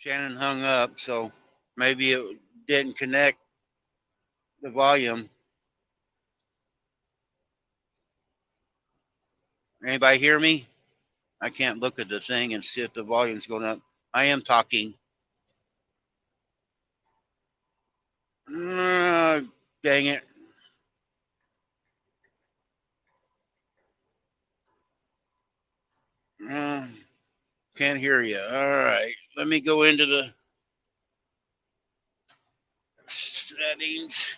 Shannon hung up, so maybe it didn't connect the volume. Anybody hear me? I can't look at the thing and see if the volume's going up. I am talking. Dang it. Can't hear you. All right. Let me go into the settings.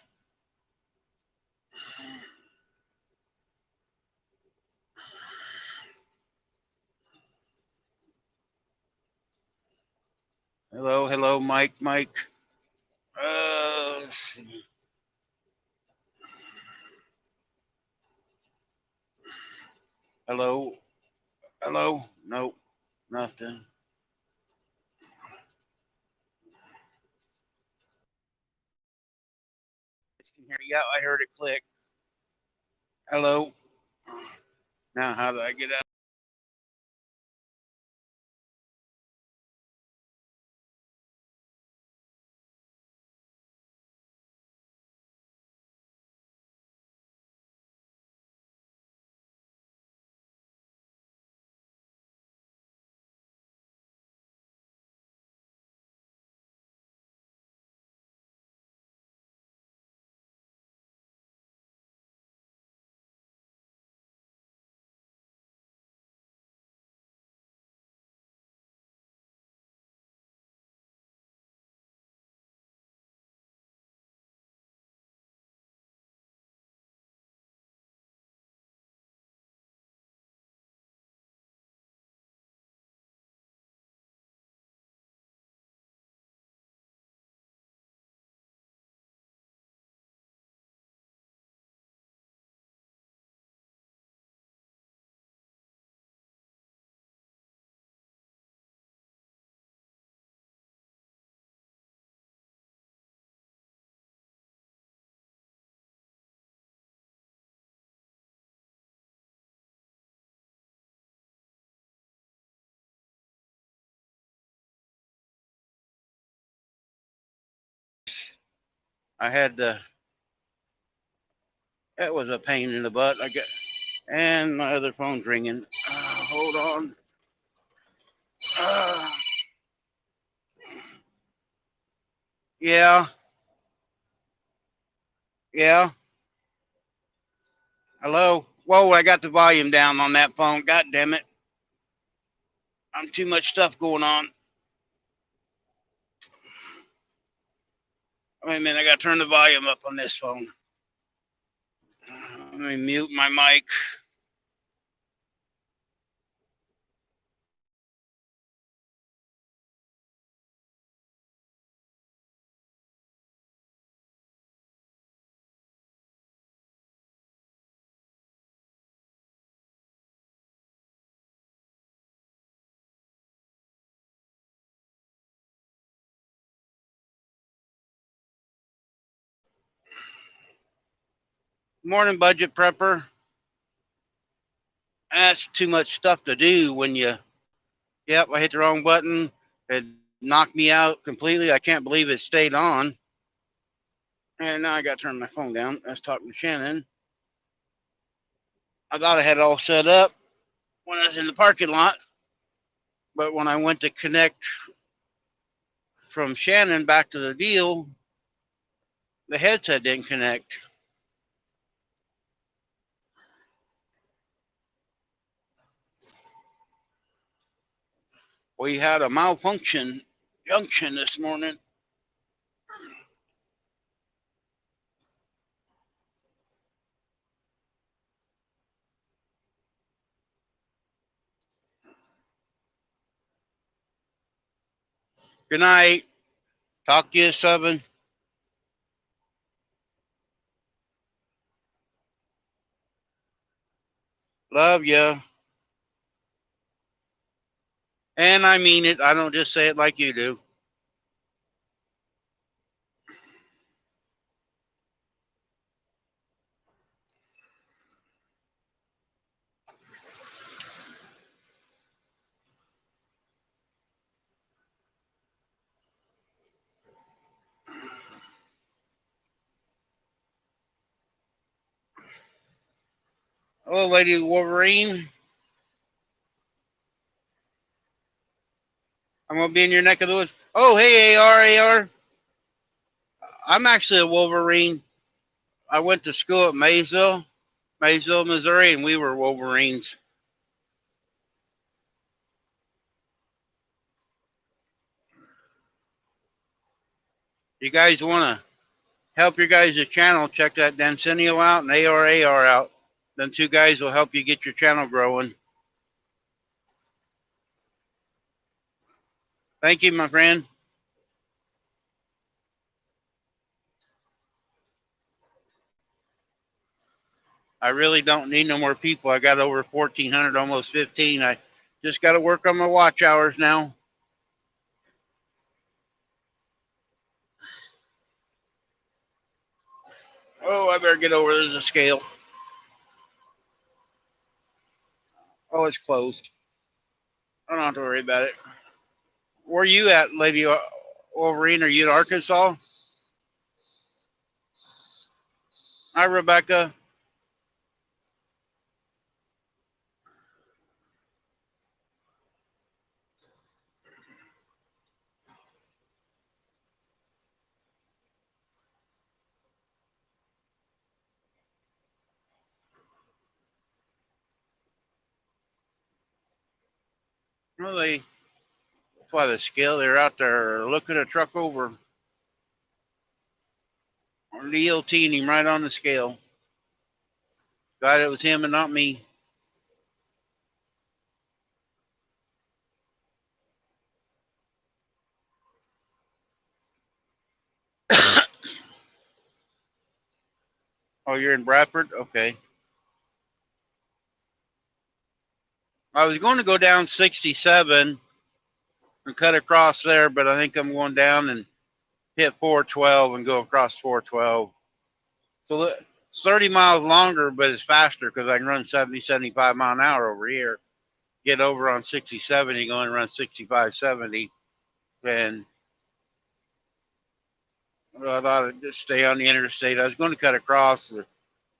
Hello, hello, Mike, Mike. Let's see. Hello, hello. Nope, nothing. Yeah, I heard it click. Hello. Now, how do I get out? I had that was a pain in the butt. I got, and my other phone's ringing. Hold on. Uh, yeah, yeah. Hello. Whoa, I got the volume down on that phone. God damn it. I'm too much stuff going on. Wait a minute, I gotta turn the volume up on this phone. Let me mute my mic. Morning, budget prepper. That's too much stuff to do when you. Yep, I hit the wrong button. It knocked me out completely. I can't believe it stayed on. And now I got to turn my phone down. I was talking to Shannon. I thought I had it all set up when I was in the parking lot. But when I went to connect from Shannon back to the deal, the headset didn't connect. We had a malfunction junction this morning. Good night. Talk to you at 7. Love ya. And I mean it. I don't just say it like you do. Hello, Lady Wolverine. I'm gonna be in your neck of the woods. Oh, hey, AR. I'm actually a Wolverine. I went to school at Maysville, Missouri, and we were Wolverines. You guys want to help your guys' channel? Check that Dancinio out and AR out. Them two guys will help you get your channel growing. Thank you, my friend. I really don't need no more people. I got over 1,400, almost 15. I just got to work on my watch hours now. Oh, I better get over. There's a scale. Oh, it's closed. I don't have to worry about it. Where are you at, Lady Wolverine? Are you in Arkansas? Hi, Rebecca. Well, that's why the scale, they're out there looking a truck over. DLTing him right on the scale. God, it was him and not me. Oh, you're in Bradford? Okay. I was going to go down 67 and cut across there, but I think I'm going down and hit 412 and go across 412. So it's 30 miles longer, but it's faster because I can run 70, 75 mile an hour over here. Get over on 67, you go and run 65, 70. And well, I thought I'd just stay on the interstate. I was going to cut across to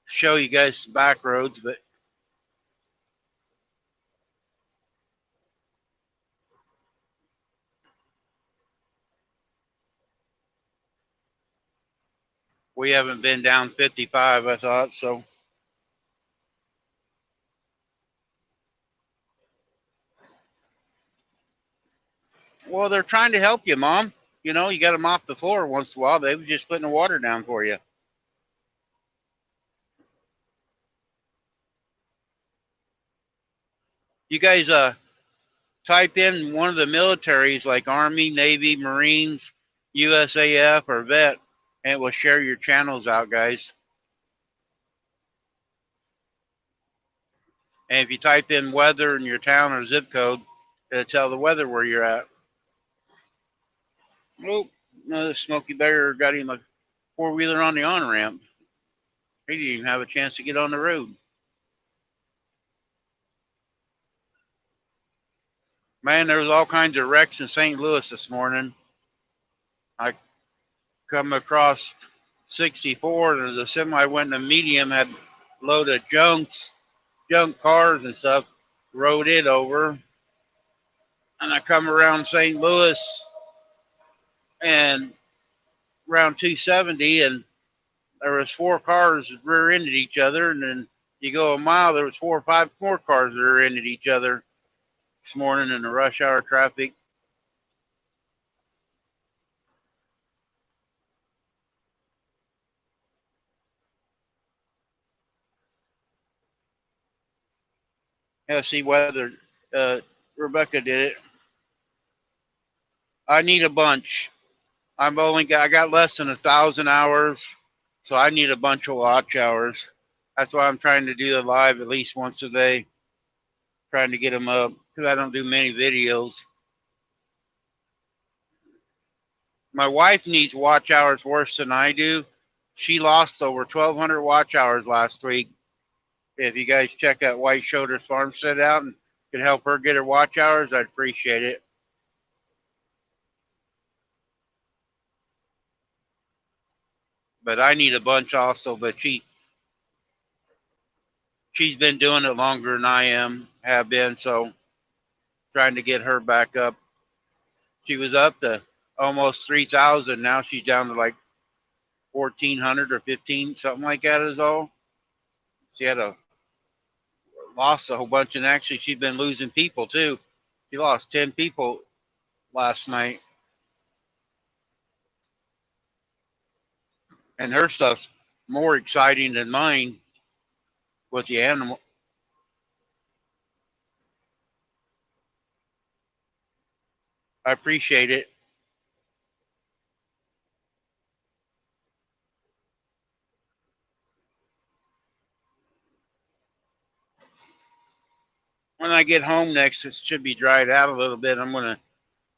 show you guys some back roads, but we haven't been down 55, I thought. So, well, they're trying to help you, Mom. You know, you got to mop the floor once in a while. They were just putting the water down for you. You guys type in one of the militaries like Army, Navy, Marines, USAF, or Vet, and it will share your channels out, guys. And if you type in weather in your town or zip code, it'll tell the weather where you're at. Oh, another Smoky Bear got him a four-wheeler on the on-ramp. He didn't even have a chance to get on the road. Man, there was all kinds of wrecks in St. Louis this morning. I come across 64, and the semi went in a medium, had a load of junk cars and stuff, rode it over. And I come around St. Louis and around 270, and there was four cars that rear-ended each other, and then you go a mile, there was 4 or 5 more cars that rear-ended each other this morning in the rush hour traffic. Yeah, see whether Rebecca did it. I need a bunch. I got less than 1,000 hours, so I need a bunch of watch hours. That's why I'm trying to do the live at least once a day, trying to get them up because I don't do many videos. My wife needs watch hours worse than I do. She lost over 1,200 watch hours last week. If you guys check that White Shoulders Farmstead out and could help her get her watch hours, I'd appreciate it. But I need a bunch also. But she she's been doing it longer than have been, so trying to get her back up. She was up to almost 3,000. Now she's down to like 1,400 or 15, something like that is all. She had a lost a whole bunch, and actually she's been losing people too. She lost 10 people last night, and her stuff's more exciting than mine with the animal. I appreciate it. When I get home next, it should be dried out a little bit. I'm gonna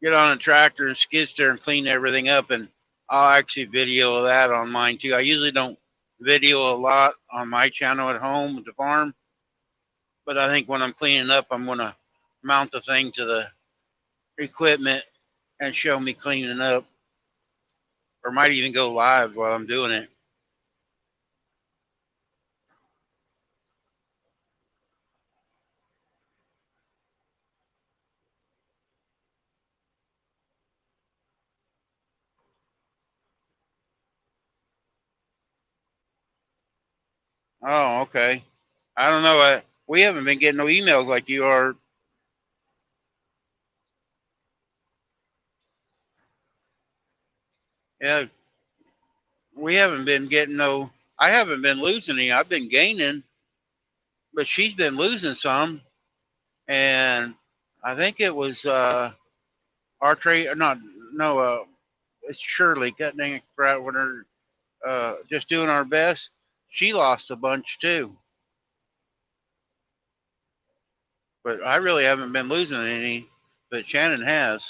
get on a tractor and skid steer and clean everything up, and I'll actually video that on mine too. I usually don't video a lot on my channel at home at the farm, but I think when I'm cleaning up, I'm gonna mount the thing to the equipment and show me cleaning up, or might even go live while I'm doing it. Oh, okay. I don't know. We haven't been getting no emails like you are. Yeah, we haven't been getting no. I haven't been losing any. I've been gaining, but she's been losing some. And I think it was our trade. Not no. It's Shirley. God dang it, right when her just doing our best. She lost a bunch too. But I really haven't been losing any. But Shannon has.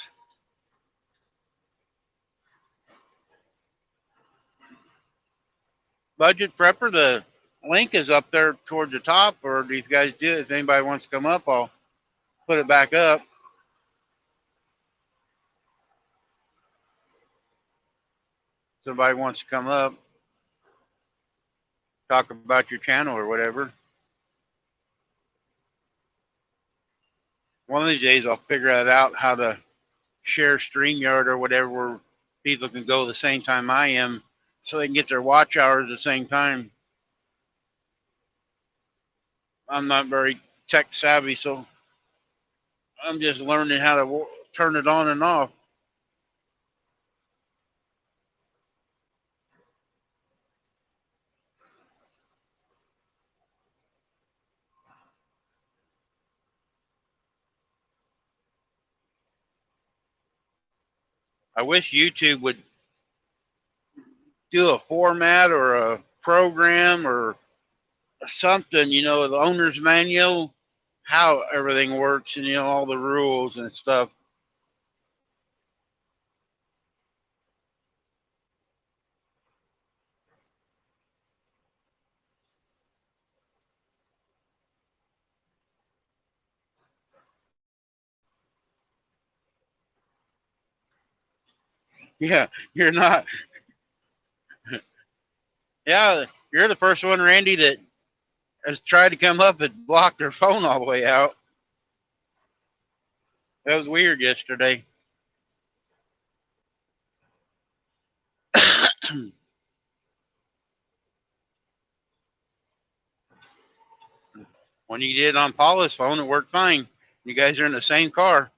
Budget Prepper. The link is up there towards the top. Or if you guys do, if anybody wants to come up, I'll put it back up. Somebody wants to come up, talk about your channel or whatever. One of these days I'll figure that out, how to share StreamYard or whatever, where people can go the same time I am, so they can get their watch hours at the same time. I'm not very tech savvy, so I'm just learning how to turn it on and off. I wish YouTube would do a format or a program or something, the owner's manual, how everything works, and all the rules and stuff. Yeah, you're not. Yeah, you're the first one, Randy, that has tried to come up and block their phone all the way out. That was weird yesterday. When you did it on Paula's phone, it worked fine. You guys are in the same car.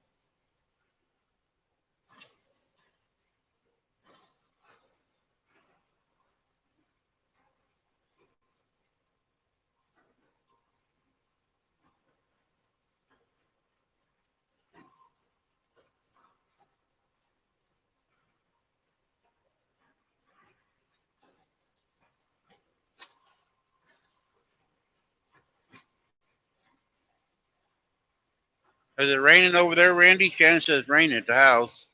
Is it raining over there, Randy? Shannon says it's raining at the house.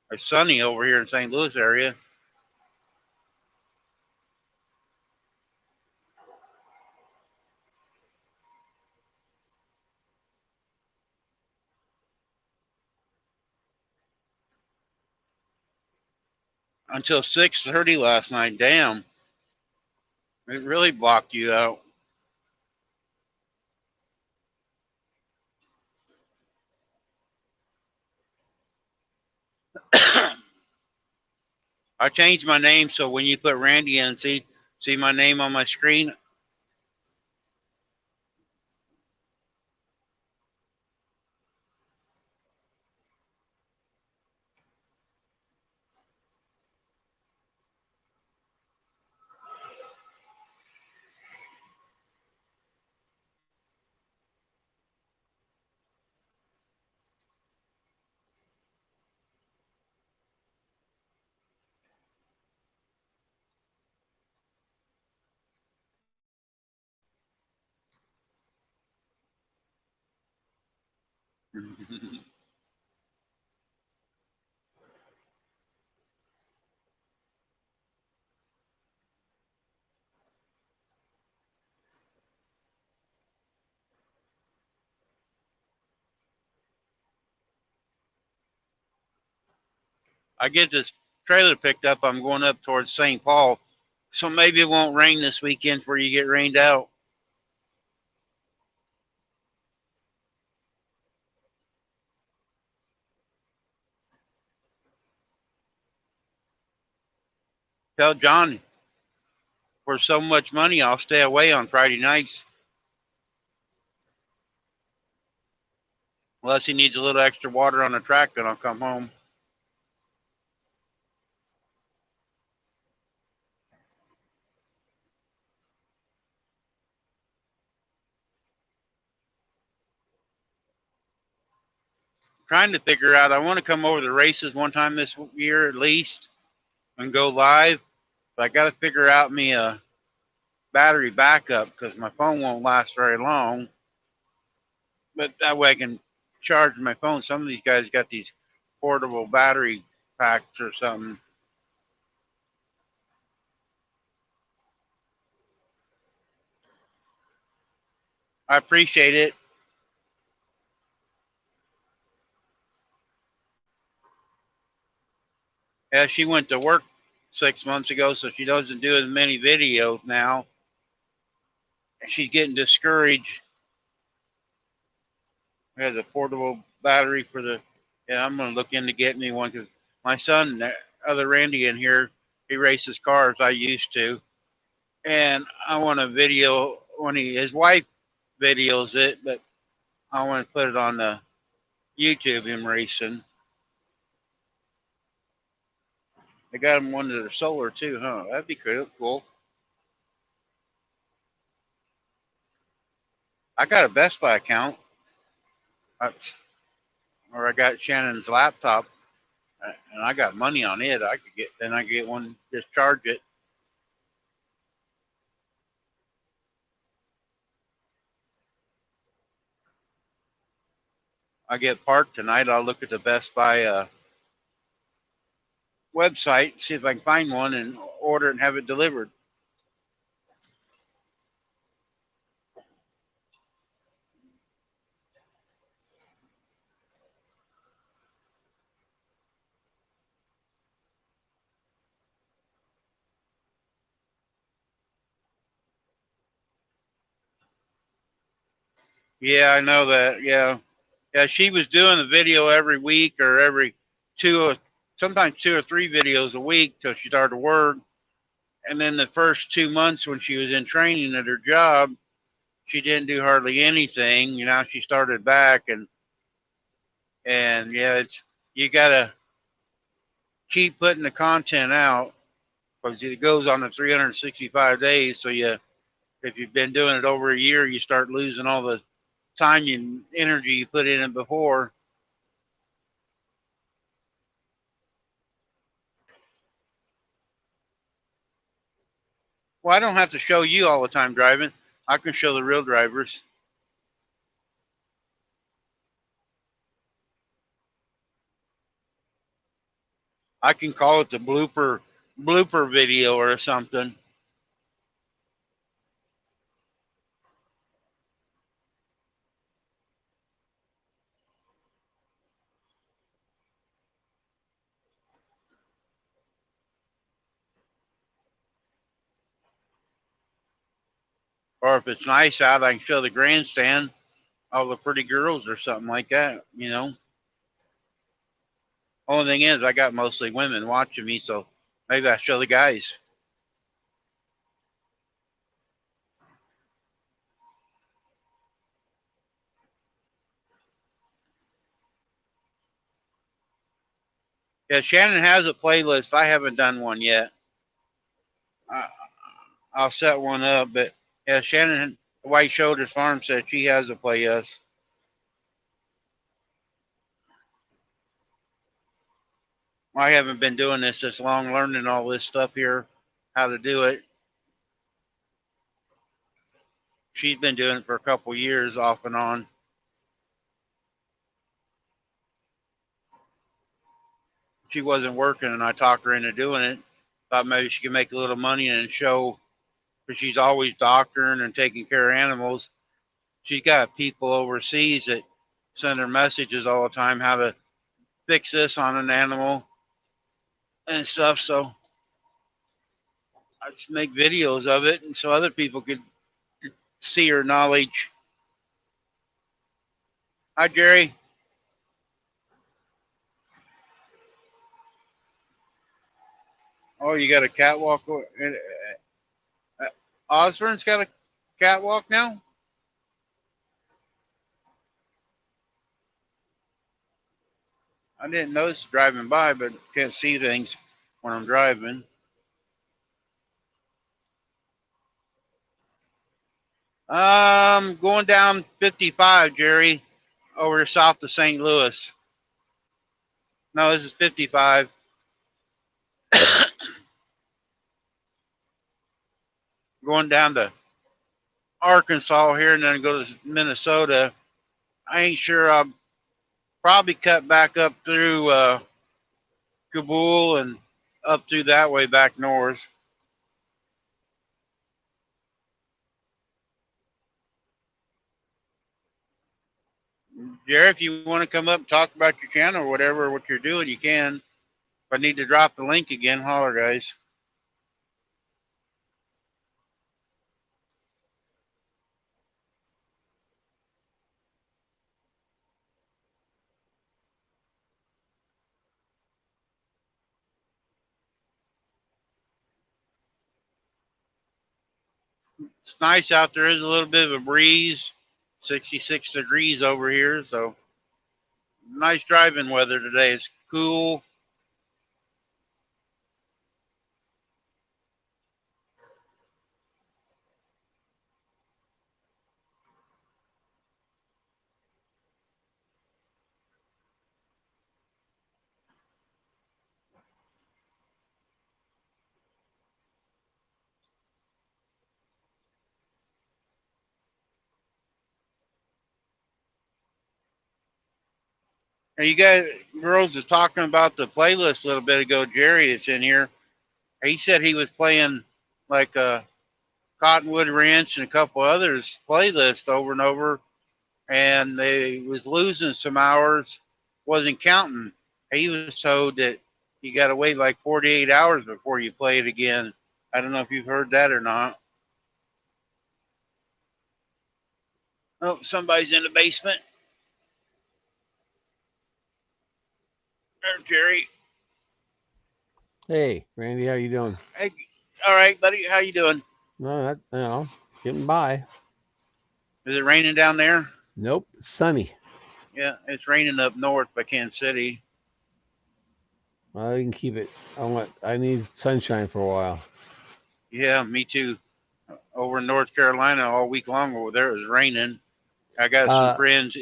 It's sunny over here in St. Louis area. Until 6:30 last night. Damn, it really blocked you out. I changed my name so when you put Randy in, see my name on my screen. I get this trailer picked up. I'm going up towards St. Paul, so maybe it won't rain this weekend where you get rained out. Tell John for so much money, I'll stay away on Friday nights unless he needs a little extra water on the track. Then I'll come home. Trying to figure out. I want to come over to the races one time this year at least and go live. But I got to figure out me a battery backup because my phone won't last very long. But that way I can charge my phone. Some of these guys got these portable battery packs or something. I appreciate it. Yeah, she went to work 6 months ago, so she doesn't do as many videos now. She's getting discouraged. Has a portable battery for the. Yeah, I'm gonna look into getting me one because my son, other Randy in here, he races cars. I used to, and I want a video when his wife videos it, but I want to put it on the YouTube him racing. They got him one that are solar too, huh? That'd be cool. I got a Best Buy account, or I got Shannon's laptop, and I got money on it. I could get one, just charge it. I get parked tonight. I'll look at the Best Buy website, see if I can find one and order it and have it delivered. Yeah, I know that. Yeah, yeah. She was doing a video every week or every two, or sometimes 2 or 3 videos a week till she started to work. And then the first 2 months when she was in training at her job, she didn't do hardly anything. You know, she started back, and yeah, it's you gotta keep putting the content out because it goes on the 365 days. So if you've been doing it over a year, you start losing all the time and energy you put in it before. Well, I don't have to show you all the time driving. I can show the real drivers. I can call it the blooper video or something. Or if it's nice out, I can show the grandstand, all the pretty girls or something like that. Only thing is, I got mostly women watching me, so Maybe I show the guys. Yeah, Shannon has a playlist. I haven't done one yet. I, I'll set one up, but yeah, Shannon White Shoulders Farm said she has a playlist. I haven't been doing this long, learning all this stuff here, how to do it. She's been doing it for a couple years off and on. She wasn't working, and I talked her into doing it. Thought maybe she could make a little money and show, because she's always doctoring and taking care of animals. She's got people overseas that send her messages all the time how to fix this on an animal and stuff. So I just make videos of it, and so other people could see her knowledge. Hi, Jerry. Oh, you got a catwalk? Osborne's got a catwalk now? I didn't notice driving by, but can't see things when I'm driving. Going down 55, Jerry, over south of St. Louis. No, this is 55. Going down to Arkansas here and then go to Minnesota. I ain't sure. I'll probably cut back up through Kabul and up through that way back north. Jerry, if you want to come up and talk about your channel or whatever, what you're doing, you can. If I need to drop the link again, holler, guys. It's nice out there. Is a little bit of a breeze, 66 degrees over here, so nice driving weather today. It's cool. Hey, you guys, girls, was talking about the playlist a little bit ago. Jerry, it's in here. He said he was playing like Cottonwood Ranch and a couple others playlists over and over, and they was losing some hours, wasn't counting. He was told that you got to wait like 48 hours before you play it again. I don't know if you've heard that or not. Oh, somebody's in the basement. There's Jerry. Hey, Randy, how you doing? Hey, all right, buddy. How you doing? No, getting by. Is it raining down there? Nope, it's sunny. Yeah, it's raining up north by Kansas City. Well, you can keep it. I need sunshine for a while. Yeah, me too. Over in North Carolina all week long over there it was raining. I got some Uh, friends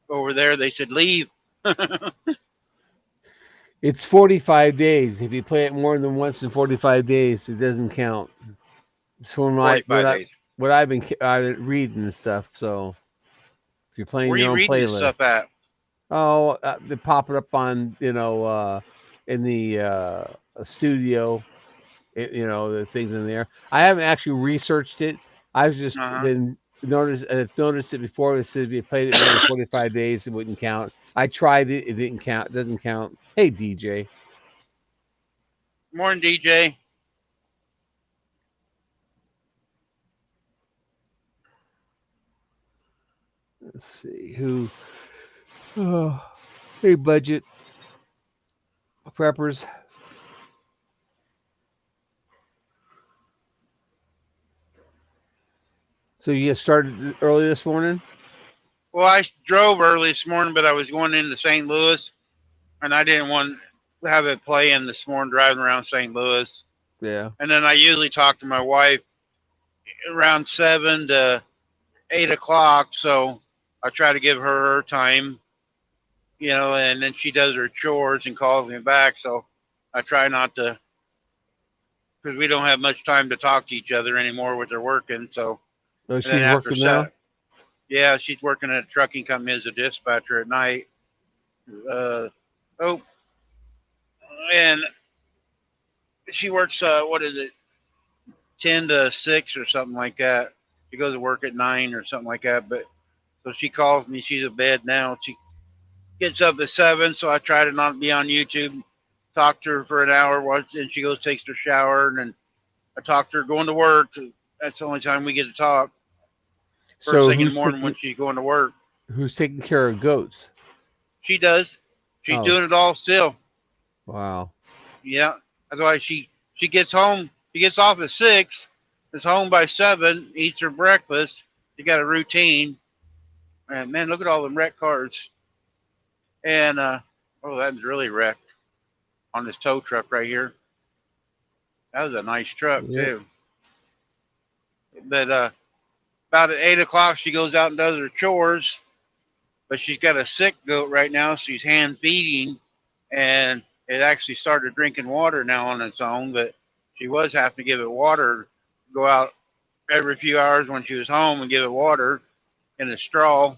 over there. They said leave. it's 45 days. If you play it more than once in 45 days, it doesn't count. It's from 45 days. what I've been reading and stuff. So if you're playing Where are your you own reading this playlist, stuff at? they pop it up on in the studio. The things in there. I haven't actually researched it. I've just Uh been noticed it before. It says if you played it more than 45 days, it wouldn't count. I tried it; it didn't count. It doesn't count. Hey, DJ. Morning, DJ. Let's see who. Oh, hey, budget preppers. So you started early this morning? Well, I drove early this morning, but I was going into St. Louis, and I didn't want to have it playing this morning driving around St. Louis. Yeah. And then I usually talk to my wife around 7 to 8 o'clock, so I try to give her time, and then she does her chores and calls me back. So I try not to, because we don't have much time to talk to each other anymore with her working. So, Oh, and then she's after working now. set, yeah, she's working at a trucking company as a dispatcher at night. Uh, oh, and she works, what is it, 10 to 6 or something like that. She goes to work at 9 or something like that. But so she calls me. She's in bed now. She gets up at 7, so I try to not be on YouTube. Talk to her for an hour, and she goes takes her shower, and then I talk to her going to work. That's the only time we get to talk. First So thing in the morning when she's going to work. who's taking care of goats? She does. She's Oh, doing it all still. wow. Yeah, that's why she gets home. She gets off at 6. Is home by 7. Eats her breakfast. She got a routine. And man, look at all them wrecked cars. And oh, that's really wrecked on this tow truck right here. That was a nice truck Yeah. too. But about at 8 o'clock, she goes out and does her chores. But she's got a sick goat right now. So she's hand feeding, and it actually started drinking water now on its own. But she was having to give it water. Go out every few hours when she was home and give it water in a straw.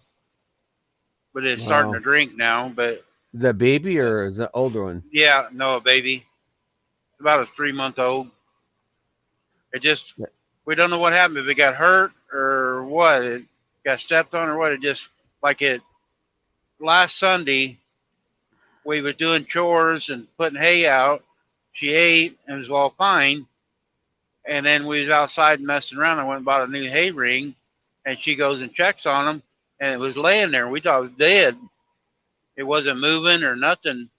But it's starting to Wow. drink now. But Is that baby or is that older one? yeah, no, baby, about a 3 month old. It just Yeah. we don't know what happened. If it got hurt or what, it got stepped on or what. It just like it last Sunday. We were doing chores and putting hay out. She ate and was all fine. And then we was outside messing around. I went and bought a new hay ring, and she goes and checks on him, and it was laying there. We thought it was dead. It wasn't moving or nothing.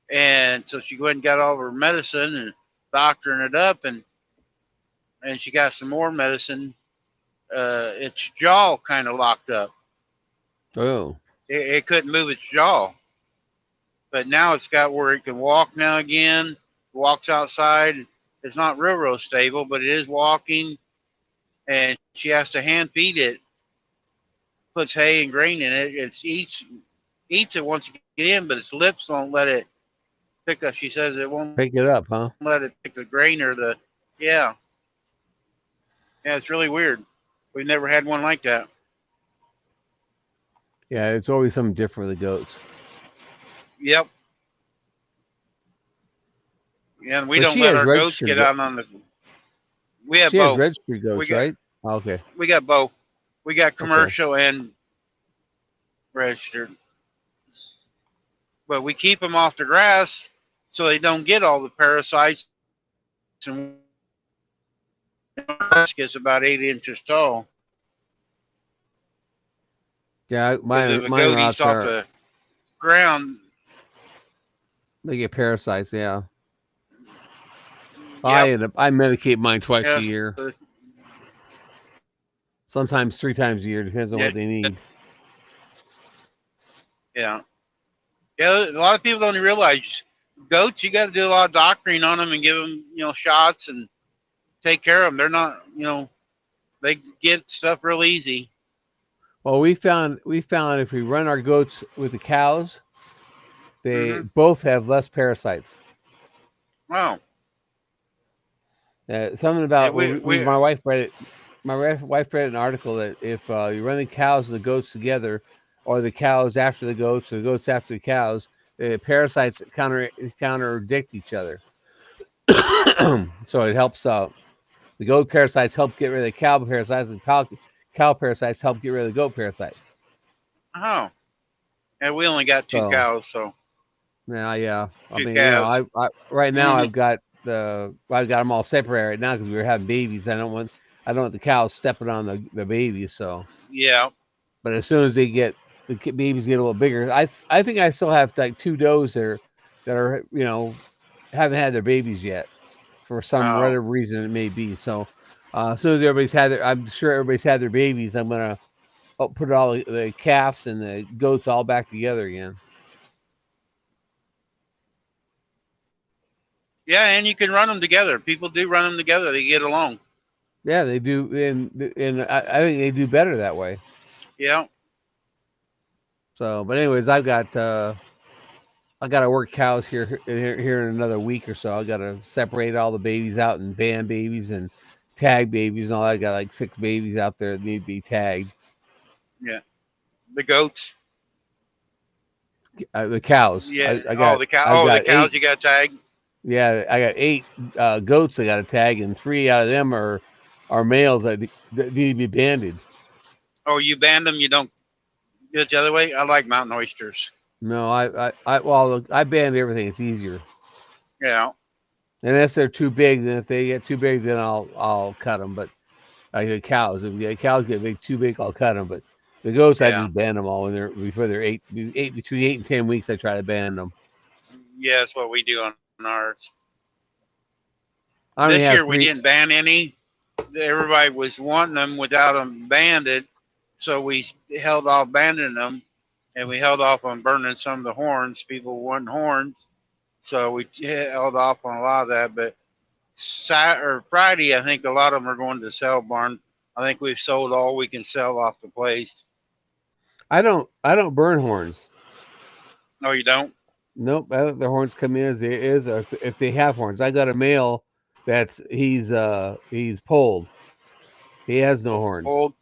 And so she went and got all of her medicine and doctoring it up, and she got some more medicine. Its jaw kind of locked up. Oh. It couldn't move its jaw, but now it's got where it can walk now again. Walks outside. It's not real stable, but it is walking, and she has to hand feed it. Puts hay and grain in it. It eats it once it get in, but its lips won't let it pick up. She says it won't Pick it up, huh? let it pick the grain or the yeah. Yeah, it's really weird. We've never had one like that. Yeah, it's always something different with the goats. Yep. Yeah, and we But don't she let has our goats registered get out on the. We have she has both. registry We goats, got right? Okay. we got both. We got Okay. commercial and registered, but we keep them off the grass so they don't get all the parasites. And gets about 8 inches tall. Yeah, Because if mine a mine goat are out eats off there. the ground, They get parasites, yeah. yep. I medicate mine twice a Yes. year. Sometimes 3 times a year, depends on Yeah. what they need. Yeah. Yeah. A lot of people don't realize goats. You got to do a lot of doctoring on them and give them, shots and take care of them. They're not, they get stuff real easy. Well, we found if we run our goats with the cows, they Hmm. both have less parasites. Wow. Something Yeah. about We. my wife read it. My wife read an article that if you run the cows and the goats together, or the cows after the goats, or the goats after the cows, the parasites counterdict each other. So it helps. The goat parasites help get rid of the cow parasites, and cow parasites help get rid of the goat parasites. Oh. Yeah. We only got two So cows, so yeah. I two mean, calves. I right now Hmm. I've got them all separated right now because we were having babies. I don't want the cows stepping on the babies. So, Yeah. but as soon as babies get a little bigger, I think I still have like two does there that are haven't had their babies yet for some Oh. whatever reason it may be. So As soon as I'm sure everybody's had their babies. I'm gonna put all the calves and the goats all back together again. Yeah, and you can run them together. People do run them together. They get along. Yeah, they do, and I think they do better that way. Yeah. So, but anyways, I got to work cows here in another week or so. I got to separate all the babies out and band babies and tag babies and all that. I got like 6 babies out there that need to be tagged. Yeah. The goats. The cows. Yeah. Oh, I've the got cows eight. you got tagged. Yeah, I got 8 goats I got to tag, and 3 out of them are males that need to be banded. Oh, you band them. You don't do it the other way. I like mountain oysters. No, well, I band everything. It's easier. Yeah. Unless they're too big, then if they get too big, then I'll cut them. But like the cows, if the cows get too big, I'll cut them. But the goats, I Yeah. just band them all when they're before they're eight between 8 and 10 weeks. I try to band them. Yeah, that's what we do on ours. I This only year have we three. didn't ban any. Everybody was wanting them without them banded, so we held off banding them, and we held off on burning some of the horns. People wanting horns, so we held off on a lot of that. But or Friday, I think a lot of them are going to sell barn. I think we've sold all we can sell off the place. I don't burn horns. No, you don't. Nope, I let the horns come in as they is, or if they have horns. I got a male he's polled. He has no horns. Old.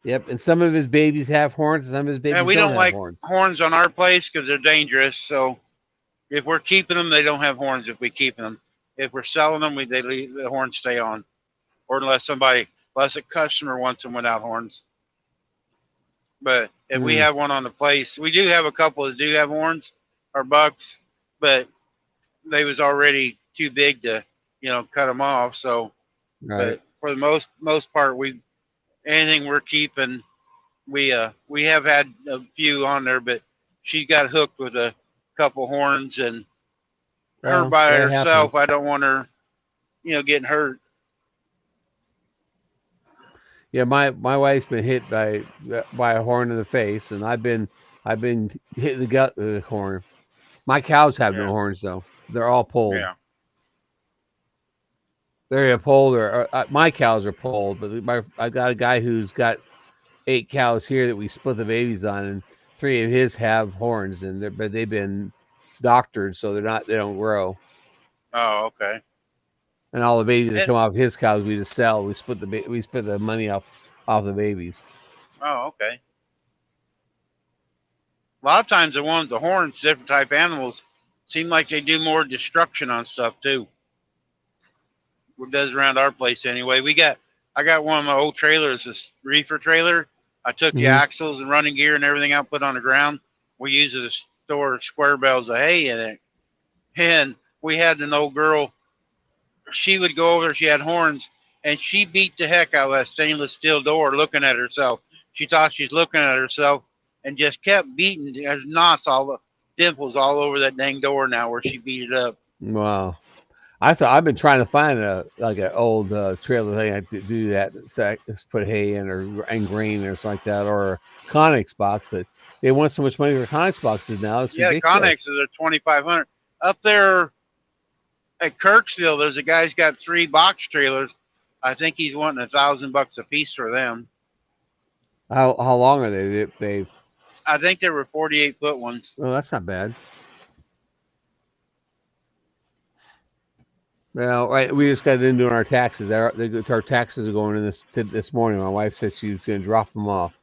Yep, and some of his babies have horns, and some of his Yeah, babies we don't don't have like horns. horns on our place because they're dangerous. So if we're keeping them, they don't have horns. If we keep them, if we're selling them, they leave the horns stay on, or unless a customer wants them without horns. But if we Hmm. have one on the place, we do have a couple that do have horns or bucks, but they was already too big to, cut them off. So, Right. but for the most part, we anything we're keeping, we have had a few on there, but she got hooked with a couple horns, and her Well, by that happens. herself, I don't want her, getting hurt. Yeah, my wife's been hit by a horn in the face, and I've been hit in the gut with a horn. My cows have no Yeah, horns though; they're all polled. yeah. They're polled, or my cows are polled. But I've got a guy who's got 8 cows here that we split the babies on, and 3 of his have horns, but they've been doctored, so they don't grow. Oh, okay. And all the babies that And come off his cows, we just sell. We split the money off the babies. oh, okay. A lot of times the ones, the horns, different type animals, seem like they do more destruction on stuff too. What does around our place anyway. I got one of my old trailers, this reefer trailer. I took the Hmm. axles and running gear and everything out, put on the ground. We used it to store square bales of hay in it. And we had an old girl. She would go over. She had horns, and she beat the heck out of that stainless steel door, looking at herself. She thought she was looking at herself, and just kept beating. There's knots dimples all over that dang door now where she beat it up. Wow. I've been trying to find an old trailer thing to do that. So just put hay in or and grain or something like that, or a Conex box. But they want so much money for Conex boxes now; it's Yeah, the ridiculous. Connexes are 2,500 up there at Kirksville. There's a guy's got 3 box trailers. I think he's wanting $1,000 a piece for them. How long are they? They I think they were 48-foot ones. Oh, that's not bad. Well, right, we just got into our taxes. Our taxes are going in this morning. My wife said she was going to drop them off.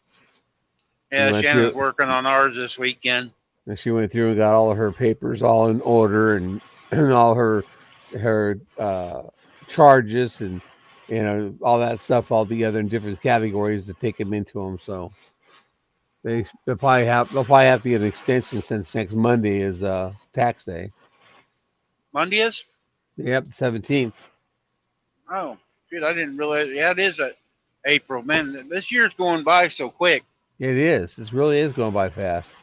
We Yeah, went Shannon's through, working on ours this weekend. and she went through and got all of her papers all in order, and, and all her charges, and all that stuff all together in different categories to take them into them. So they'll probably have to get an extension since next Monday is tax day. Monday is? Yep, the 17th. Oh, shit, I didn't realize. Yeah, it is April. Man, this year's going by so quick. It is. This really is going by fast.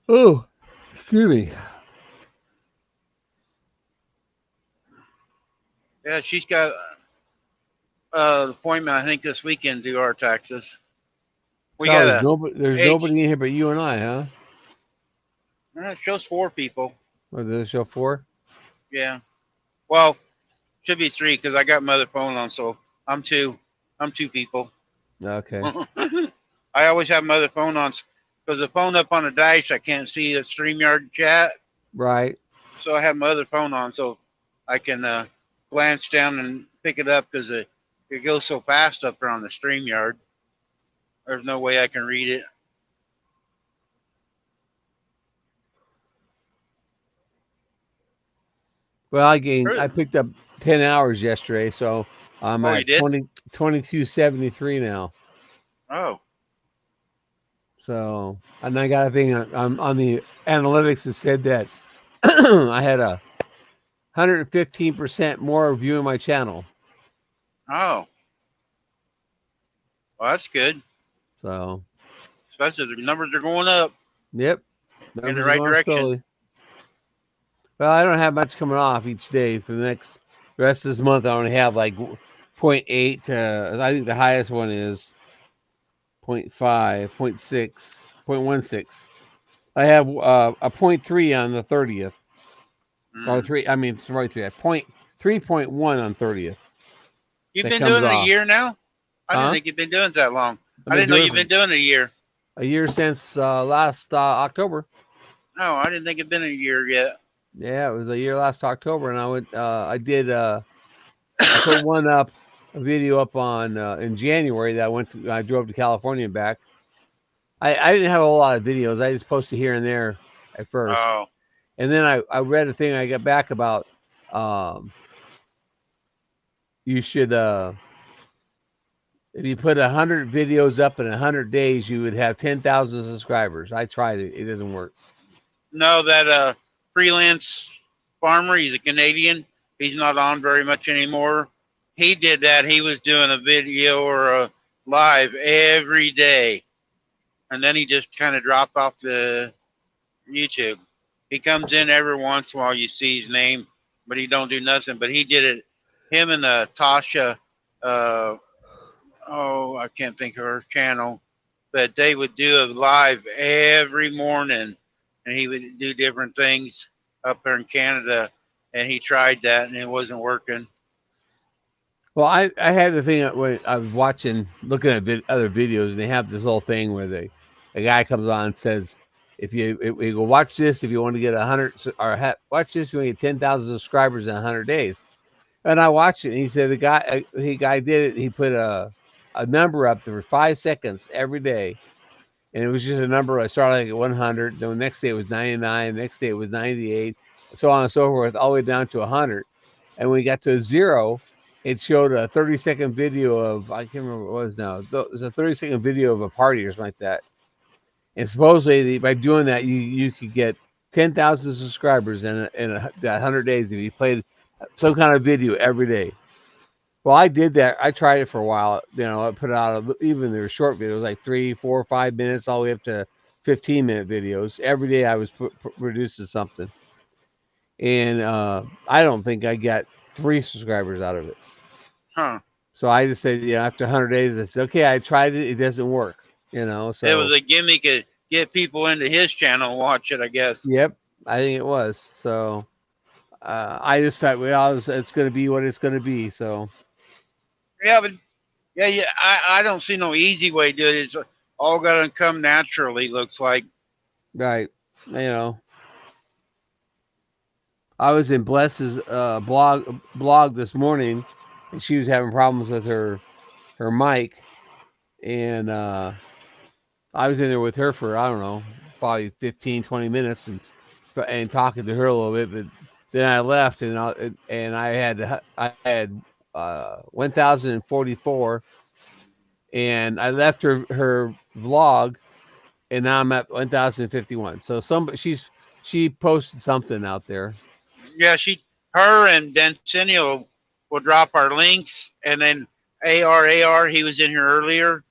Oh, excuse me. Yeah, she's got an appointment I think this weekend to do our taxes. We So got there's a nobody. There's age. nobody in here but you and I, huh? It shows 4 people. Or does it show 4? Yeah. Well, should be 3 because I got my other phone on, so I'm 2. I'm 2 people. Okay. I always have my other phone on because the phone up on the dash I can't see the StreamYard chat, Right. so I have my other phone on so I can glance down and pick it up because it goes so fast up there on the StreamYard. There's no way I can read it. Well, I picked up 10 hours yesterday, so I'm Oh, you at did? 2273 now. Oh, So, and I got a thing on the analytics that said that I had a 115% more viewing my channel. oh, well, that's good. So, Especially the numbers are going up yep, in the numbers are right going direction. slowly. Well, I don't have much coming off each day for the rest of this month. I only have like 0.8 to, I think the highest one is 0.5, 0.6, 0.16. I have a 0.3 on the 30th. Or Mm. 3, I mean, sorry, 3.1 on 30th. You've That been comes doing it a off. year now? I didn't Huh? think you've been doing it that long. I've I been didn't know doing it you've for been doing it a year. a year since last October. No, I didn't think it'd been a year yet. Yeah, it was a year last October, and I put one up, a video up on in January that I drove to California and back. I didn't have a whole lot of videos. I just posted here and there at first, Oh, and then I read a thing I got back about um, you should if you put 100 videos up in 100 days, you would have 10,000 subscribers. I tried it; it doesn't work. no, that freelance farmer, he's a Canadian. He's not on very much anymore. He did that. He was doing a video or a live every day. And then he just kind of dropped off the YouTube. He comes in every once in a while. You see his name, but he don't do nothing. But he did it. Him and Tasha. Uh, oh, I can't think of her channel, but they would do a live every morning, and he would do different things up there in Canada. And he tried that, and it wasn't working. Well, I had the thing when I was looking at other videos, and they have this whole thing where a guy comes on and says, if you go watch this, if you want to get 100 watch this, you want to get 10,000 subscribers in 100 days. And I watched it, and he said the guy did it. He put a number up there for 5 seconds every day, and it was just a number. I started like at 100, then the next day it was 99, the next day it was 98, so on and so forth, all the way down to 100. And when we got to a 0, it showed a 30-second video of, I can't remember what it was now. It was a 30-second video of a party or something like that. And supposedly by doing that, you could get 10,000 subscribers in 100 days if you played some kind of video every day. Well, I did that. I tried it for a while. I put out even their short videos, like 3, 4, 5 minutes, all the way up to 15-minute videos. Every day I was producing something, and I don't think I got 3 subscribers out of it. Huh. So I just said, after 100 days, I said, okay, I tried it. It doesn't work. It So was a gimmick to get people into his channel and watch it, I guess. yep, I think it was. So I just thought, well, it's going to be what it's going to be. So Yeah, but yeah. I don't see no easy way to do it. It's all got to come naturally. Looks like. right, I was in Bless's blog this morning, and she was having problems with her mic, and I was in there with her for, I don't know, probably 15, 20 minutes, and talking to her a little bit. But then I left, and I had 1,044, and I left her vlog, and now I'm at 1,051. So she posted something out there. Yeah, her and Dencinio will drop our links, and then AR, he was in here earlier.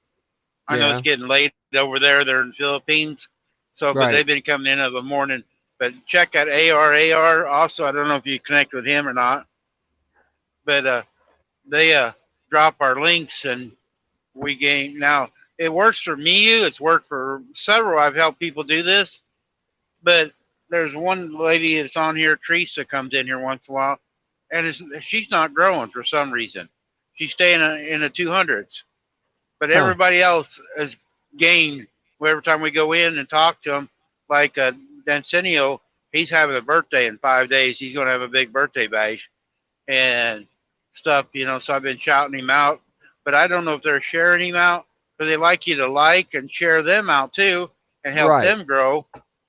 I know it's Yeah, getting late over there. They're in the Philippines, so but right. they've been coming in of a morning. But check out AR. Also, I don't know if you connect with him or not, but they drop our links and we gain. Now it works for me. It's worked for several. I've helped people do this, but there's one lady that's on here, Teresa, comes in here once in a while, and she's not growing for some reason. She's staying in the 200s, but Huh. everybody else has gained every time we go in and talk to them. Like Dancinio, he's having a birthday in 5 days. He's going to have a big birthday bash and stuff. So I've been shouting him out, but I don't know if they're sharing him out because they like you to like and share them out too and help Right. them grow.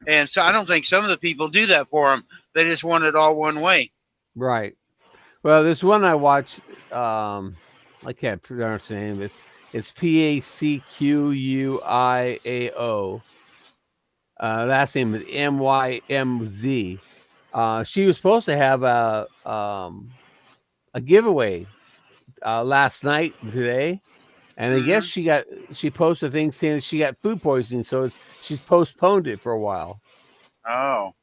And so I don't think some of the people do that for them. They just want it all one way. Right. Well, there's one I watched. I can't pronounce the name. It's Pacquiao. Last name is Mymz. She was supposed to have a giveaway last night today, and I guess Hmm. she posted a thing saying she got food poisoning, so she's postponed it for a while. Oh.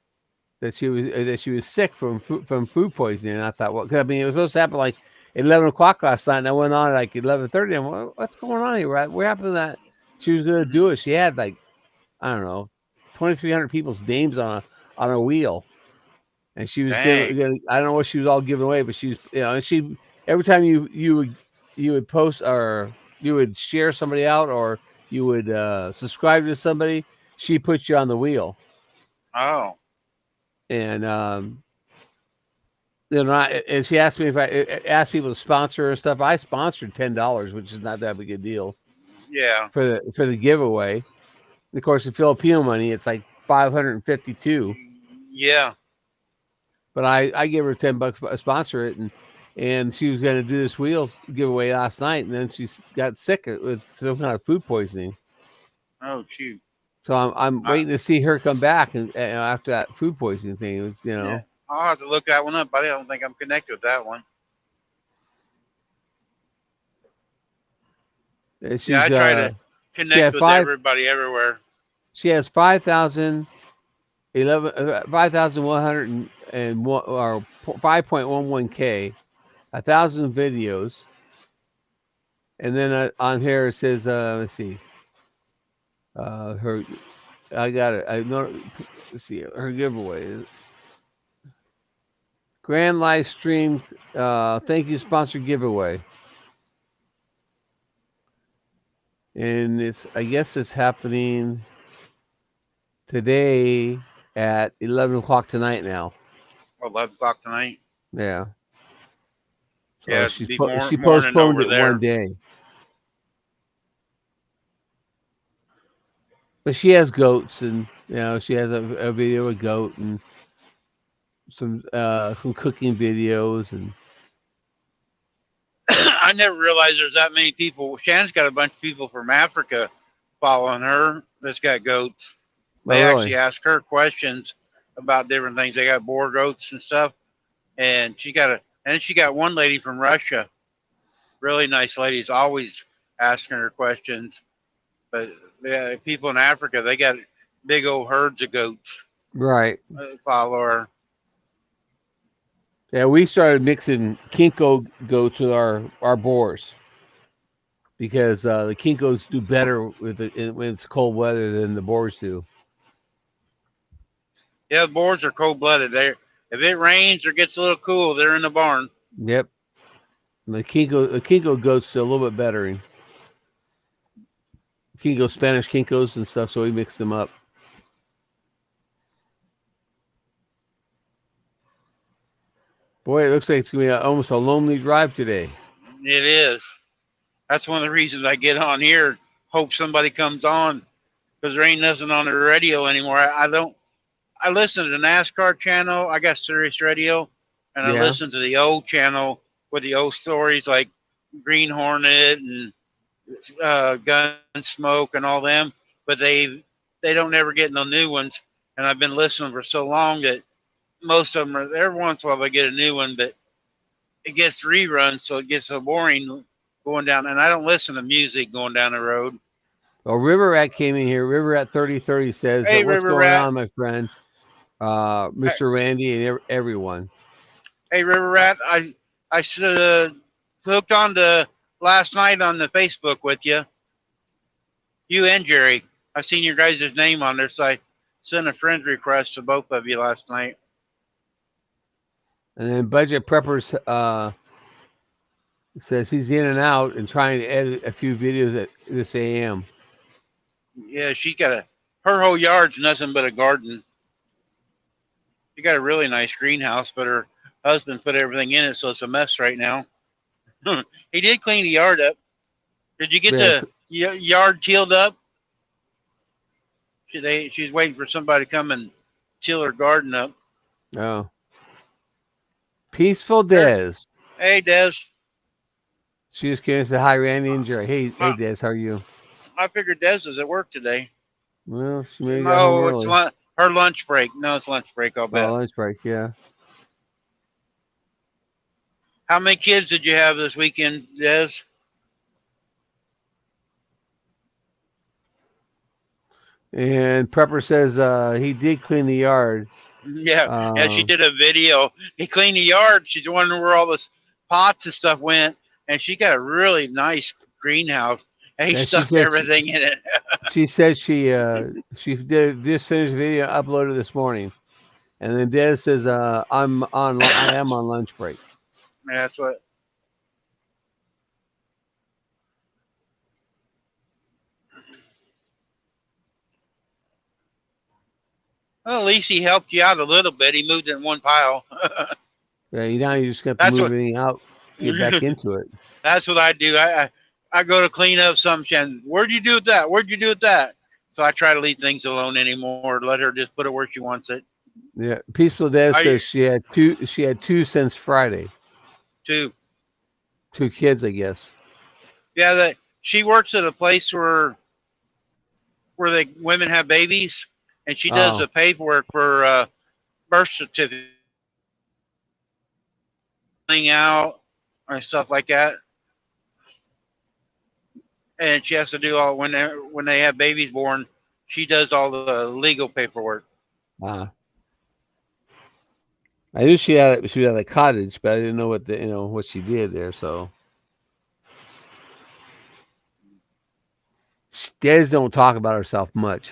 That she was sick from food poisoning. And I thought, well, 'cause I mean, it was supposed to happen like 11 o'clock last night, and I went on at like 11:30. And what's going on here? What happened to that? She was going to do Hmm. it. She had like, I don't know, 2,300 people's names on a wheel, and she was Dang. giving. I don't know what she was all giving away, but she's and she every time you would post or you would share somebody out or you would subscribe to somebody, she puts you on the wheel. Oh. And and she asked me if I asked people to sponsor her and stuff. I sponsored $10, which is not that big a deal Yeah. for the giveaway. And of course, in Filipino money, it's like 552. Yeah. But I gave her $10 to sponsor it, and she was going to do this wheel giveaway last night, and then she got sick with some kind of food poisoning. Oh, shoot. So I'm I, waiting to see her come back, and after that food poisoning thing, it was, yeah. I'll have to look that one up, but I don't think I'm connected with that one. Yeah, she's I try to she connect had with five everybody everywhere. she has 5,100 and one or 5.11K, 1,000 videos, and then on here it says, let's see, her, I got it. I know. Let's see her giveaway. Grand live stream. Thank you, sponsor giveaway, and I guess it's happening today at 11 o'clock tonight now. 11 o'clock tonight. Yeah. So Yeah, it'd be she morning postponed over it one there. day. But she has goats, and she has a video of goat and some cooking videos, and I never realized there's that many people. Shannon's got a bunch of people from Africa following her that's got goats. oh They really? actually ask her questions about different things. They got boar goats and stuff, and she got one lady from Russia, really nice ladies, always asking her questions. But yeah, people in Africa, they got big old herds of goats Right. follow her. Yeah, we started mixing Kinko goats with our boars because the Kinkos do better when it's cold weather than the boars do. Yeah, the boars are cold blooded. They If it rains or gets a little cool, they're in the barn. Yep. The Kinko goats do a little bit better. And Kinko Spanish Kinkos and stuff, so we mix them up. Boy, it looks like it's gonna be almost a lonely drive today. It is. That's one of the reasons I get on here. Hope somebody comes on because there ain't nothing on the radio anymore. I don't. I listen to the NASCAR channel. I got Sirius Radio, and I Yeah. listen to the old channel with the old stories like Green Hornet and Gunsmoke and all them. But they don't ever get no new ones. And I've been listening for so long that most of them are every once in a while I get a new one, but it gets reruns, so it gets so boring going down. And I don't listen to music going down the road. Well, River Rat came in here. River Rat 3030 says, Hey, "What's River going Rat. on, my friend, Hey, Mr. Randy, and everyone?" hey, River Rat. I hooked on to last night on the Facebook with you, and Jerry. I seen your guys' name on there, so I sent a friend request to both of you last night. And then Budget Preppers says he's in and out and trying to edit a few videos at this AM. Yeah, she got her whole yard's nothing but a garden. She got a really nice greenhouse, but her husband put everything in it, so it's a mess right now. He did clean the yard up. Did you get Yeah. the yard tilled up? She's waiting for somebody to come and till her garden up. Oh. Peaceful Her, Des. hey, Des. She just came and said, hi, Randy and Jerry. Hey, I, Des, how are you? I figured Des is at work today. Well, she maybe got home No, early. her lunch break. No, it's lunch break, I'll bet. Oh, lunch break, yeah. How many kids did you have this weekend, Des? And Prepper says he did clean the yard. Yeah, she did a video. He cleaned the yard. She's wondering where all this pots and stuff went, and she got a really nice greenhouse. And he stuck everything in it. She said she did just finished the video, uploaded this morning, and then Des says I am on lunch break. Yeah, that's what. Well, at least he helped you out a little bit. He moved in one pile. Yeah, now you just got to move everything out, get back into it. That's what I do. I go to clean up something. And where'd you do with that? Where'd you do with that? So I try to leave things alone anymore. Let her just put it where she wants it. Yeah, Peaceful Des says she had two since Friday. Two kids, I guess. Yeah, she works at a place where the women have babies, and she does the paperwork for birth certificate out and stuff like that. And she has to do all when they have babies born. She does all the legal paperwork. I knew she had a cottage, but I didn't know what she did there. So Des don't talk about herself much.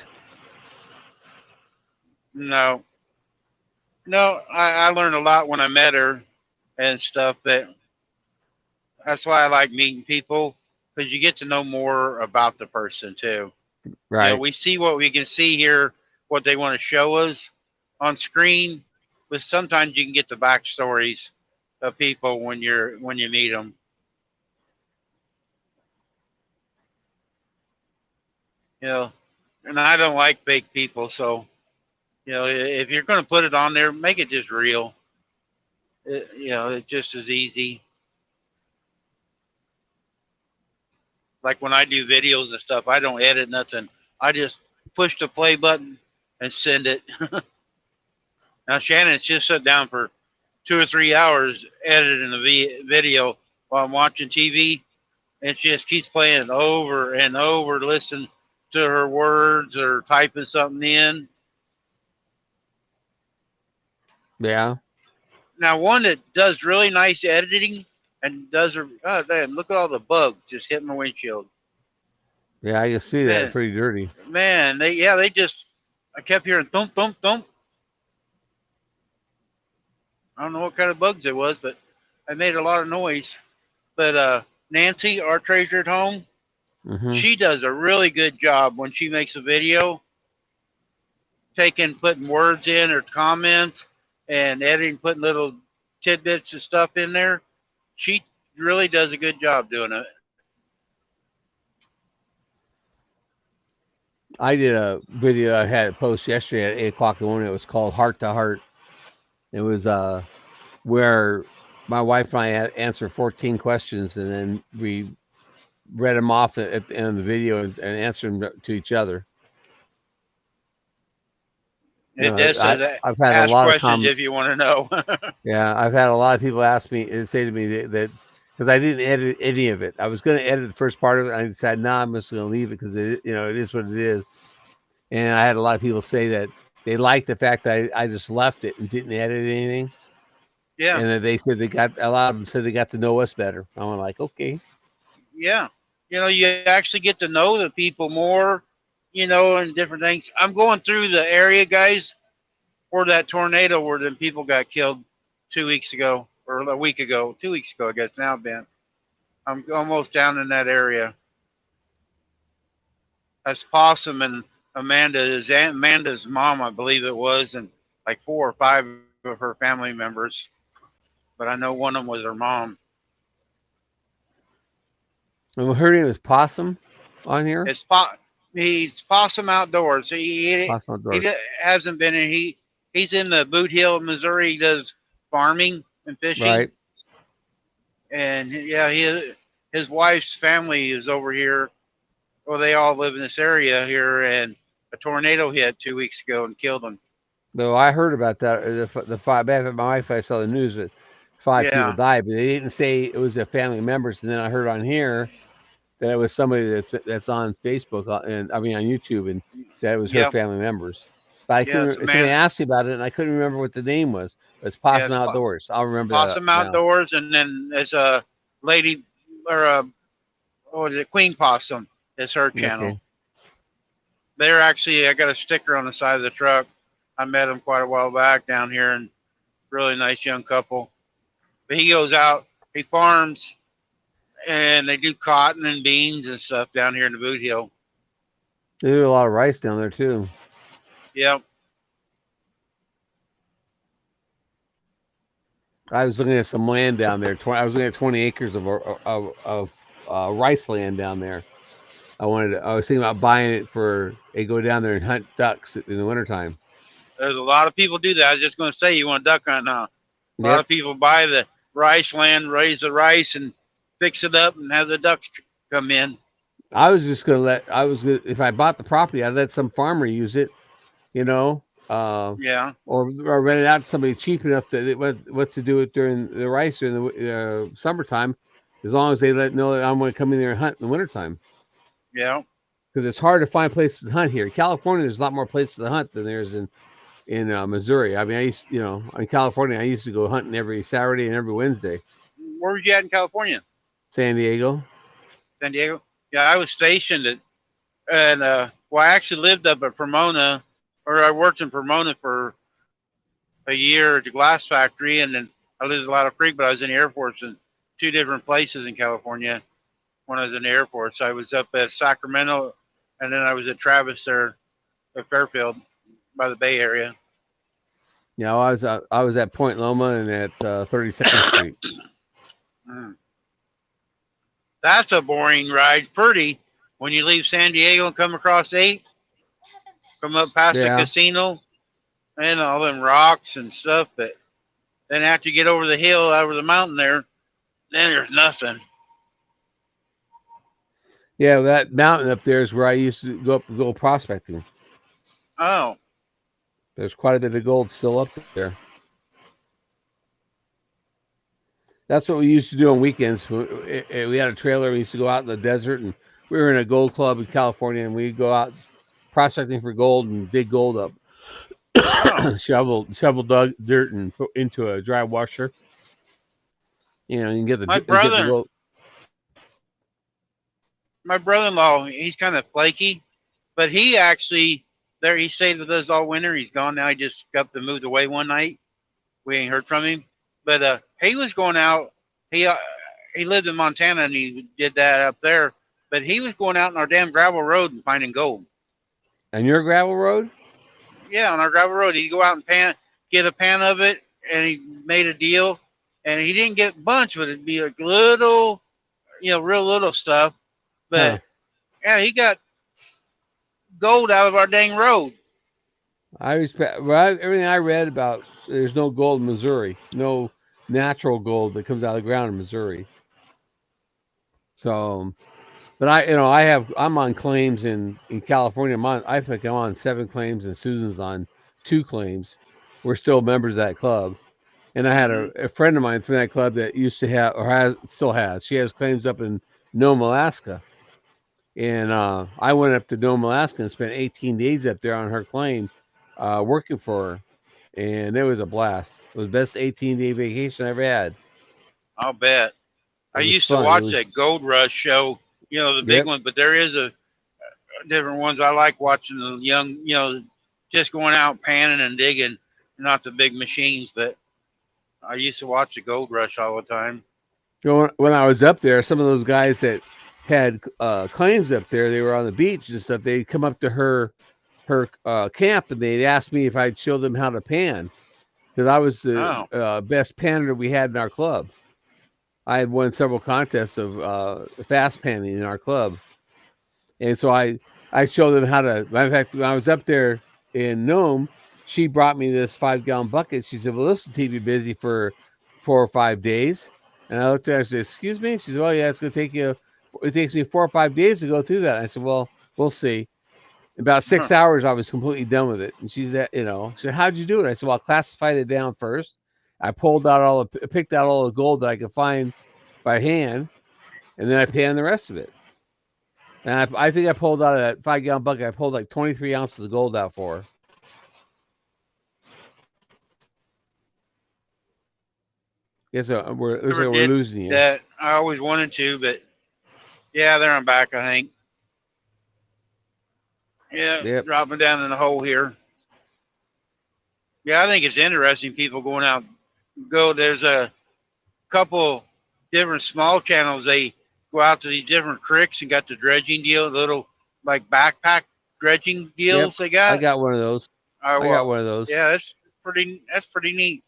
No, I learned a lot when I met her and stuff. But that's why I like meeting people, because you get to know more about the person too. Right. We see what we can see here, what they want to show us on screen, but sometimes you can get the backstories of people when you meet them. And I don't like fake people, so if you're going to put it on there, make it just real. It's just as easy. Like when I do videos and stuff, I don't edit nothing. I just push the play button and send it. Now Shannon's just sat down for 2 or 3 hours editing a video while I'm watching TV. And she just keeps playing over and over, listen to her words or typing something in. Yeah. Now one that does really nice editing and does her, oh damn, look at all the bugs just hitting my windshield. Yeah, I can see that. Pretty dirty. Man, they just, I kept hearing thump, thump, thump. I don't know what kind of bugs it was, but I made a lot of noise. But Nancy, our treasure at home, she does a really good job when she makes a video, putting words in or comments and editing, putting little tidbits of stuff in there. She really does a good job doing it. I did a video I had it post yesterday at 8:00 in the morning. It was called Heart to Heart. It was where my wife and I answered 14 questions, and then we read them off at the end of the video and answered them to each other. I've had a lot of questions if you want to know. Yeah, I've had a lot of people ask me and say to me that because I didn't edit any of it. I was going to edit the first part of it. I decided, no, I'm just going to leave it because it is what it is. And I had a lot of people say that they liked the fact that I just left it and didn't edit anything. Yeah, and then they said they got a lot of them said they got to know us better. I'm like, okay, yeah. You actually get to know the people more, and different things. I'm going through the area, guys, where that tornado where them people got killed 2 weeks ago or a week ago, 2 weeks ago, I guess now, Ben. I'm almost down in that area. That's Possum and Amanda is Amanda's mom, I believe it was, and like 4 or 5 of her family members. But I know one of them was her mom. and her name is Possum on here. It's he's Possum Outdoors. Possum He outdoors, hasn't been in. He's in the Boot Hill, Missouri. He does farming and fishing, right? and yeah, his wife's family is over here. Well, they all live in this area here, and a tornado hit 2 weeks ago and killed them. Though I heard about that, the five. Back at my wife, I saw the news that 5 people Yeah, died, but they didn't say it was their family members. And then I heard on here that it was somebody that's on Facebook and I mean on YouTube, and that it was her yep, family members. But I yeah. It's couldn't. a Somebody man. asked me about it, and I couldn't remember what the name was. But it's Yeah, Possum it's Outdoors. I'll remember that Possum now. Outdoors, and then there's a lady or a what is it, Queen Possum. Is her channel. Okay. They're actually, I got a sticker on the side of the truck. I met them quite a while back down here, and really nice young couple. But he goes out, he farms, and they do cotton and beans and stuff down here in the Boot Hill. They do a lot of rice down there too. Yep. I was looking at some land down there. I was looking at 20 acres of rice land down there. I was thinking about buying it for. They go down there and hunt ducks in the wintertime. There's a lot of people do that. I was just going to say, you want duck hunt now. A lot Yep. of people buy the rice land, raise the rice, and fix it up and have the ducks come in. I was just gonna let. If I bought the property, I'd let some farmer use it. You know, uh, Yeah. or rent it out to somebody cheap enough to what to do it during the rice during the summertime, as long as they know that I'm going to come in there and hunt in the wintertime. Yeah. Because it's hard to find places to hunt here. In California, there's a lot more places to hunt than there's in Missouri. I mean, in California, I used to go hunting every Saturday and every Wednesday. Where was you at in California? San Diego. San Diego? Yeah, I was stationed at, and well, I actually lived up at Pomona, or I worked in Pomona for a year at the glass factory, and then I lived in Lato Creek, but I was in the Air Force in two different places in California when I was in the Air Force. I was up at Sacramento, and then I was at Travis there at Fairfield by the Bay Area. Yeah, I was at Point Loma and at 32nd Street. Mm. That's a boring ride. Pretty when you leave San Diego and come across 8, come up past the Yeah. casino and all them rocks and stuff. But then after you get over the hill, over the mountain there, then there's nothing. Yeah, that mountain up there is where I used to go up and go prospecting. Oh, There's quite a bit of gold still up there. That's what we used to do on weekends. We had a trailer. We used to go out in the desert, and we were in a gold club in California, and we'd go out prospecting for gold and dig gold up. oh. shovel dug dirt and put into a dry washer. You can get My the brother, gold. my brother-in-law, he's kind of flaky, but he actually there. He stayed with us all winter. He's gone now. He just got up and moved away one night. We ain't heard from him. But he was going out. He lived in Montana and he did that up there. But he was going out on our damn gravel road and finding gold. And your gravel road? Yeah, on our gravel road, he'd go out and get a pan of it, and he made a deal. And he didn't get a bunch, but it'd be like little, real little stuff. Huh. But yeah, he got gold out of our dang road. Everything I read about. There's no gold in Missouri. No natural gold that comes out of the ground in Missouri. So, but I'm on claims in California. I think I'm on 7 claims, and Susan's on 2 claims. We're still members of that club. And I had a friend of mine from that club that used to have, or still has. She has claims up in Nome, Alaska. And I went up to Nome, Alaska and spent 18 days up there on her claim, working for her. and it was a blast. It was the best 18-day vacation I ever had. I'll bet. It I was used to fun. It watch was that Gold Rush show, the big yep. one, but there is a different ones. I like watching the young, just going out panning and digging, not the big machines. But I used to watch the Gold Rush all the time. When I was up there, some of those guys that had claims up there, they were on the beach and stuff. They'd come up to her camp and they'd ask me if I'd show them how to pan because I was the Oh, best panner we had in our club. I had won several contests of fast panning in our club, and so I showed them how to. Matter of fact, when I was up there in Nome, she brought me this 5-gallon bucket. She said, "Well, this will keep you busy for 4 or 5 days." And I looked at her and said, "Excuse me?" She said, "Oh yeah, it's going to take you. It takes me 4 or 5 days to go through that." I said, "Well, we'll see." About 6 hours, I was completely done with it. And she said, she said, "How'd you do it?" I said, "Well, I classified it down first. I picked out all the gold that I could find by hand, and then I panned the rest of it." And I think I pulled out of that 5-gallon bucket. I pulled like 23 ounces of gold out for her. Guess looks never like we're did losing you. that. I always wanted to, but yeah, there I'm back. I think. Yeah, Yep. dropping down in the hole here. Yeah, I think it's interesting. People going out, There's a couple different small channels. They go out to these different creeks and got the dredging deal, little like backpack dredging Yep. deals they I got. got one of those. I got Well, one of those. yeah, that's pretty neat.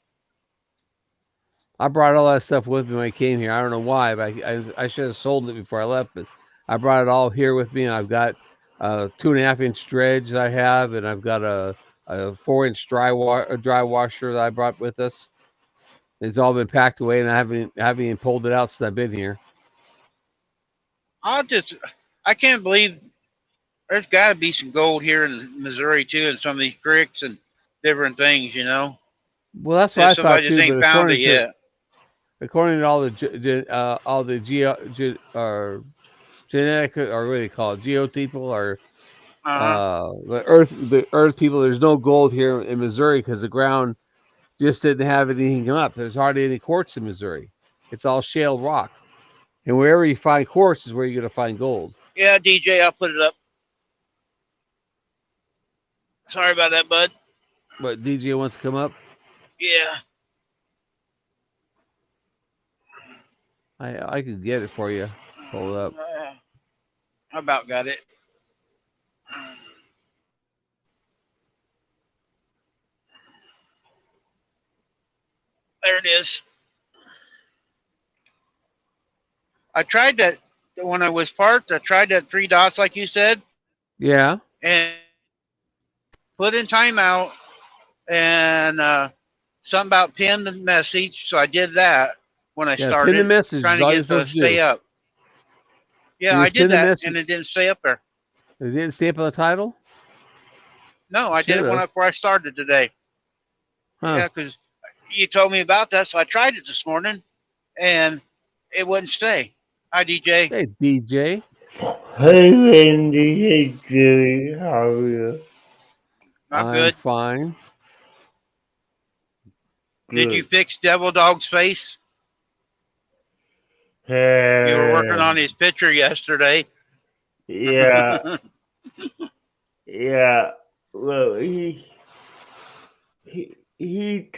I brought all that stuff with me when I came here. I don't know why, but I should have sold it before I left. But I brought it all here with me, and I've got a 2.5-inch dredge that I have, and I've got a 4-inch dry washer that I brought with us. It's all been packed away, and I haven't even pulled it out since I've been here. I just I can't believe there's got to be some gold here in Missouri too, in some of these creeks and different things. Well, that's what I Just thought somebody just too. But ain't found it yet. according to all the genetic, or what do you call it, geo people, or Uh huh. the earth people, there's no gold here in Missouri because the ground just didn't have anything come up. There's hardly any quartz in Missouri. It's all shale rock, and wherever you find quartz is where you're going to find gold. Yeah, DJ, I'll put it up. Sorry about that, bud. But DJ wants to come up. Yeah. I could get it for you. Pull it up. I about got it. There it is. I tried that when I was parked. I tried that three dots like you said, Yeah. and put in timeout and something about pin the message. So I did that when I Yeah. Pin the started message trying is to all you're get the supposed to do. stay up. Yeah, You I just did pin the that message. and it didn't stay up there. It didn't stamp on the title. No, I did Should it have. before I started today. Huh. Yeah, because you told me about that, so I tried it this morning and it wouldn't stay. Hi, DJ. Hey, DJ. Hey Randy, hey Jerry, how are you? I'm I'm good. fine. Did you Good. fix Devil Dog's face? You were working on his picture yesterday. Yeah, yeah. Well, he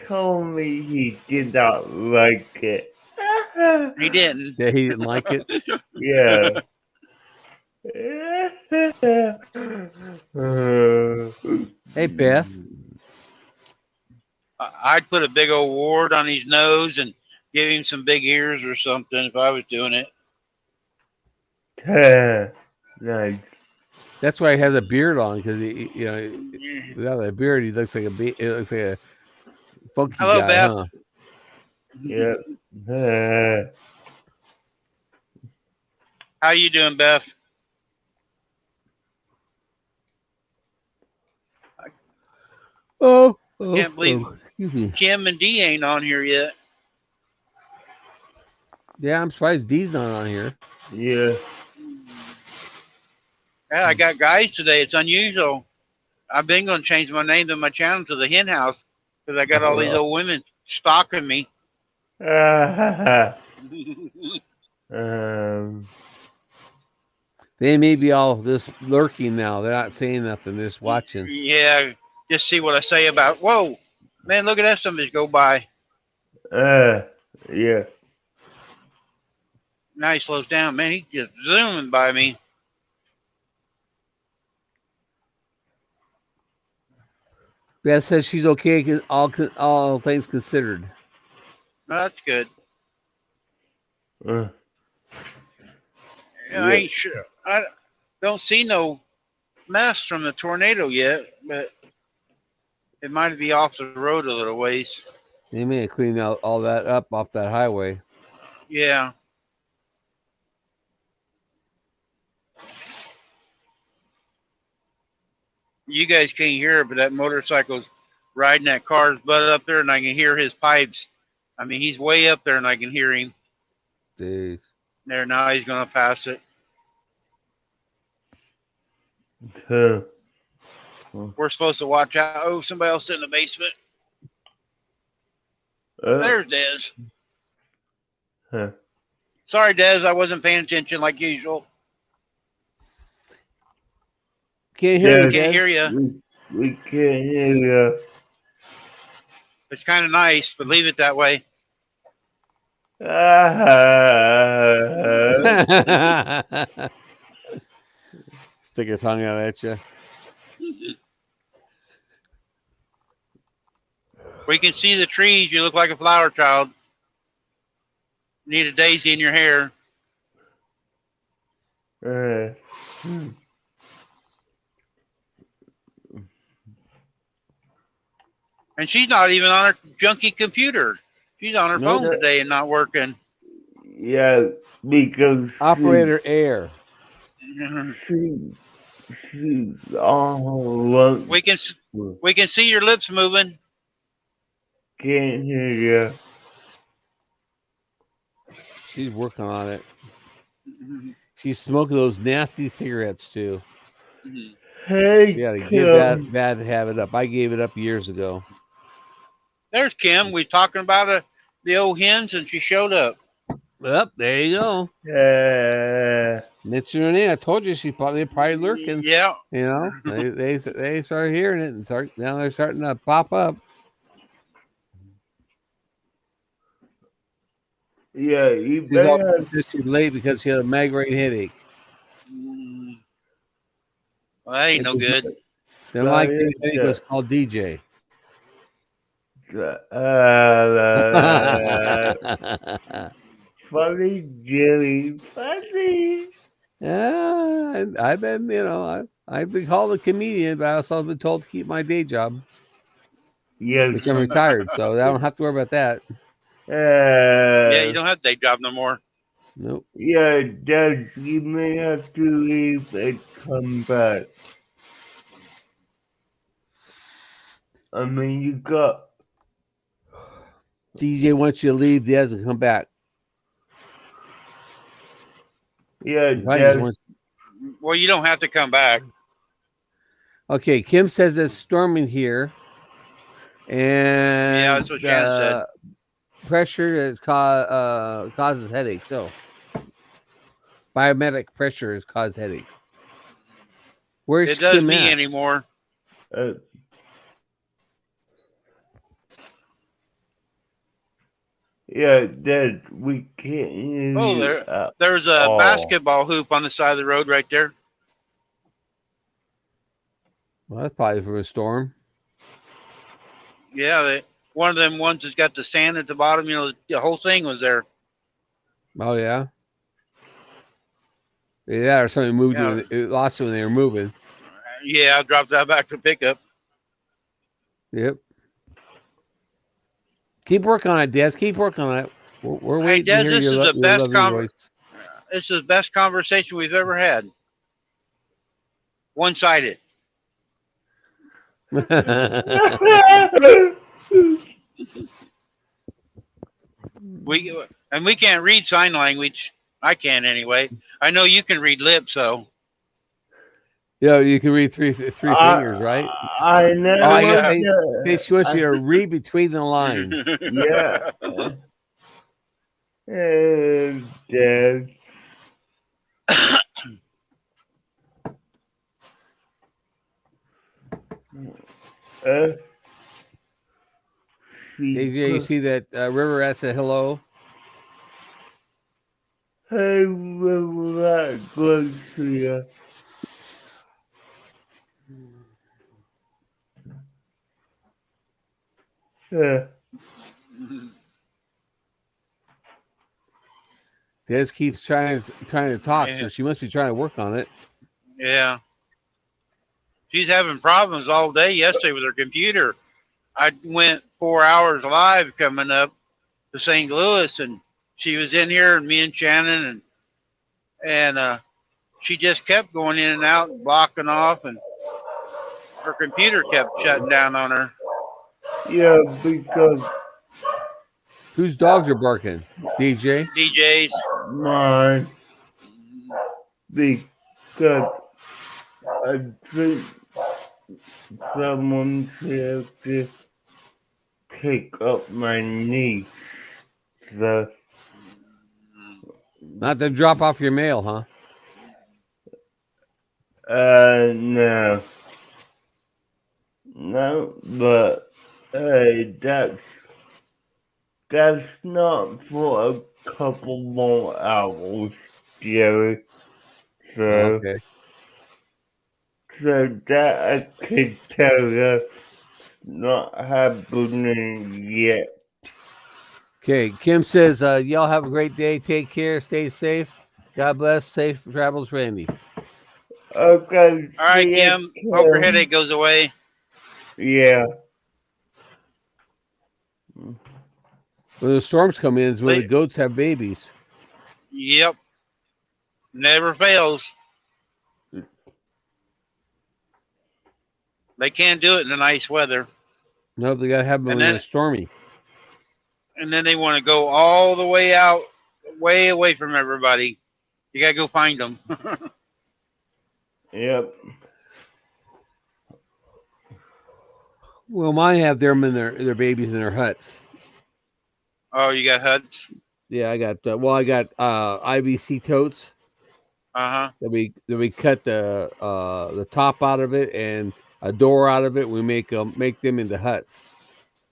told me he did not like it. He didn't. Yeah, he didn't like it. Yeah. Hey, Beth. I'd put a big old wart on his nose and give him some big ears or something if I was doing it. Nice. That's why he has a beard on because without a beard, he looks like it looks like a funky Hello, guy, Beth. huh? Yeah. How you doing, Beth? Oh, I can't believe excuse me. Kim and Dee ain't on here yet. Yeah, I'm surprised D's not on here. Yeah. Yeah, I got guys today. It's unusual. I've been going to change my name to my channel to the Hen House because I got all these old women stalking me. They may be all just lurking now. They're not saying nothing. They're just watching. Yeah, just see what I say about. Whoa, man! Look at that! Somebody go by. Yeah. Now he slows down, man. He's just zooming by me. Beth says she's okay. All things considered. Well, that's good. Uh, I ain't sure. I don't see no mess from the tornado yet, but it might be off the road a little ways. They may have cleaned out all that up off that highway. Yeah. You guys can't hear it, but that motorcycle's riding that car's butt up there, and I can hear his pipes. I mean, he's way up there, and I can hear him. Jeez. There, now he's going to pass it. We're supposed to watch out. Oh, somebody else in the basement. There's Dez. Sorry, Dez, I wasn't paying attention like usual. Can't hear you. Can't hear you. We can't hear you. It's kind of nice, but leave it that way. Stick your tongue out at you. We can see the trees. You look like a flower child. Need a daisy in your hair. And she's not even on her junky computer. She's on her phone today and not working. Yeah, because Operator Air. She's on. We can see your lips moving. Can't hear you. She's working on it. She's smoking those nasty cigarettes too. Hey, you gotta give that bad habit up. I gave it up years ago. There's Kim. We're talking about the old hens, and she showed up. Yep, there you go. Mention her name. I told you they're probably lurking. Yeah. You know, they started hearing it and now they're starting to pop up. Yeah, you better. She's too late because she had a migraine headache. Well, that ain't no good. The migraine headache was called DJ. Funny, Jimmy, funny. Yeah, I've been, I've been called a comedian, but I also been told to keep my day job. Yeah, which I'm retired, so I don't have to worry about that. Yeah, you don't have a day job no more. Nope. Yeah, Dad, you may have to leave and come back. I mean, you got. DJ wants you to leave. He hasn't come back. Yeah, well, you don't have to come back. Okay, Kim says it's storming here, and yeah, that's what Shannon said. Pressure is causes headache. So, biometric pressure has caused headache. Where's it does Kim me at? anymore. Yeah, Dad, we can't hear you. There's a basketball hoop on the side of the road right there. Well, that's probably from a storm. Yeah, one of them ones that's got the sand at the bottom. You know, the whole thing was there. Oh yeah. Yeah, or something moved. Yeah. It lost it when they were moving. Yeah, I dropped that back to pickup. Yep. Keep working on it, Des. Keep working on it. We're waiting to hear your voice. This is the best conversation we've ever had. One-sided. We can't read sign language. I can't anyway. I know you can read lips, though. Yeah, you can read three I fingers, right? I Oh, know we what got. she wants you I, to read between the lines. yeah. Dad, uh, she AJ, you put see that River Rat said hello? her right close to you. Uh, Des keeps trying to talk, so Yeah, she must be trying to work on it. yeah. She's having problems all day yesterday with her computer. I went 4 hours live coming up to St. Louis, and she was in here, and me and Shannon, and she just kept going in and out and blocking off, and her computer kept shutting down on her. yeah, because Whose dogs are barking? DJ? DJs. mine, because I think someone tried to pick up my niece. So, Not to drop off your mail, huh? no, no, but hey, that's not for a couple more hours, Jerry. So, Okay. so that I can tell you not happening yet. Okay. Kim says, y'all have a great day. Take care. Stay safe. God bless. Safe travels, Randy. Okay, All right, see ya, Kim. Hope your Kim. headache goes away. Yeah. When the storms come in is when the They, goats have babies. yep, never fails. They can't do it in the nice weather, No, they got to have them and when then it's stormy. and then they want to go all the way out, way away from everybody. You gotta go find them. Yep. Well, mine have them in their babies in their huts. Oh, you got huts. Yeah, I got IBC totes Uh huh. that we cut the top out of it and a door out of it. We make them into huts.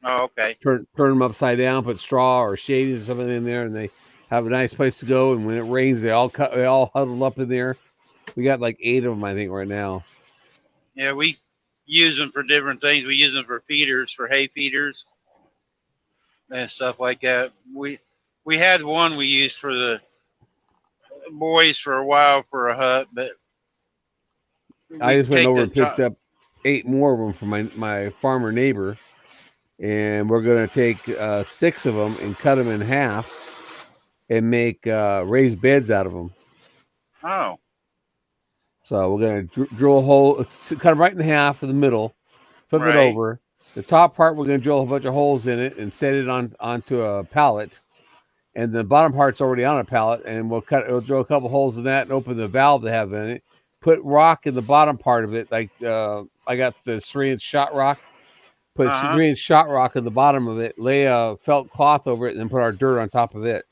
Oh, okay. Turn them upside down, put straw or shavings or something in there, and they have a nice place to go. And when it rains, they all huddle up in there. We got like 8 of them, I think, right now. Yeah, we use them for different things. We use them for feeders, for hay feeders and stuff like that. We had one we used for the boys for a while for a hut, but I we just went take over the and picked top. up 8 more of them from my farmer neighbor, and we're gonna take 6 of them and cut them in half and make raised beds out of them. Oh, So we're gonna drill a hole, cut them right in half in the middle, flip it right. over. The top part we're gonna drill a bunch of holes in it and set it onto a pallet, and the bottom part's already on a pallet, and we'll drill a couple holes in that and open the valve they have in it. Put rock in the bottom part of it, like I got the 3-inch shot rock. Put Uh huh. 3-inch shot rock in the bottom of it, lay a felt cloth over it, and then put our dirt on top of it.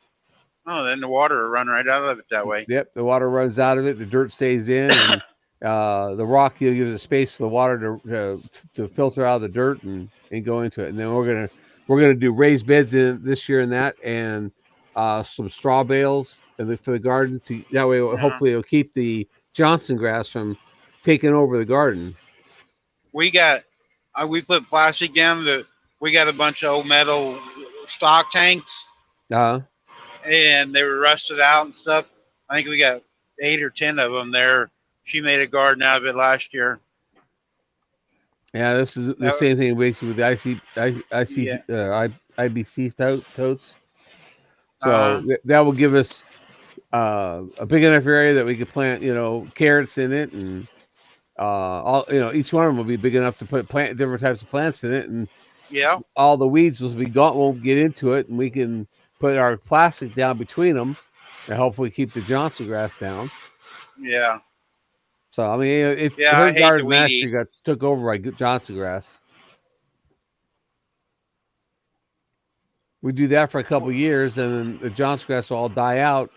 Oh, then the water will run right out of it that way. Yep, the water runs out of it, the dirt stays in, and the rock gives a space for the water to filter out of the dirt and go into it. And then we're gonna do raised beds in this year and that, and some straw bales for the garden. To that way, Uh-huh. hopefully, it'll keep the Johnson grass from taking over the garden. We got we put plastic down. We got a bunch of old metal stock tanks, Uh, and they were rusted out and stuff. I think we got 8 or 10 of them there. She made a garden out of it last year. yeah, this is the That, same thing basically with the yeah. IBC totes. So Uh-huh. that will give us a big enough area that we could plant, carrots in it, and all each one of them will be big enough to put plant different types of plants in it, and Yeah. all the weeds will be gone, won't get into it, and we can put our plastic down between them, and hopefully keep the Johnson grass down. Yeah. So I mean, Yeah, her I hate the garden weed last eat. year got took over by Johnson grass. We do that for a couple of years, and then the Johnson grass will all die out.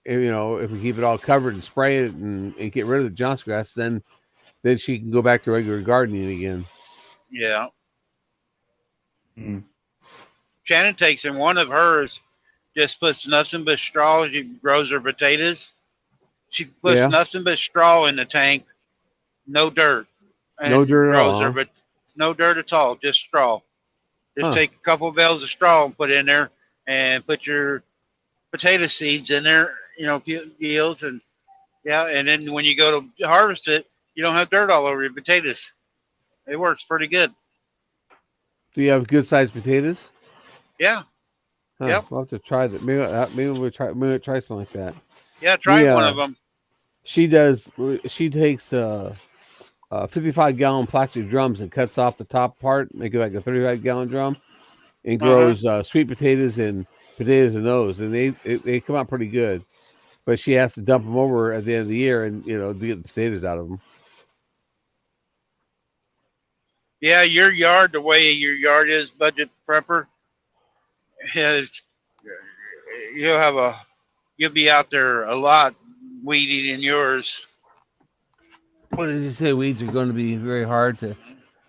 And, if we keep it all covered and spray it and get rid of the Johnson grass, then she can go back to regular gardening again. Yeah. Hmm. Shannon takes in one of hers, just puts nothing but straw. She grows her potatoes. She puts Yeah, nothing but straw in the tank, no dirt, no and dirt at grows all, her, huh? but no dirt at all, just straw. Just Huh. take a couple of bales of straw and put in there, and put your potato seeds in there. Peels and yeah, and then when you go to harvest it, you don't have dirt all over your potatoes. It works pretty good. Do you have good sized potatoes? Yeah. Huh. Yep. We'll have to try that. Maybe we'll try something like that. Yeah. Try We one of them. she does. She takes 55-gallon plastic drums and cuts off the top part, make it like a 35-gallon drum, and Uh huh. grows sweet potatoes and potatoes in those, and they come out pretty good. But she has to dump them over at the end of the year, and to get the potatoes out of them. Yeah. Your yard, the way your yard is, budget prepper, is you'll have a you'll be out there a lot weeding in yours. What does he say? Weeds are going to be very hard for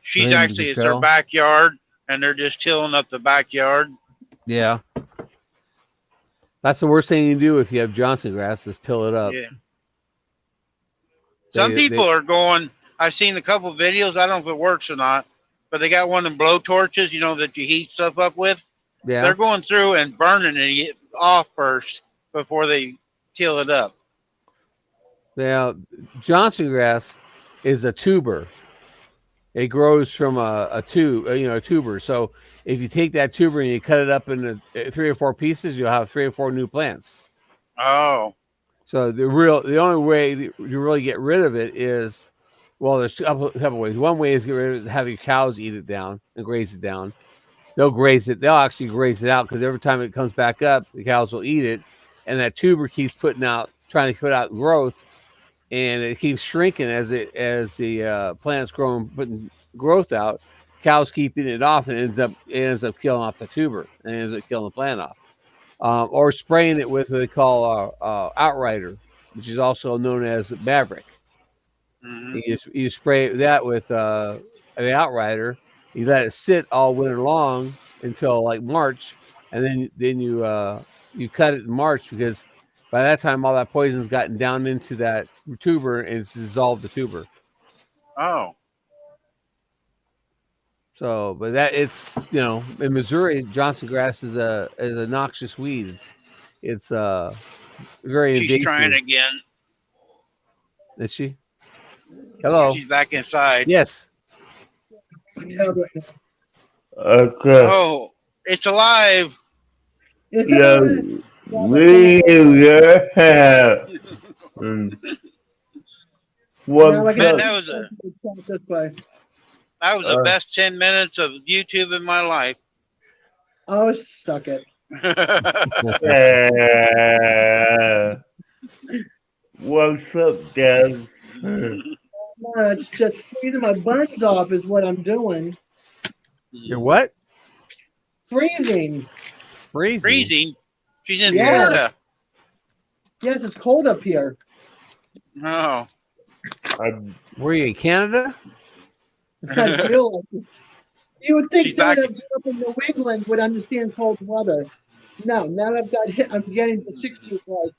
She's him to actually it's their control. backyard, and they're just tilling up the backyard. Yeah, that's the worst thing you can do if you have Johnson grass is till it up. Yeah. Some They people are going. I've seen a couple videos. I don't know if it works or not, but they got one of them blow torches, that you heat stuff up with. yeah. They're going through and burning it off first before they till it up. Now, Johnson grass is a tuber. It grows from a tube, a tuber. So if you take that tuber and you cut it up into 3 or 4 pieces, you'll have 3 or 4 new plants. Oh. So the only way you really get rid of it is, well, there's a couple ways. One way is get rid of it, have your cows eat it down and graze it down. They'll graze it. They'll actually graze it out because every time it comes back up, the cows will eat it, and that tuber keeps trying to put out growth, and it keeps shrinking as the plant's growing, putting growth out. Cows keep eating it off, and it ends up killing off the tuber, and ends up killing the plant off. Or spraying it with what they call outrider, which is also known as maverick. Hmm. You spray that with the outrider. You let it sit all winter long until like March, and then you cut it in March because by that time all that poison's gotten down into that tuber and it's dissolved the tuber. Oh. So, but that it's in Missouri, Johnson grass is a noxious weed. It's very She's trying invasive. again. Is she? Hello. She's back inside. Yes. Okay. Oh, it's alive. It's Yeah. We have. Mm. Now I What's can Man, up? this way. that was the Uh, best 10 minutes of YouTube in my life. Oh, suck it. yeah. What's up, guys? No, it's just freezing my buns off is what I'm doing. You're what? Freezing. Freezing. Freezing. She's in Yeah. Florida. Yes, it's cold up here. Oh. I'm Were you in Canada? I feel like it. You would think She's someone back- that grew up in New England would understand cold weather. No, now I've got hit. I'm getting to 60s. Like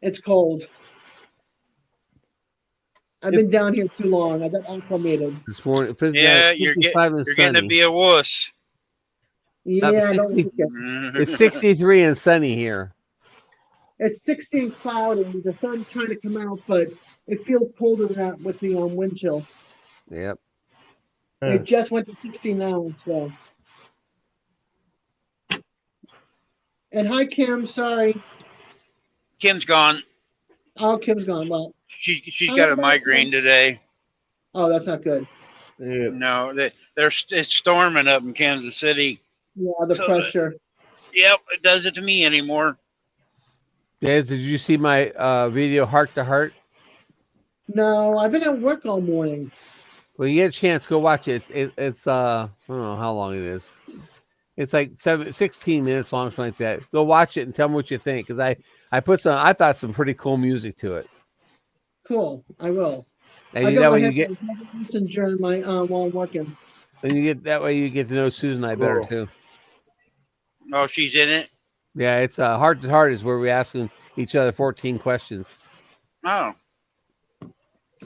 it's cold. I've been down here too long. I got acclimated. This morning, Yeah, 55 and you're getting sunny. to be a wuss. Yeah, I don't 60. like it. It's 63 and sunny here. It's 16 cloudy. The sun's trying to come out, but it feels colder than that with the wind chill. Yep. It just went to 60 now, so. And hi, Kim. Sorry. Kim's gone. Oh, Kim's gone. Well, She's got a migraine today. oh, that's not good. yeah. No, it's storming up in Kansas City. Yeah, the So, pressure. Yep, it does it to me anymore. Dad, did you see my video Heart to Heart? No, I've been at work all morning. Well, you get a chance, go watch it. It's I don't know how long it is. It's like 16 minutes long, something like that. Go watch it and tell me what you think, because I thought some pretty cool music to it. Cool. I will. And I you, got that my way you get, headphones. I can listen during my while I'm working. and you get that way you get to know Susan and I better Cool. too. Oh, she's in it. Yeah, it's heart to heart is where we're asking each other 14 questions. Oh,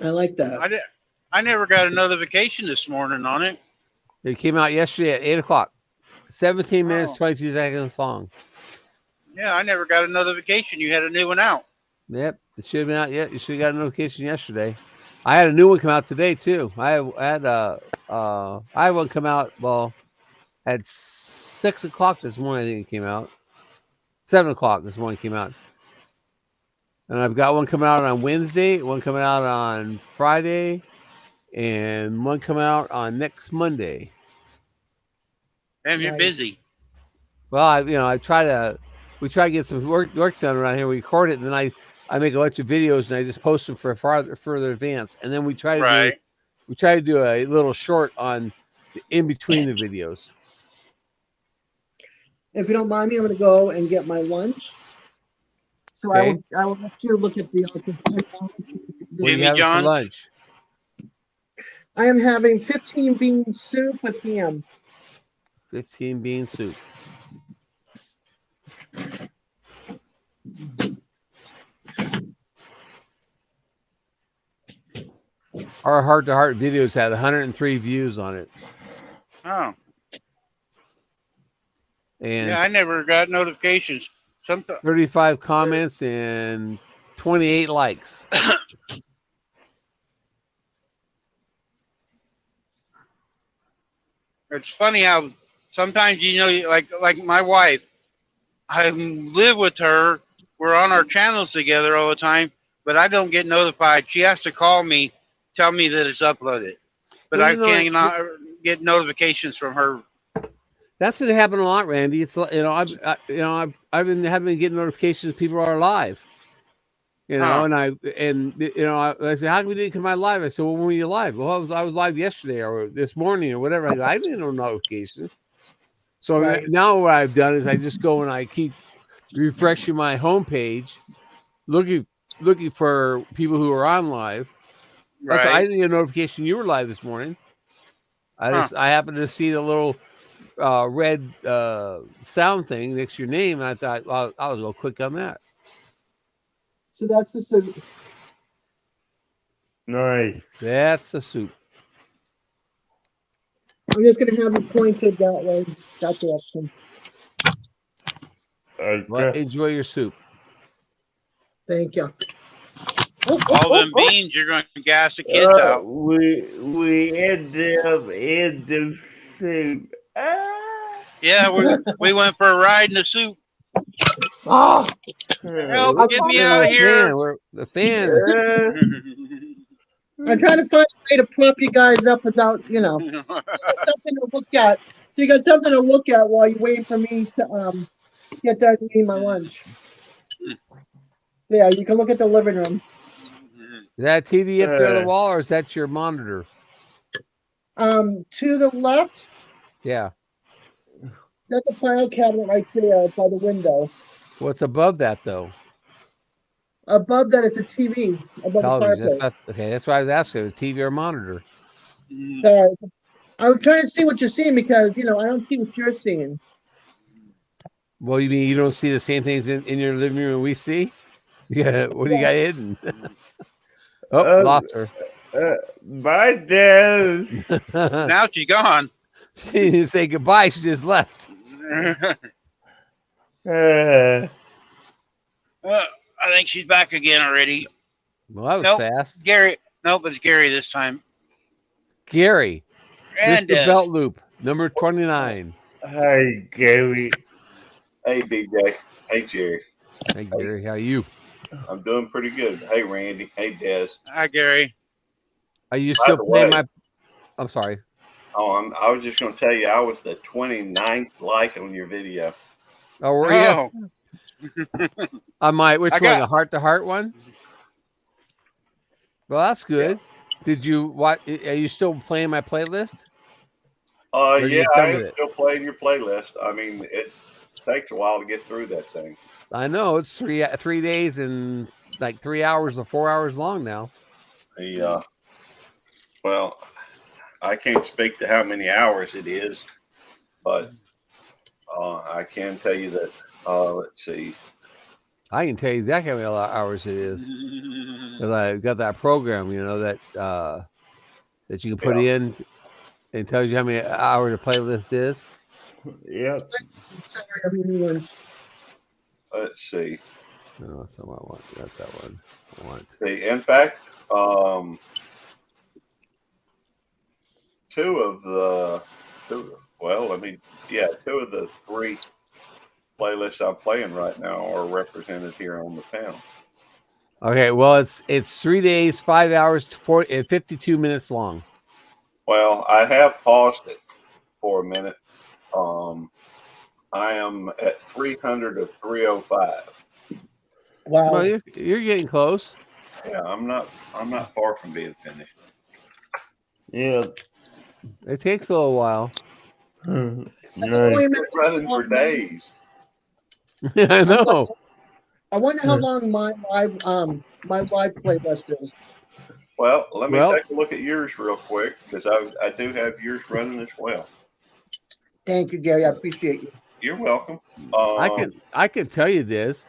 I like that. I never got a notification this morning on it. It came out yesterday at 8 o'clock. 17 minutes, Oh. 22 seconds long. Yeah, I never got a notification. You had a new one out. Yep, it should have been out yet. You should have got a notification yesterday. I had a new one come out today too. I had one come out at 6 o'clock this morning. I think it came out. 7 o'clock this morning came out. And I've got one coming out on Wednesday, one coming out on Friday, and one coming out on next Monday. Damn, you're Nice. busy. Well, we try to get some work done around here. We record it, and then I make a bunch of videos, and I just post them for further advance. And then we try to do a little short on in between the videos. If you don't mind me, I'm going to go and get my lunch. So Okay. I will let you look at the. What are Jimmy you having John's? for lunch? I am having 15 bean soup with ham. 15 bean soup. Our heart to heart videos had 103 views on it, Oh, and yeah, I never got notifications. 35 comments and 28 likes. It's funny how sometimes like my wife, I live with her. We're on our channels together all the time, but I don't get notified. She has to call me, tell me that it's uploaded, but Well, I cannot get notifications from her. That's been happening a lot, Randy. It's I've been having getting notifications people are live. Huh. And I said, how come you didn't come out live? I said, well, when were you live? Well, I was live yesterday or this morning or whatever. I go, I didn't know notifications. So Right. now what I've done is I just go and I keep refreshing my homepage, looking for people who are on live. That's I Right. didn't get a notification you were live this morning. I happened to see the little red sound thing next to your name, and I thought, well, I'll go click on that. So that's the soup. Nice. That's a soup. I'm just going to have you pointed that way, that direction. Well, Okay. enjoy your soup. Thank you. All them beans, you're going to gas the kids out. We ended up in the soup. Yeah, we went for a ride in the soup. Oh, Help, get me out of here. The fan. I'm trying to find a way to prop you guys up without, something to look at. So you got something to look at while you're waiting for me to get done eating my lunch. Yeah, you can look at the living room. Is that a TV up there on the wall, or is that your monitor? To the left, Yeah. that's a file cabinet right there by the window. What's above that, though? Above that, it's a TV above Television. the fireplace. That's why I was asking, a TV or monitor. Sorry. I was trying to see what you're seeing because, I don't see what you're seeing. Well, you mean you don't see the same things in your living room we see? Yeah. What do you got hidden? Lost her. Bye, Dad. Now she's gone. She didn't say goodbye. She just left. I think she's back again already. Well, that was fast. Gary. Nope, it's Gary this time. Gary. And Mr. Belt Loop, number 29. Hi, Gary. Hey, BJ. Hey, Jerry. Hey, Gary. How are you? I'm doing pretty good. Hey, Randy. Hey, Des. Hi, Gary. Are you still playing my... I'm sorry. Oh, I was just going to tell you, I was the 29th like on your video. Oh, were you? On my, which one? The heart-to-heart one? Well, that's good. Did you what? Are you still playing my playlist? Or are Yeah, you I done am with it? still playing your playlist. I mean, it takes a while to get through that thing. I know it's 3 days and like 3 hours or 4 hours long now. The well, I can't speak to how many hours it is, but I can tell you that. Let's see. I can tell you exactly how many hours it is because I got that program, that you can put Yeah. in and tells you how many hours a playlist is. Yep. Sorry, I'm new ones. Let's see. No, that's not what I want. Not that one. I want. In fact, two of the two of the three playlists I'm playing right now are represented here on the panel. Okay, well, it's 3 days, 5 hours, 52 minutes long. Well, I have paused it for a minute. I am at 300 of 305. Wow. Well, you're getting close. Yeah, I'm not far from being finished. Yep. It takes a little while. Nice. Wait a minute. Running for days. I know. I wonder how long my live playlist is. Well, let me Well- take a look at yours real quick because I do have yours running as well. Thank you, Gary. I appreciate you. You're welcome. I can tell you this.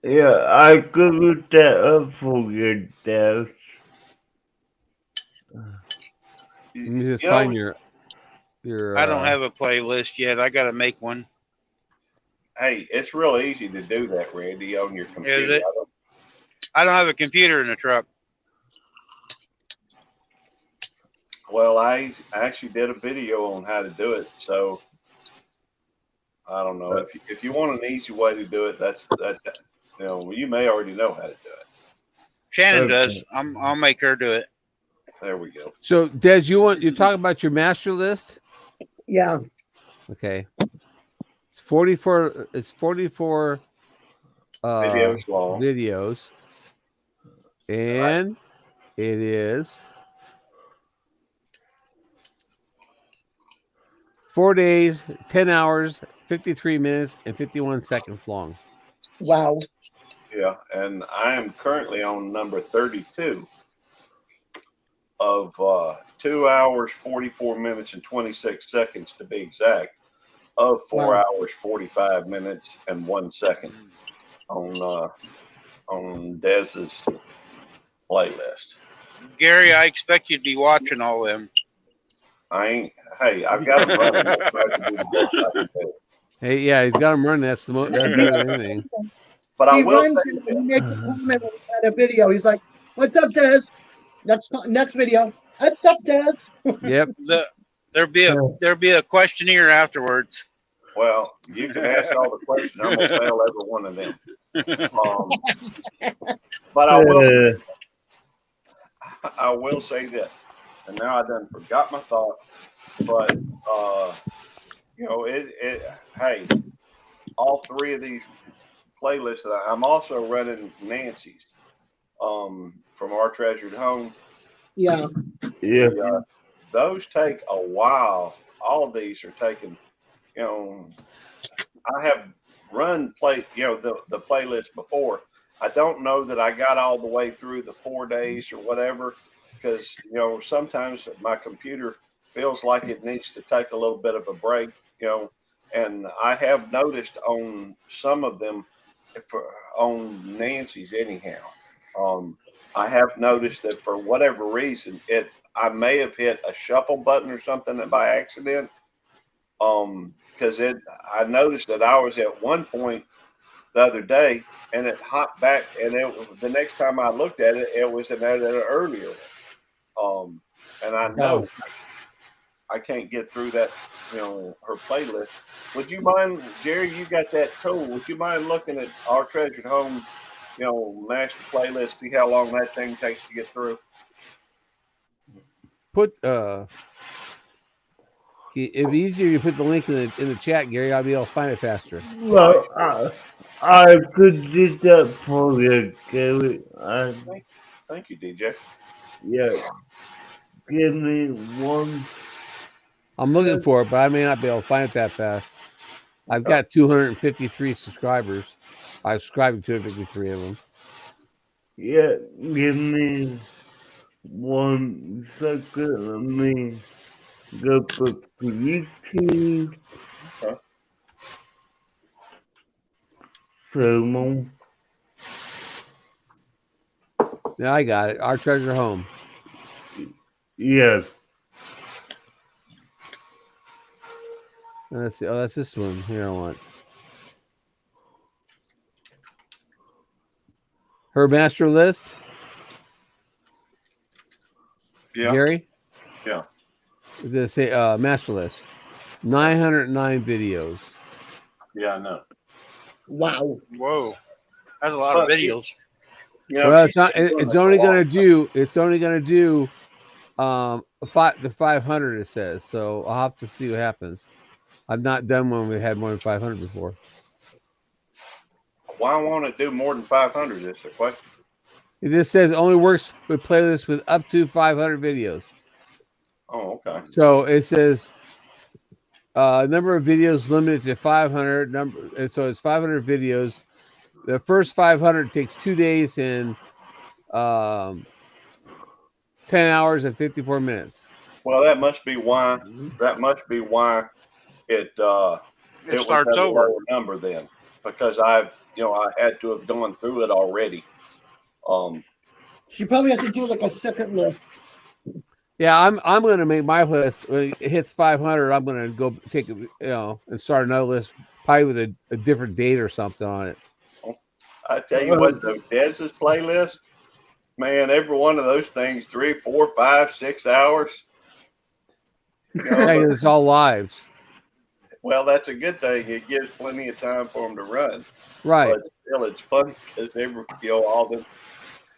Yeah, I could look that up for you, Dad. Let me just You know, find your. I don't have a playlist yet. I got to make one. hey, it's real easy to do that, Randy, on your computer. Is it? I don't have a computer in the truck. Well, I actually did a video on how to do it, so I don't know if you want an easy way to do it. That you may already know how to do it. Shannon Okay. does. I'll make her do it. There we go. So, Des, you're talking about your master list? Yeah. Okay. It's 44. It's 44 Videos long. videos, and it is 4 days, 10 hours, 53 minutes, and 51 seconds long. Wow. Yeah, and I am currently on number 32 of 2 hours, 44 minutes, and 26 seconds to be exact, of 4 Wow. hours, 45 minutes, and 1 second on Dez's playlist. Gary, I expect you to be watching all them. I ain't. Hey, I've got them running. I'll try to do the best I can do. Hey, yeah, he's got them running. That's better than anything. But I He will runs say and this. he makes a comment at a video. He's like, "What's up, Des? Next video. What's up, Des?" Yep. There'll be a questionnaire afterwards. Well, you can ask all the questions. I'm gonna fail every one of them. But I will say this, and now I done forgot my thought. But hey, all three of these playlists that I'm also running Nancy's from Our Treasured Home. Yeah. Yeah. Those take a while. All of these are taking, I have run the playlist before. I don't know that I got all the way through the 4 days or whatever, because sometimes my computer feels like it needs to take a little bit of a break, and I have noticed on some of them, on Nancy's anyhow, I have noticed that for whatever reason, I may have hit a shuffle button or something by accident. Because I noticed that I was at one point the other day, and it hopped back, and the next time I looked at it, it was an earlier one. And I know I can't get through that, her playlist. Would you mind, Jerry? You got that tool? Would you mind looking at Our Treasured Home, master playlist? See how long that thing takes to get through. It'd be easier you put the link in the chat, Gary. I'll be able to find it faster. Well, I could do that for you, Gary. Thank you, DJ. Yeah. Give me one. I'm looking for it, but I may not be able to find it that fast. I've got 253 subscribers. I subscribe to 253 of them. Yeah. Give me 1 second. Let me go for YouTube. Okay. So, Yeah, I got it. Our Treasure Home. yes. Let's see. Oh, that's this one. Here I want. Her master list. Yeah. Gary. Yeah. The say master list. 909 videos. Yeah, I know. Wow. Whoa, that's a lot of But videos. you know, Well, she's been doing it's this only a long gonna time. do. It's only gonna do. The 500 it says. So I'll have to see what happens. I've not done one we had more than 500 before. Why won't it do more than 500? Is the question. It just says only works with playlists with up to 500 videos. Oh, okay. So it says number of videos limited to 500. And so it's 500 videos. The first 500 takes 2 days and 10 hours and 54 minutes. Well, that must be why. That must be why it It was starts at a over. lower number then, because I had to have gone through it already. She probably has to do like a second list. Yeah, I'm gonna make my list when it hits 500. I'm gonna go take and start another list, probably with a different date or something on it. I tell you what, though, Dez's playlist, man, every one of those things, 3, 4, 5, 6 hours. You know, Yeah, 'cause it's all lives, well, that's a good thing. It gives plenty of time for them to run. right? But still, it's funny because all the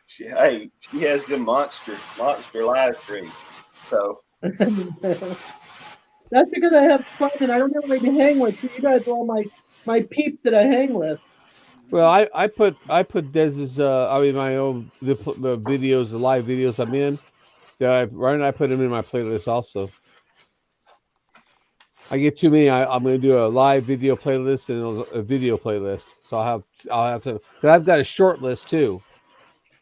she has the monster live stream. So That's because I have fun and I don't have anybody to hang with. So you guys are all my peeps that I hang with. Well, I put Dez's my own the videos, the live videos I'm in that I put them in my playlist also. I get too many. I'm going to do a live video playlist and a video playlist. So I'll have to. But I've got a short list too.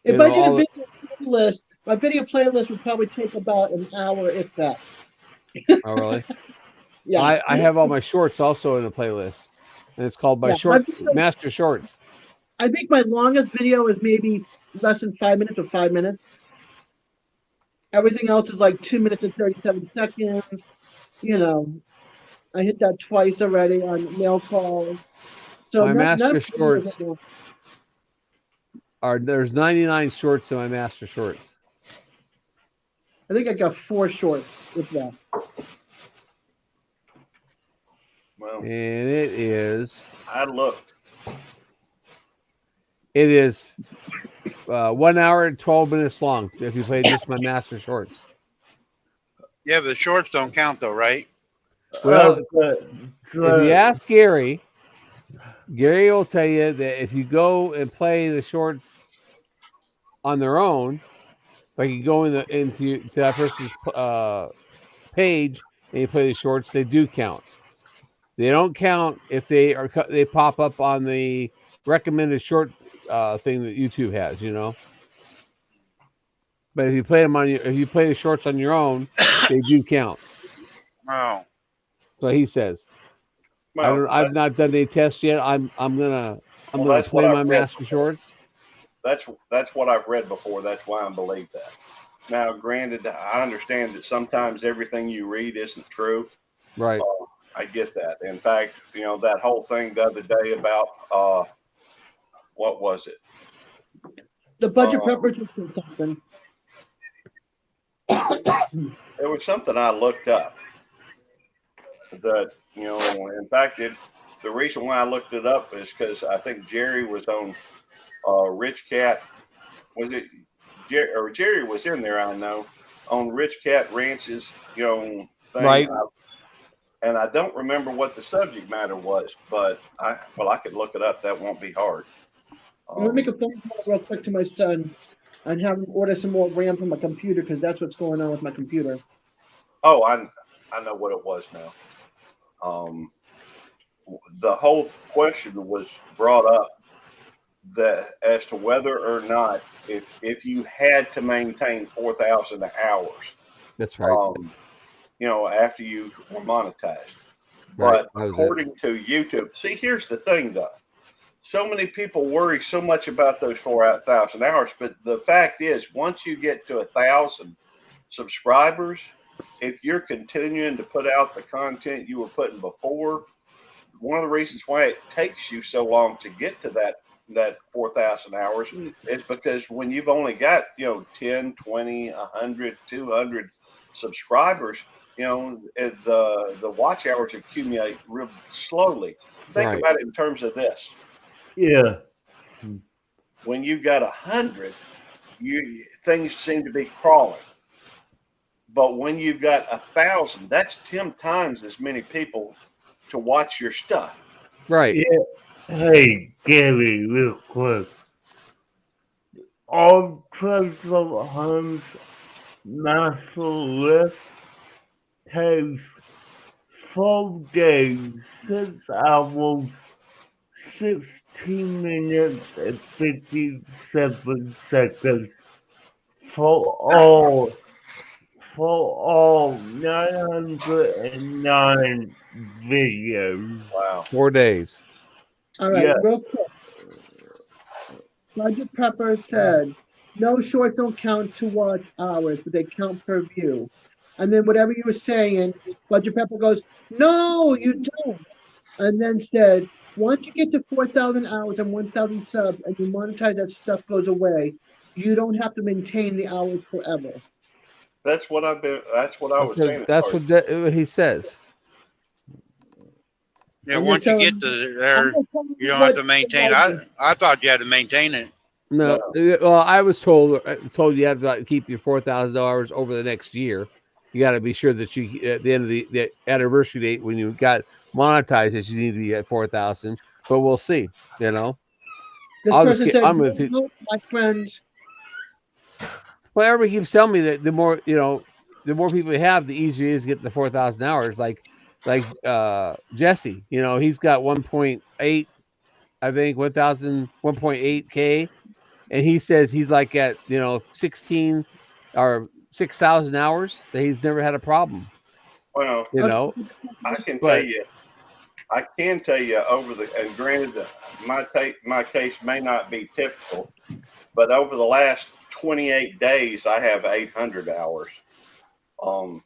If I did a video playlist, my video playlist would probably take about an hour, if that. Oh, really? Yeah. I have all my shorts also in a playlist, and it's called my Master Shorts. I think my longest video is maybe less than 5 minutes or 5 minutes. Everything else is like 2 minutes and 37 seconds. You know, I hit that twice already on mail calls. So my Master Shorts there's 99 shorts in my Master Shorts. I think I got 4 shorts with that. well, and it is. I looked. It is 1 hour and 12 minutes long if you play just my Master Shorts. Yeah, but the shorts don't count though, right? Well, if you ask Gary will tell you that if you go and play the shorts on their own, like you go into that person's page and you play the shorts, they do count. They don't count if they pop up on the recommended short thing that YouTube has, But if you play the shorts on your own, they do count. Oh, So he says. Well, I've not done any tests yet. I'm gonna play my Master Shorts. That's what I've read before. That's why I believe that. Now, granted, I understand that sometimes everything you read isn't true. Right. I get that. In fact, that whole thing the other day about what was it? The budget preppers or something. It was something I looked up that, in fact, the reason why I looked it up is because I think Jerry was on Rich Cat. Was it Jerry was in there, I know, on Rich Cat Ranch's, thing. Right. And I don't remember what the subject matter was, but I could look it up. That won't be hard. I'm going to make a phone call real quick to my son. and have them order some more RAM from my computer because that's what's going on with my computer. Oh, I know what it was now. The whole question was brought up that as to whether or not if you had to maintain 4,000 hours, That's right. After you were monetized. Right. But according to YouTube, see, here's the thing though. So many people worry so much about those 4,000 hours, but the fact is, once you get to 1,000 subscribers, if you're continuing to put out the content you were putting before, one of the reasons why it takes you so long to get to that 4,000 hours is because when you've only got 10, 20, 100, 200 subscribers, the watch hours accumulate real slowly. Think about it in terms of this. Yeah. When you've got 100, things seem to be crawling. But when you've got 1,000, that's 10 times as many people to watch your stuff. Right. Yeah. Hey, Gary, real quick. All types of Hunt's master list takes 12 days, 6 hours, 16 minutes, and 57 seconds for all 909 videos. Wow. 4 days. All right, Yeah. real quick. Budget Pepper said, no shorts don't count to watch hours, but they count per view. And then whatever you were saying, Budget Pepper goes, no, you don't. And then said, once you get to 4,000 hours and 1,000 subs and you monetize, that stuff goes away. You don't have to maintain the hours forever. That's what I was saying. That's what he says. Yeah, once you get to there, you don't have to maintain. I thought you had to maintain it. No. Well, I was told you have to keep your $4,000 over the next year. You got to be sure that you at the end of the anniversary date when you got monetized that you need to be at 4,000. But we'll see. This person said, I'm going to. my friend. Well, everybody keeps telling me that the more people you have, the easier it is to get the 4,000 hours. Like Jesse, he's got 1.8, I think 1.8K, and he says he's like at 16 or 6,000 hours that he's never had a problem. Well, I can tell you and granted, my case may not be typical, but over the last 28 days, I have 800 hours. So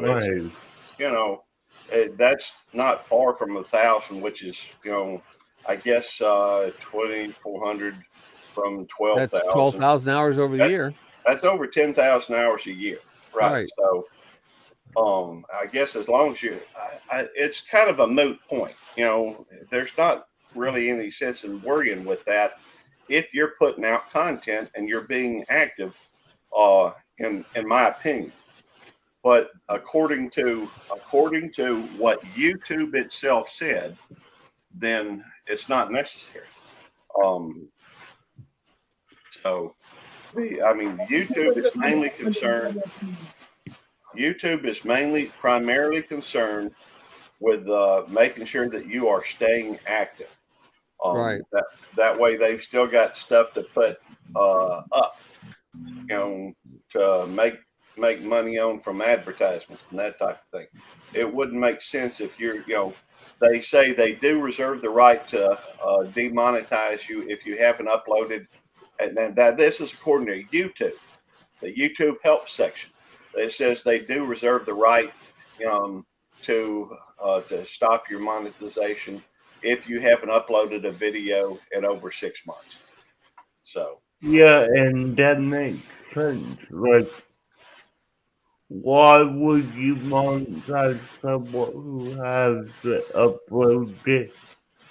nice. That's not far from 1,000, which is, I guess 2,400 from 12,000. That's 12,000 hours over the year. That's over 10,000 hours a year, right? So, I guess as long as it's kind of a moot point. There's not really any sense in worrying with that if you're putting out content and you're being active, in my opinion. But according to what YouTube itself said, then it's not necessary. YouTube is mainly concerned. YouTube is primarily concerned with making sure that you are staying active. Right. That way, they've still got stuff to put up, to make money on from advertisements and that type of thing. It wouldn't make sense if they say they do reserve the right to demonetize you if you haven't uploaded. And that this is according to YouTube, the YouTube help section. It says they do reserve the right to stop your monetization if you haven't uploaded a video in over 6 months. So yeah, and that makes sense. Like, why would you monetize someone who has uploaded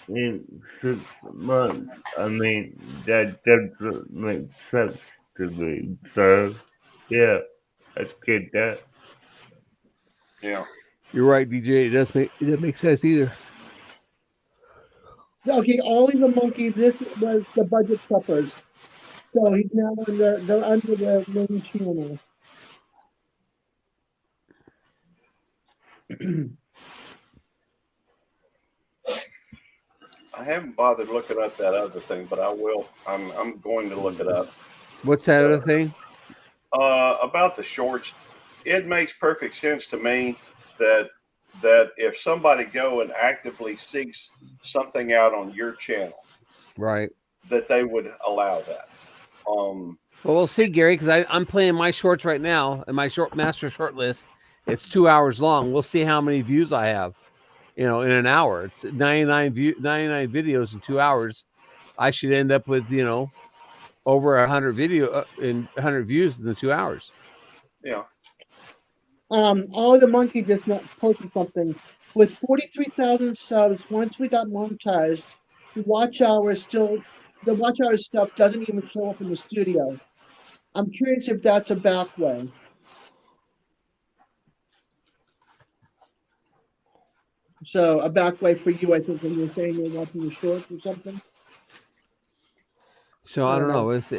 in 6 months? I mean, that doesn't make sense to me. So, yeah, I get that. Yeah, you're right, DJ. It doesn't make sense either. Okay, only the monkeys. This was the Budget Peppers. So he's now under the main channel. I haven't bothered looking up that other thing, but I will. I'm going to look it up. What's that other thing? About the shorts, it makes perfect sense to me that if somebody go and actively seeks something out on your channel, Right. that they would allow that. Well, we'll see, Gary, because I'm playing my shorts right now, and my master short list. It's 2 hours long. We'll see how many views I have. In an hour. It's 99 videos in 2 hours. I should end up with over 100 in 100 views in the 2 hours. Yeah. All the monkey just posted something. With 43,000 subs, once we got monetized, the watch hour stuff doesn't even show up in the studio. I'm curious if that's a back way. So a back way for you, I think, when you're saying you're watching the shorts or something. So I don't know. This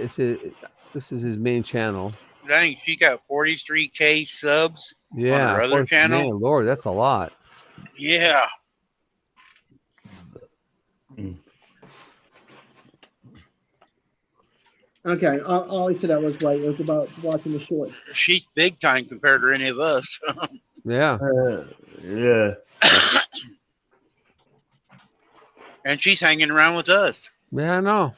is his main channel. I think she got 43K subs on her other channel. Man, Lord, that's a lot. Yeah. Okay, all I said that was right. It was about watching the shorts. She's big time compared to any of us. Yeah. Yeah. And she's hanging around with us. Yeah, I know.